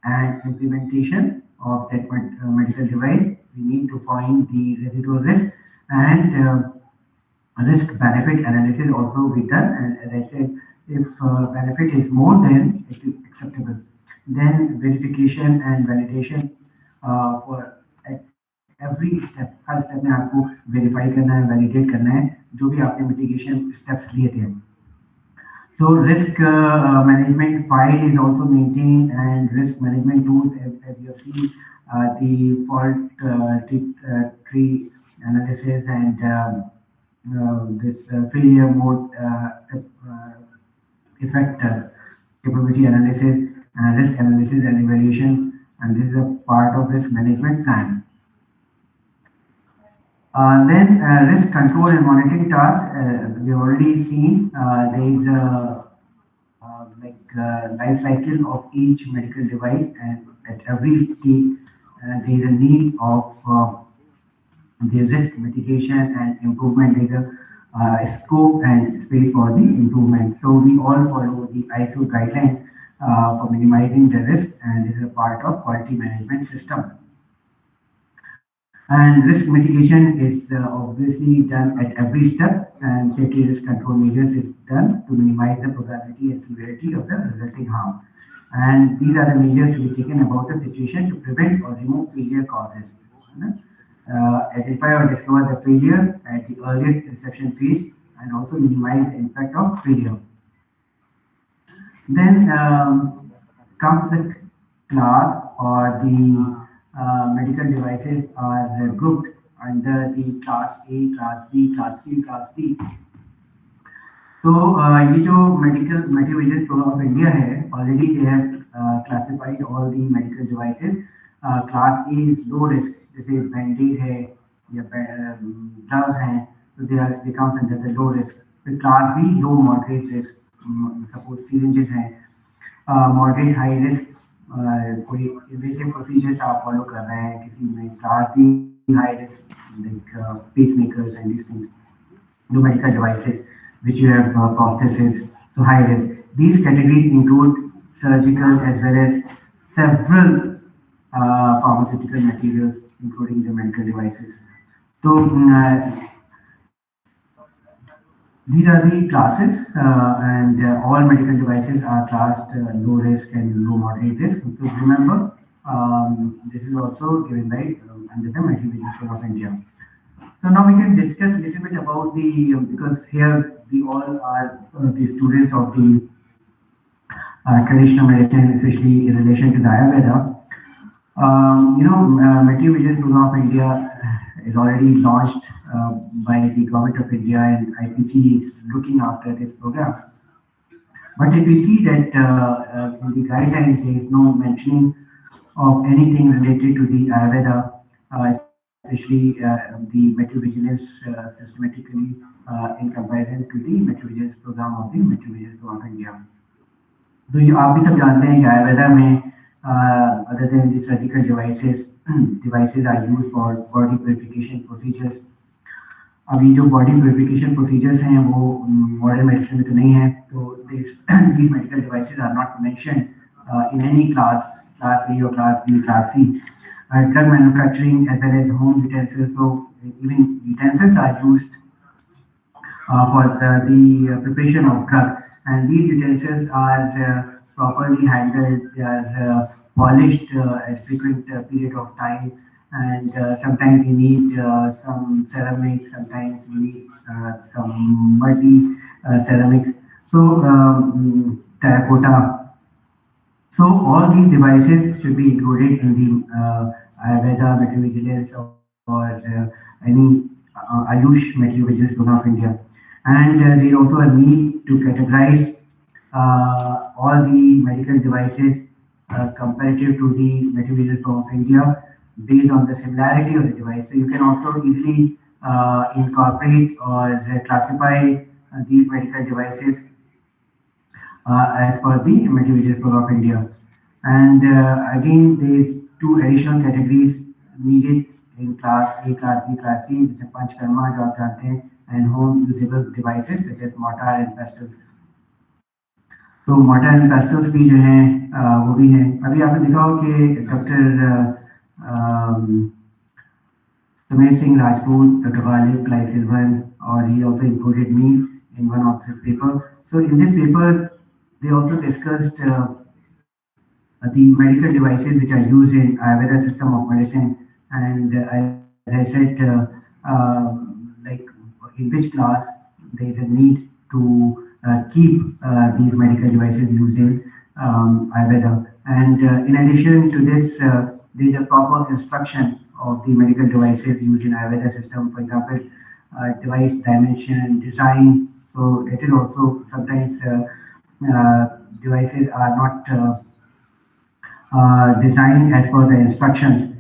Speaker 8: and implementation of that medical device. We need to find the residual risk, and risk benefit analysis also be done. And as I said, if benefit is more, then it is acceptable. Then verification and validation for every step. Her step में आपको verify करना है, validate करना है जो भी आपने mitigation steps लिए थे. So risk management file is also maintained, and risk management tools, as you see, the fault tree analysis and this failure mode effect capability analysis, risk analysis and evaluation, and this is a part of risk management plan. Then risk control and monitoring tasks, we have already seen there is a life cycle of each medical device, and at every stage there is a need of the risk mitigation and improvement. There is a scope and space for the improvement. So we all follow the ISO guidelines for minimizing the risk, and this is a part of quality management system. And risk mitigation is obviously done at every step, and safety risk control measures is done to minimize the probability and severity of the resulting harm. And these are the measures to be taken about the situation to prevent or remove failure causes. Identify or discover the failure at the earliest inception phase, and also minimize the impact of failure. Then comes the class, or the medical devices are grouped under the class A, class B, class C, class D. तो ये जो medical vigilance program of India है, already they have classified all the medical devices. Class A is low risk, जैसे बैंडेड है या gloves हैं, so they comes under the low risk. फिर class B low moderate risk, suppose syringes हैं. Moderate high risk, कोई invasive procedures आप follow कर रहे हैं किसी में. Class B high risk, like pacemakers and these things. The medical devices which you have prostheses, so high risk. These categories include surgical as well as several pharmaceutical materials, including the medical devices. So these are the classes, and all medical devices are classed low risk and low moderate risk. So remember, this is also given by under the Medical Vigilance Code of India. So now we can discuss a little bit about the, because here we all are the students of the traditional medicine, especially in relation to the Ayurveda. Medical Vigilance Code of India is already launched by the Govt of India, and IPC is looking after this program. But if you see that in the guidelines, there is no mentioning of anything related to the Ayurveda, especially the medical vigilance systematically in comparison to the medical vigilance program of the Medical Vigilance Code of India. तो ये आप भी सब जानते हैं कि आयुर्वेदा में other than the surgical devices are used for body purification procedures. अभी जो body purification procedures हैं वो modern medicine में तो नहीं है, तो these medical devices are not mentioned in any class A or class B, class C. Drug manufacturing as well as home utensils, so even utensils are used for the preparation of drug, and these utensils are properly handled. They are polished at frequent period of time, and sometimes we need some ceramics, sometimes we need some muddy ceramics, so terracotta. So all these devices should be included in the Ayurveda medical vigilance or any Ayush medical vigilance program of India. And there is also a need to categorize all the medical devices comparative to the medical vigilance program of India based on the similarity of the device. So you can also easily incorporate or classify these medical devices as per the Medical Vigilance Code of India. And again, there is two additional categories needed in class A, class B, class C, जैसे पंचकर्मा जो आप जानते हैं, and home usable devices such as mortar and pestle. तो mortar and pestles भी जो हैं वो भी हैं. अभी आपने देखा हो कि doctor Sumer Singh Rajput, Dr. Ghalib, Clive Silvan, or he also included me in one of his paper. So in this paper, they also discussed the medical devices which are used in Ayurveda system of medicine, and as I said, like in which class there is a need to keep these medical devices used in Ayurveda. And in addition to this, there is a proper instruction of the medical devices used in Ayurveda system. For example, device dimension, design. So it is also sometimes devices are not designed as per the instructions.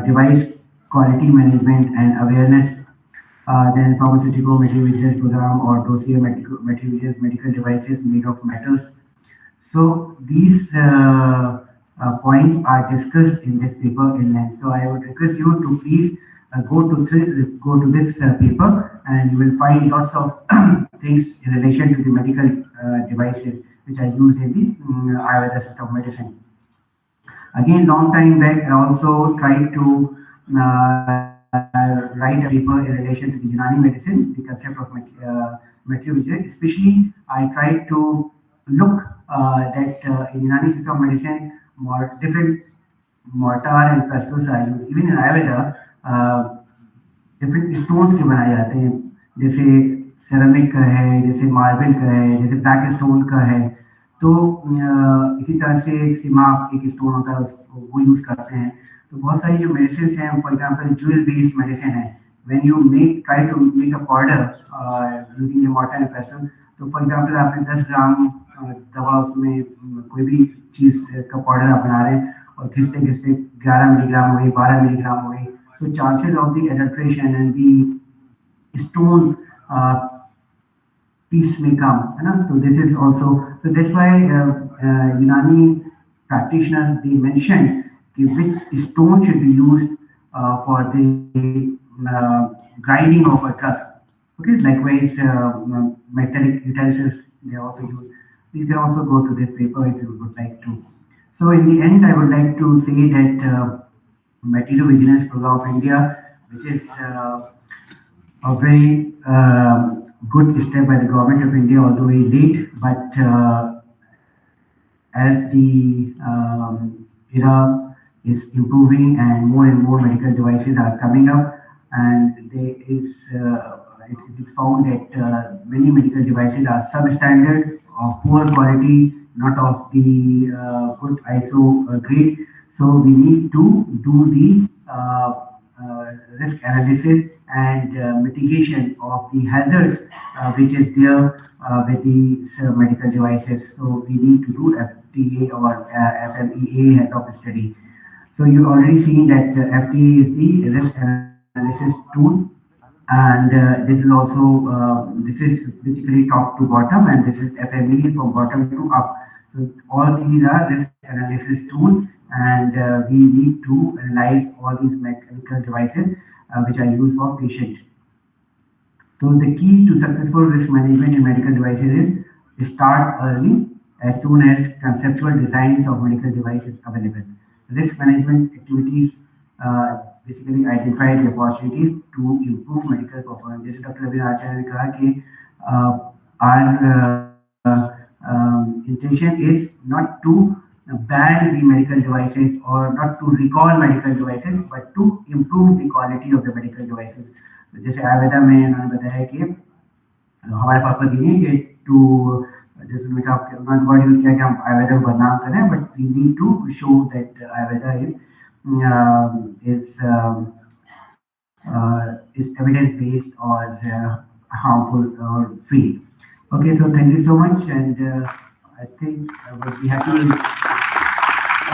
Speaker 8: Device quality management and awareness. Then pharmaceutical medical vigilance program or dossier medical devices made of metals. So these points are discussed in this paper in length. So I would request you to please go to this paper, and you will find lots of things in relation to the medical devices, which are used in the Ayurveda system of medicine. Again, long time back, I also tried to write a paper in relation to the Unani medicine, the concept of material vigilance. Especially, I tried to look that in Unani system of medicine, more different mortar and pestles are used. Even in Ayurveda, different stones के बनाए जाते हैं, जैसे ceramic का है, जैसे marble का है, जैसे ब्लैक स्टोन का है। तो इसी तरह से सिमाक एक स्टोन होता है, वो यूज करते हैं। तो बहुत सारी जो मेडिसिन हैं, for example jewel based medicine है, when you try to make a powder using the mortar and pestle, तो फॉर एग्जांपल आपने 10 ग्राम दवा, उसमें कोई भी चीज का पाउडर आप बना रहे हैं और घिसते घिसते 11 मिलीग्राम हो गई, 12 मिलीग्राम हो गई। So chances of the adulteration and the stone piece may come. So this is also, so that's why Unani practitioners, they mentioned which stone should be used for the grinding of a drug. Okay, likewise metallic utensils they also use. You can also go to this paper if you would like to. So in the end, I would like to say that Material Vigilance Program of India, which is a very good step by the government of India, although very late, but as the era is improving and more medical devices are coming up, and it is found that many medical devices are substandard, of poor quality, not of the good ISO grade. So we need to do the risk analysis and mitigation of the hazards which is there with these medical devices. So we need to do FDA or FMEA health of study. So you already seen that FDA is the risk analysis tool, and this is also this is basically top to bottom, and this is FMEA from bottom to up. So all these are risk analysis tools, and we need to analyze all these medical devices which are used for patient. So the key to successful risk management in medical devices is start early, as soon as conceptual designs of medical devices available. Risk management activities basically identify the opportunities to improve medical performance. जैसे doctor Ravindra आचार्य ने कहा कि our intention is not to ban the medical devices or not to recall medical devices, but to improve the quality of the medical devices. जैसे आयुर्वेदा में उन्होंने बताया कि हमारे पर्पस ये नहीं कि टू जैसे उन्होंने वर्ड यूज किया कि हम आयुर्वेदा को बदनाम करें, but we need to show that Ayurveda is evidence based or harmful or free. Okay, so thank you so much, and I think I would be happy with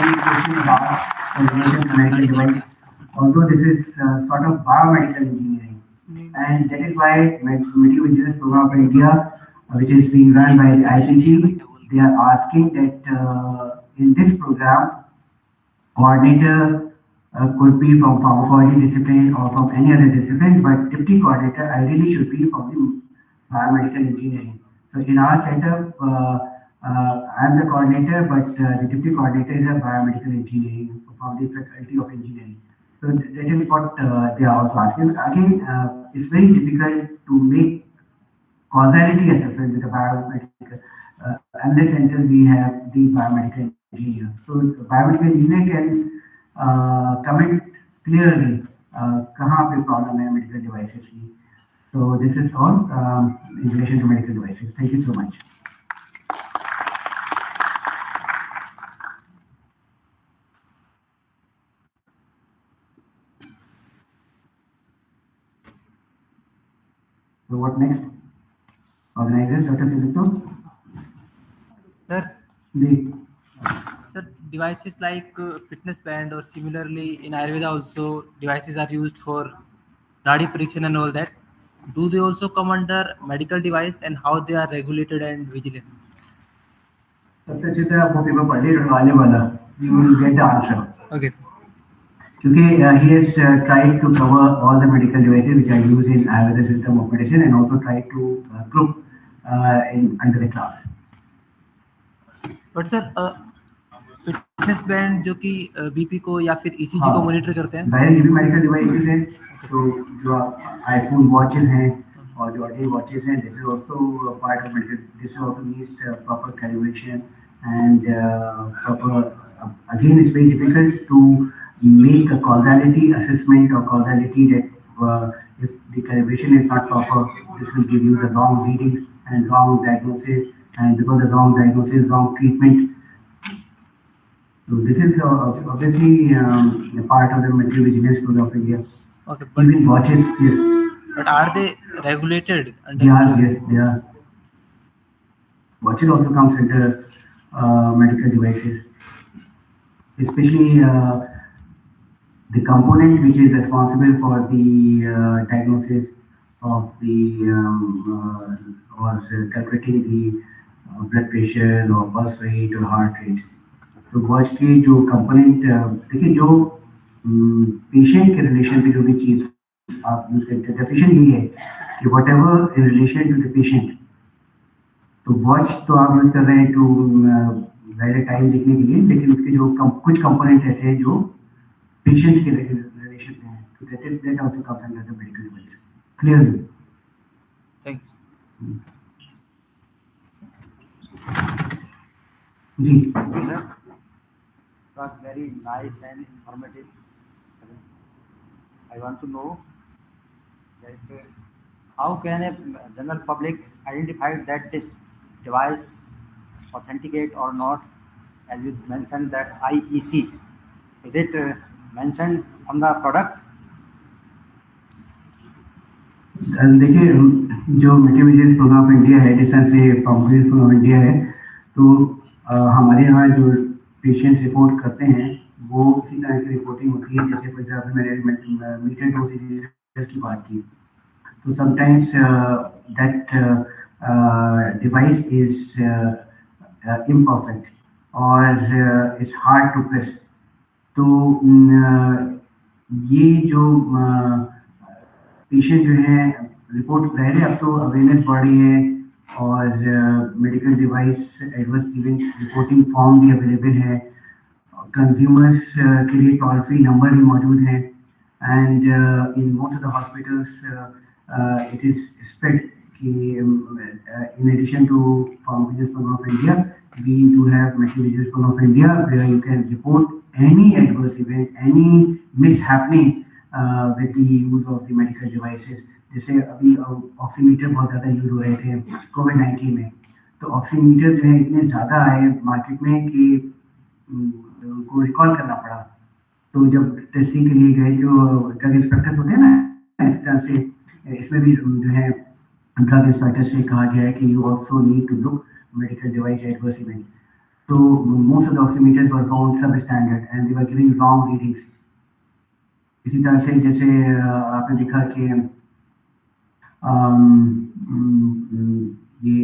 Speaker 8: any questions about relation to medical device. Although this is sort of biomedical engineering, and that is why Material Vigilance Program of India, which is being run by the IPG, they are asking that in this program, coordinator could be from pharmacology discipline or from any other discipline, but deputy coordinator ideally should be from the biomedical engineering. So in our setup, I am the coordinator, but the deputy coordinator is a biomedical engineering from the faculty of engineering. So that is what they are also asking. Again, it's very difficult to make causality assessment with a biomedical unless until we have the biomedical engineer. So the biomedical engineer can comment clearly कहाँ पे problem है medical devices की. So this is all in relation to medical devices. Thank you so much. So what next? Organizers, Dr. Silito?
Speaker 9: Sir, devices like fitness band or similarly in Ayurveda also devices are used for body prediction and all that. Do they also come under medical device, and how they are regulated and vigilant?
Speaker 8: सबसे अच्छी तरह वो paper पढ़ ले वाले वाला, you will get the answer.
Speaker 9: Okay.
Speaker 8: क्योंकि he has tried to cover all the medical devices which are used in Ayurveda system of medicine and also tried to group in under the class.
Speaker 9: But sir fitness band जो कि BP को या फिर ECG को monitor करते हैं,
Speaker 8: जाहिर ये भी मेडिकल डिवाइसेस हैं। तो जो आईफोन वॉचेस हैं और जो अदर वॉचेस हैं, this is also part of medical, this also needs proper calibration and proper, again it's very difficult to make a causality assessment or causality that if the calibration is not proper, this will give you the wrong readings and wrong diagnosis, and because of wrong diagnosis, wrong treatment. So this is obviously a part of the medical vigilance program of India.
Speaker 9: okay, but,
Speaker 8: Even watches, yes.
Speaker 9: but are they regulated?
Speaker 8: They are, yes, they are. Watches also comes under medical devices, especially the component which is responsible for the diagnosis of the or calculating the blood pressure or pulse rate or heart rate. तो watch के जो component, देखिए जो patient के relation पे जो भी चीज आप यूज करते हैं, डेफिनेशन यही है कि whatever in relation to the patient. तो वॉच तो आप यूज कर रहे हैं टू वैलिड टाइम देखने के लिए, लेकिन उसके जो कुछ कंपोनेंट ऐसे हैं जो पेशेंट के रिलेशन में है, तो that also comes under the medical device clearly.
Speaker 9: Thank
Speaker 8: you जी।
Speaker 10: It was very nice and informative. I want to know that how can a general public identify that this device authenticate or not? As you mentioned that IEC, is it mentioned on the product?
Speaker 8: देखिए जो medical vigilance programme of India है, जिस तरह से pharmacovigilance programme of India है, तो हमारे यहाँ जो पेशेंट रिपोर्ट करते हैं वो इसी तरह की रिपोर्टिंग होती है। जैसे फॉर एग्जाम्पल मैंने मीटर डोज की बात की, तो sometimes that device is imperfect और इट्स हार्ड टू प्रेस। तो ये जो पेशेंट जो है रिपोर्ट पहले, अब तो अवेयरनेस बढ़ रही है और medical device adverse event reporting form भी अवेलेबल है, कंज्यूमर्स के लिए टोल फ्री नंबर भी मौजूद है, and in most of the hospitals it is expect कि in addition to Pharmacovigilance Program of India, we do have Medical Vigilance Program of India where you can report any adverse event, any mishappening with the use of the medical devices. जैसे अभी oximeter बहुत ज़्यादा use हो रहे थे कोविड-19 में, तो oximeter जो है इतने ज़्यादा आए मार्केट में कि उनको रिकॉल करना पड़ा। तो जब टेस्टिंग के लिए गए जो ड्रग इंस्पेक्टर्स होते हैं ना, इस तरह से इसमें भी जो है ड्रग इंस्पेक्टर से कहा गया है कि you also need to look medical device adverse event. तो most of the oximeters were found substandard and they were giving wrong readings. इसी तरह से जैसे आपने देखा कि ये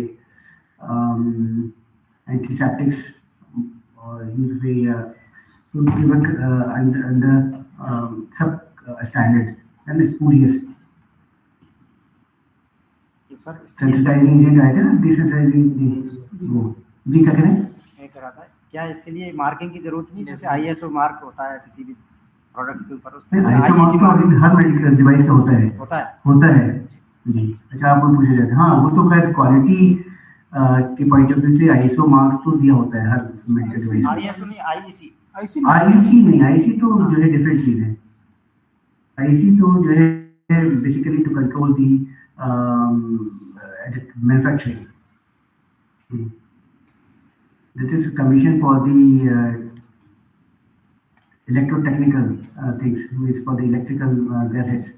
Speaker 8: एंटीसेप्टिक्स और यूज भी under sub standard and spurious sensitising agent आए थे ना, डिसेंसिटाइजिंग वो जी क्या करें
Speaker 10: मैं कह रहा था क्या इसके लिए मार्किंग की जरूरत नहीं, जैसे ISO मार्क होता है किसी भी प्रोडक्ट के ऊपर, उसमें
Speaker 8: ISO मार्क हर मेडिकल डिवाइस का होता है जी। अच्छा आप पूछे जाते हैं, हाँ वो तो खैर क्वालिटी के पॉइंट ऑफ व्यू से ISO मार्क्स तो दिया होता है हर मेडिकल डिवाइस।
Speaker 10: ISO नहीं IEC
Speaker 8: नहीं, IEC तो जो है डिफरेंट चीज है। IEC तो जो है basically to control the manufacturing. That is a commission for the electrotechnical things, means for the electrical gadgets.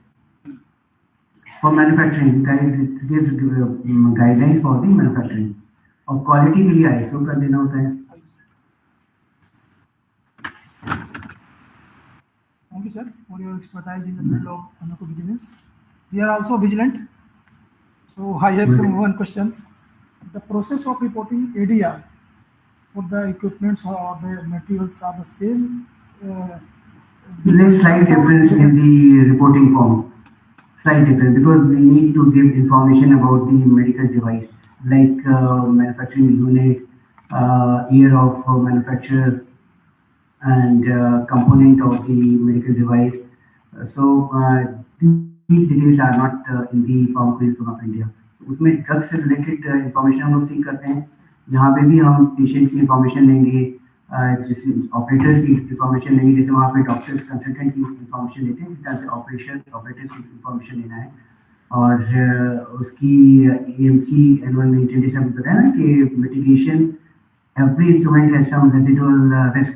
Speaker 8: For manufacturing, it gives guidelines for the manufacturing. और quality के लिए ISO का देना होता है।
Speaker 7: Thank you, sir, for your expertise in the field of pharmacovigilance. We are also vigilant. So I have some one questions. The process of reporting ADR for the equipments or the materials are the same.
Speaker 8: There is slight difference in the reporting form. Slight difference because we need to give information about the medical device, like manufacturing unit, year of manufacture and component of the medical device. These details are not in the pharmacovigilance of India. उसमें drug से related information हम लोग सीख करते हैं. यहाँ पे भी हम पेशेंट की इंफॉर्मेशन लेंगे, जैसे ऑपरेटर्स की इंफॉर्मेशन लेंगे, जैसे वहाँ पे डॉक्टर्स कंसल्टेंट की इंफॉर्मेशन लेते हैं, जिस तरह से ऑपरेटर्स की इंफॉर्मेशन लेना है. और उसकी एएमसी एनुअल मेंटेन जैसे हमने बताया ना कि mitigation, every instrument has some residual risk.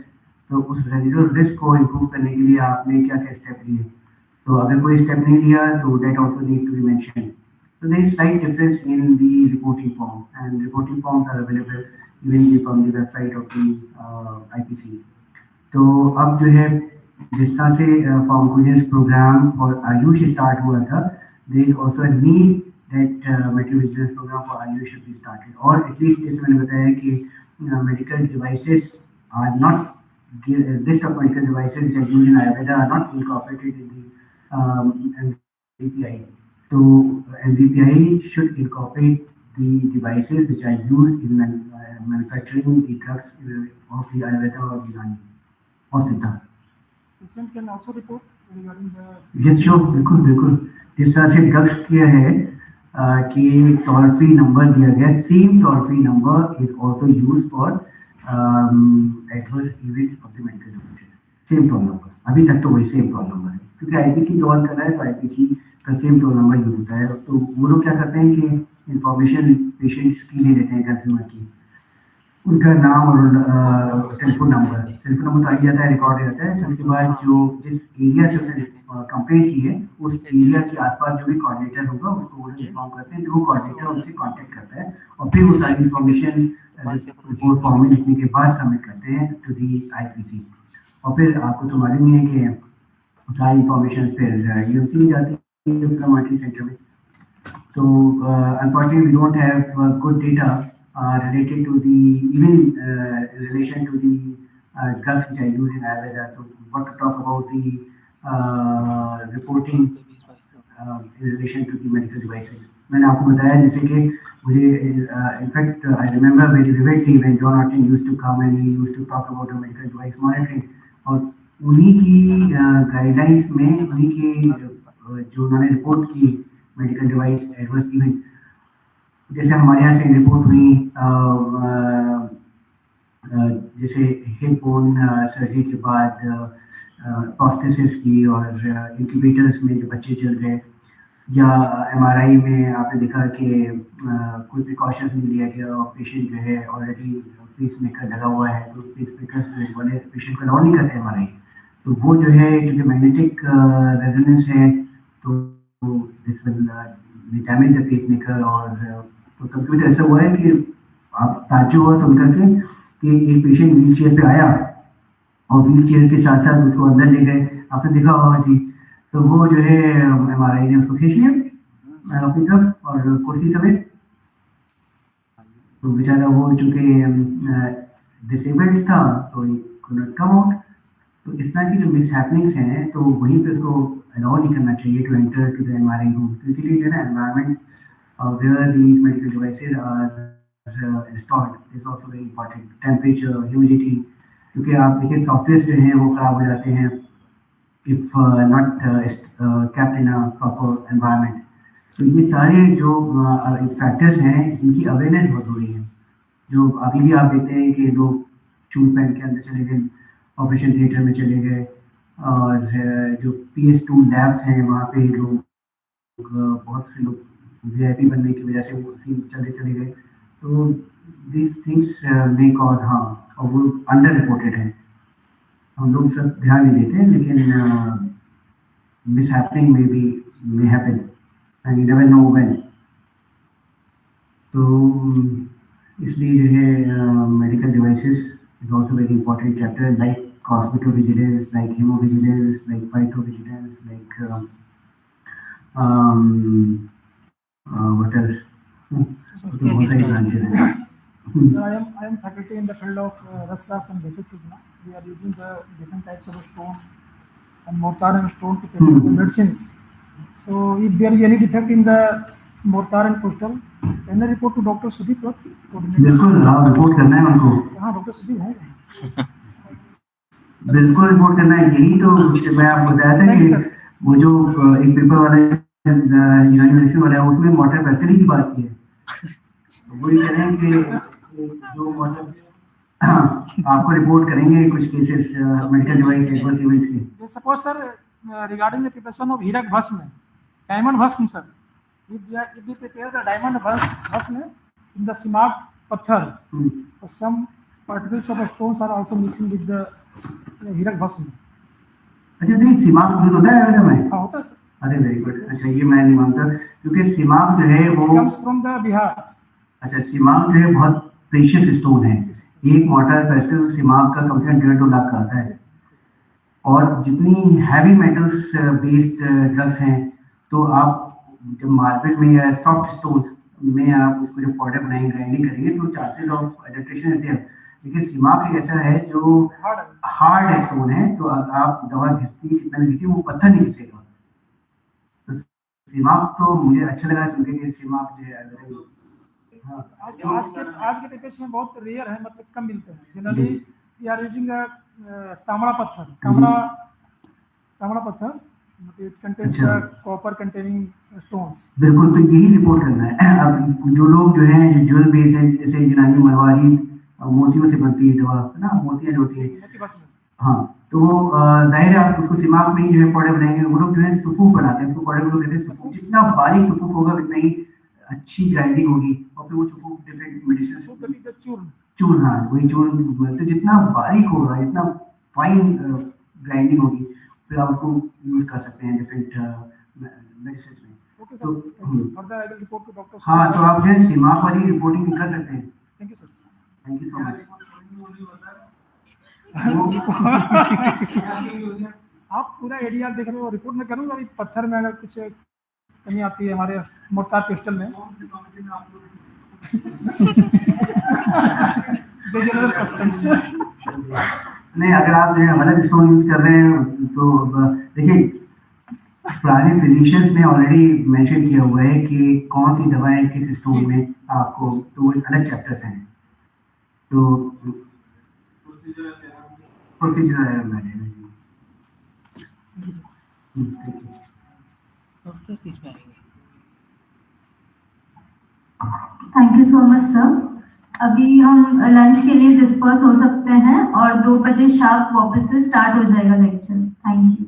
Speaker 8: तो उस रेजिडुअल रिस्क को इम्प्रूव करने के लिए आपने क्या क्या स्टेप लिए. तो अगर कोई स्टेप नहीं लिया तो that also need to be mention. So there is slight difference in the reporting form, and reporting forms are available even from the website of the IPC. तो अब जो है जिस तरह से pharmacovigilance program for Ayush start हुआ था, there is also a need that medical vigilance program for Ayush should be started. और at least जैसे मैंने बताया कि medical devices are not, list of medical devices which are used in Ayurveda are not incorporated in the MVPI. So MVPI should incorporate the devices which are used in manufacturing the drugs of the Ayurveda or Unani or Siddha.
Speaker 7: Patient can also report regarding the.
Speaker 8: Yes, sure, बिल्कुल. जिस तरह से drugs किया है कि toll free number दिया गया, same toll free number is also used for adverse events of the medical devices. Same toll number, अभी तक तो वही सेम टोल नंबर है, क्योंकि आईपीसी कवर कर रहा है तो आईपीसी का सेम टोल नंबर यूज होता है. तो वो लोग क्या करते हैं कि इंफॉर्मेशन पेशेंट्स की ले लेते हैं, कंज्यूमर की, उनका नाम और टेलीफोन नंबर तो आ ही जाता है, रिकॉर्ड हो जाता है. तो उसके बाद जो जिस एरिया से उसने कंप्लेंट की है उस एरिया के आसपास जो भी कोऑर्डिनेटर होगा उसको वो इन्फॉर्म करते हैं. वो कोऑर्डिनेटर उनसे कांटेक्ट करता है और फिर वो सारी इंफॉर्मेशन रिपोर्ट फॉर्म में लिखने के बाद सबमिट करते हैं टू दी आईपीसी. और फिर आपको तो मालूम ही है कि सारी इंफॉर्मेशन फिर यूएमसी में जाती है मॉनिटरिंग सेंटर में. So unfortunately we don't have good data related to the even in relation to the drugs which are used in Ayurveda. So what to talk about the reporting in relation to the medical devices. मैंने आपको बताया जैसे कि मुझे in fact I remember very vividly when John Martin used to come and he used to talk about the medical device monitoring. और उन्हीं की guidelines में उन्हीं की जो उन्होंने रिपोर्ट की मेडिकल डिवाइस एडवर्स इवेंट, जैसे हमारे यहाँ से रिपोर्ट हुई जैसे हिप बोन सर्जरी के बाद प्रोस्थेसिस की और इंक्यूबेटर्स में जो बच्चे चल गए, या एमआरआई में आपने देखा कि कोई प्रिकॉशन नहीं लिया गया और पेशेंट जो है ऑलरेडी पेस मेकर लगा हुआ है, तो पेस मेकर वाले पेशेंट को अलाउ नहीं करते एमआरआई. तो वो जो है क्योंकि मैग्नेटिक रेजोनेंस है तो this will damage the pacemaker. और तो कभी तो ऐसा हुआ है कि आप ताज्जुब हुआ सुन करके कि एक पेशेंट व्हील चेयर पे आया और व्हील चेयर के साथ साथ उसको अंदर ले गए, आपने देखा होगा जी. तो वो जो है एमआरआई ने उसको खींच लिया अपनी तरफ और कुर्सी समेत. तो बेचारा वो चूंकि डिसेबल्ड था तो कुड नॉट कम आउट. तो इस तरह की जो मिस हैपनिंग्स हैं तो वहीं पे उसको अलाउ नहीं करना चाहिए to enter to the MRI room. तो इसीलिए जो है ना environment where these medical devices are installed is also very important. Temperature, humidity, क्योंकि आप देखिए सॉफ्टवेयर जो हैं वो खराब हो जाते हैं if not kept in a proper environment. तो ये सारे जो फैक्टर्स हैं इनकी अवेयरनेस बहुत जरूरी है. जो अभी भी आप देखते हैं कि लोग शूज पहन के अंदर चले गए, ऑपरेशन थिएटर में चले गए, और जो PS2 लैब्स हैं वहाँ पे लोग बहुत से लोग VIP बनने की वजह से वो चले गए. तो this things may cause harm और वो अंडर रिपोर्टेड है. हम लोग सब ध्यान नहीं देते लेकिन miss happening may happen and you never know when. तो इसलिए जो है medical devices is also very important chapter, like cosmetovigilance, like hemovigilance, like phytovigilance, like what else? बहुत सारी branches हैं.
Speaker 7: So I am faculty in the field of Rasas and basic treatment. We are using the different types of stone and mortar and stone to prepare the medicines. So if there is any defect in the mortar and postal. Can I report to Dr. Sudeep Rath, coordinator?
Speaker 8: बिल्कुल, हाँ report करना है उनको,
Speaker 7: हाँ doctor Sudeep हैं।
Speaker 8: बिल्कुल report करना है। यही तो मैं आपको बताया था कि वो जो एक पेपर वाला यूनानी मेडिसिन वाला है उसमें मॉर्टर पेस्टिली की बात की है, तो वही कह रहे हैं कि जो मॉर्टर आपको रिपोर्ट करेंगे कुछ cases medical device adverse events के।
Speaker 7: Suppose sir, regarding the preparation of Hirak Bhasma, diamond Bhasma sir, if we prepare the diamond Bhasma in the Simak Pathar, some particles of stones are also mixing with the Hirak Bhasma.
Speaker 8: अच्छा नहीं, सिमाक use होता है आयुर्वेद में?
Speaker 7: हाँ होता है sir.
Speaker 8: अरे very good. अच्छा ये मैं नहीं मानता, क्योंकि सिमाक जो है वो
Speaker 7: comes from the Bihar.
Speaker 8: अच्छा सिमाक जो है बहुत प्रेशियस स्टोन है। एक मॉर्टर पेस्टल सिमाक का कम से कम 1.5-2 लाख का आता है, और जितनी हैवी मेटल्स बेस्ड ड्रग्स हैं, तो आप जब मार्केट में या सॉफ्ट स्टोन्स में आप उसको जो पाउडर बनाएंगे, ग्राइंडिंग करेंगे, तो चांसेस ऑफ एडल्ट्रेशन रहते हैं। लेकिन सिमाक एक ऐसा है जो हार्ड स्टोन है, तो आप दवा घिसती कितना भी घिसी वो पत्थर नहीं घिसेगा। तो सिमाक तो मुझे अच्छा लगा सुन के कि सिमाक जो है
Speaker 7: आज के पेपर्स में बहुत रेयर है, मतलब कम मिलते हैं। जनरली वी आर यूजिंग तांबड़ा पत्थर, तांबड़ा पत्थर, मतलब it contains copper containing stones.
Speaker 8: बिल्कुल, तो यही रिपोर्ट करना है। अब जो लोग जो हैं जो ज्वेल बेस्ड है, जैसे यूनानी मरवारी मोतियों से बनती है दवा, है ना, मोतियां जो होती है, हाँ, तो वो जाहिर है आप उसको सिमाक में ही जो है पाउडर बनाएंगे। वो लोग जो है सुफूफ बनाते हैं, उसको पाउडर को कहते हैं सुफूफ। जितना बारीक सुफूफ होगा उतना ही अच्छी ग्राइंडिंग होगी, और फिर वो सुफूफ डिफरेंट मेडिसिन चूर्ण, हाँ वही चूर्ण, तो जितना बारीक होगा, जितना फाइन ग्राइंडिंग होगी, फिर आप उसको यूज कर सकते हैं डिफरेंट मेडिसिन में। तो हाँ, तो आप जो है सिमाक वाली रिपोर्टिंग कर सकते हैं।
Speaker 7: Thank you sir.
Speaker 8: Thank you so much.
Speaker 7: आप पूरा एरिया देख रहे हो, रिपोर्ट में करूँगा। अभी पत्थर में अगर कुछ कमी आती है हमारे मोर्टार पिस्टल में
Speaker 8: नहीं, अगर आप जो है गलत स्टोन यूज कर रहे हैं तो देखिए, पुराने फिजिशियंस ने ऑलरेडी मेंशन किया हुआ है कि कौन सी दवाएं किस स्टोन में आपको, तो अलग चैप्टर्स हैं, तो प्रोसीजर है मैंने।
Speaker 5: Thank you so much sir. अभी हम लंच के लिए डिस्पर्स हो सकते हैं और 2 बजे शार्प वापस से स्टार्ट हो जाएगा लेक्चर। Thank you.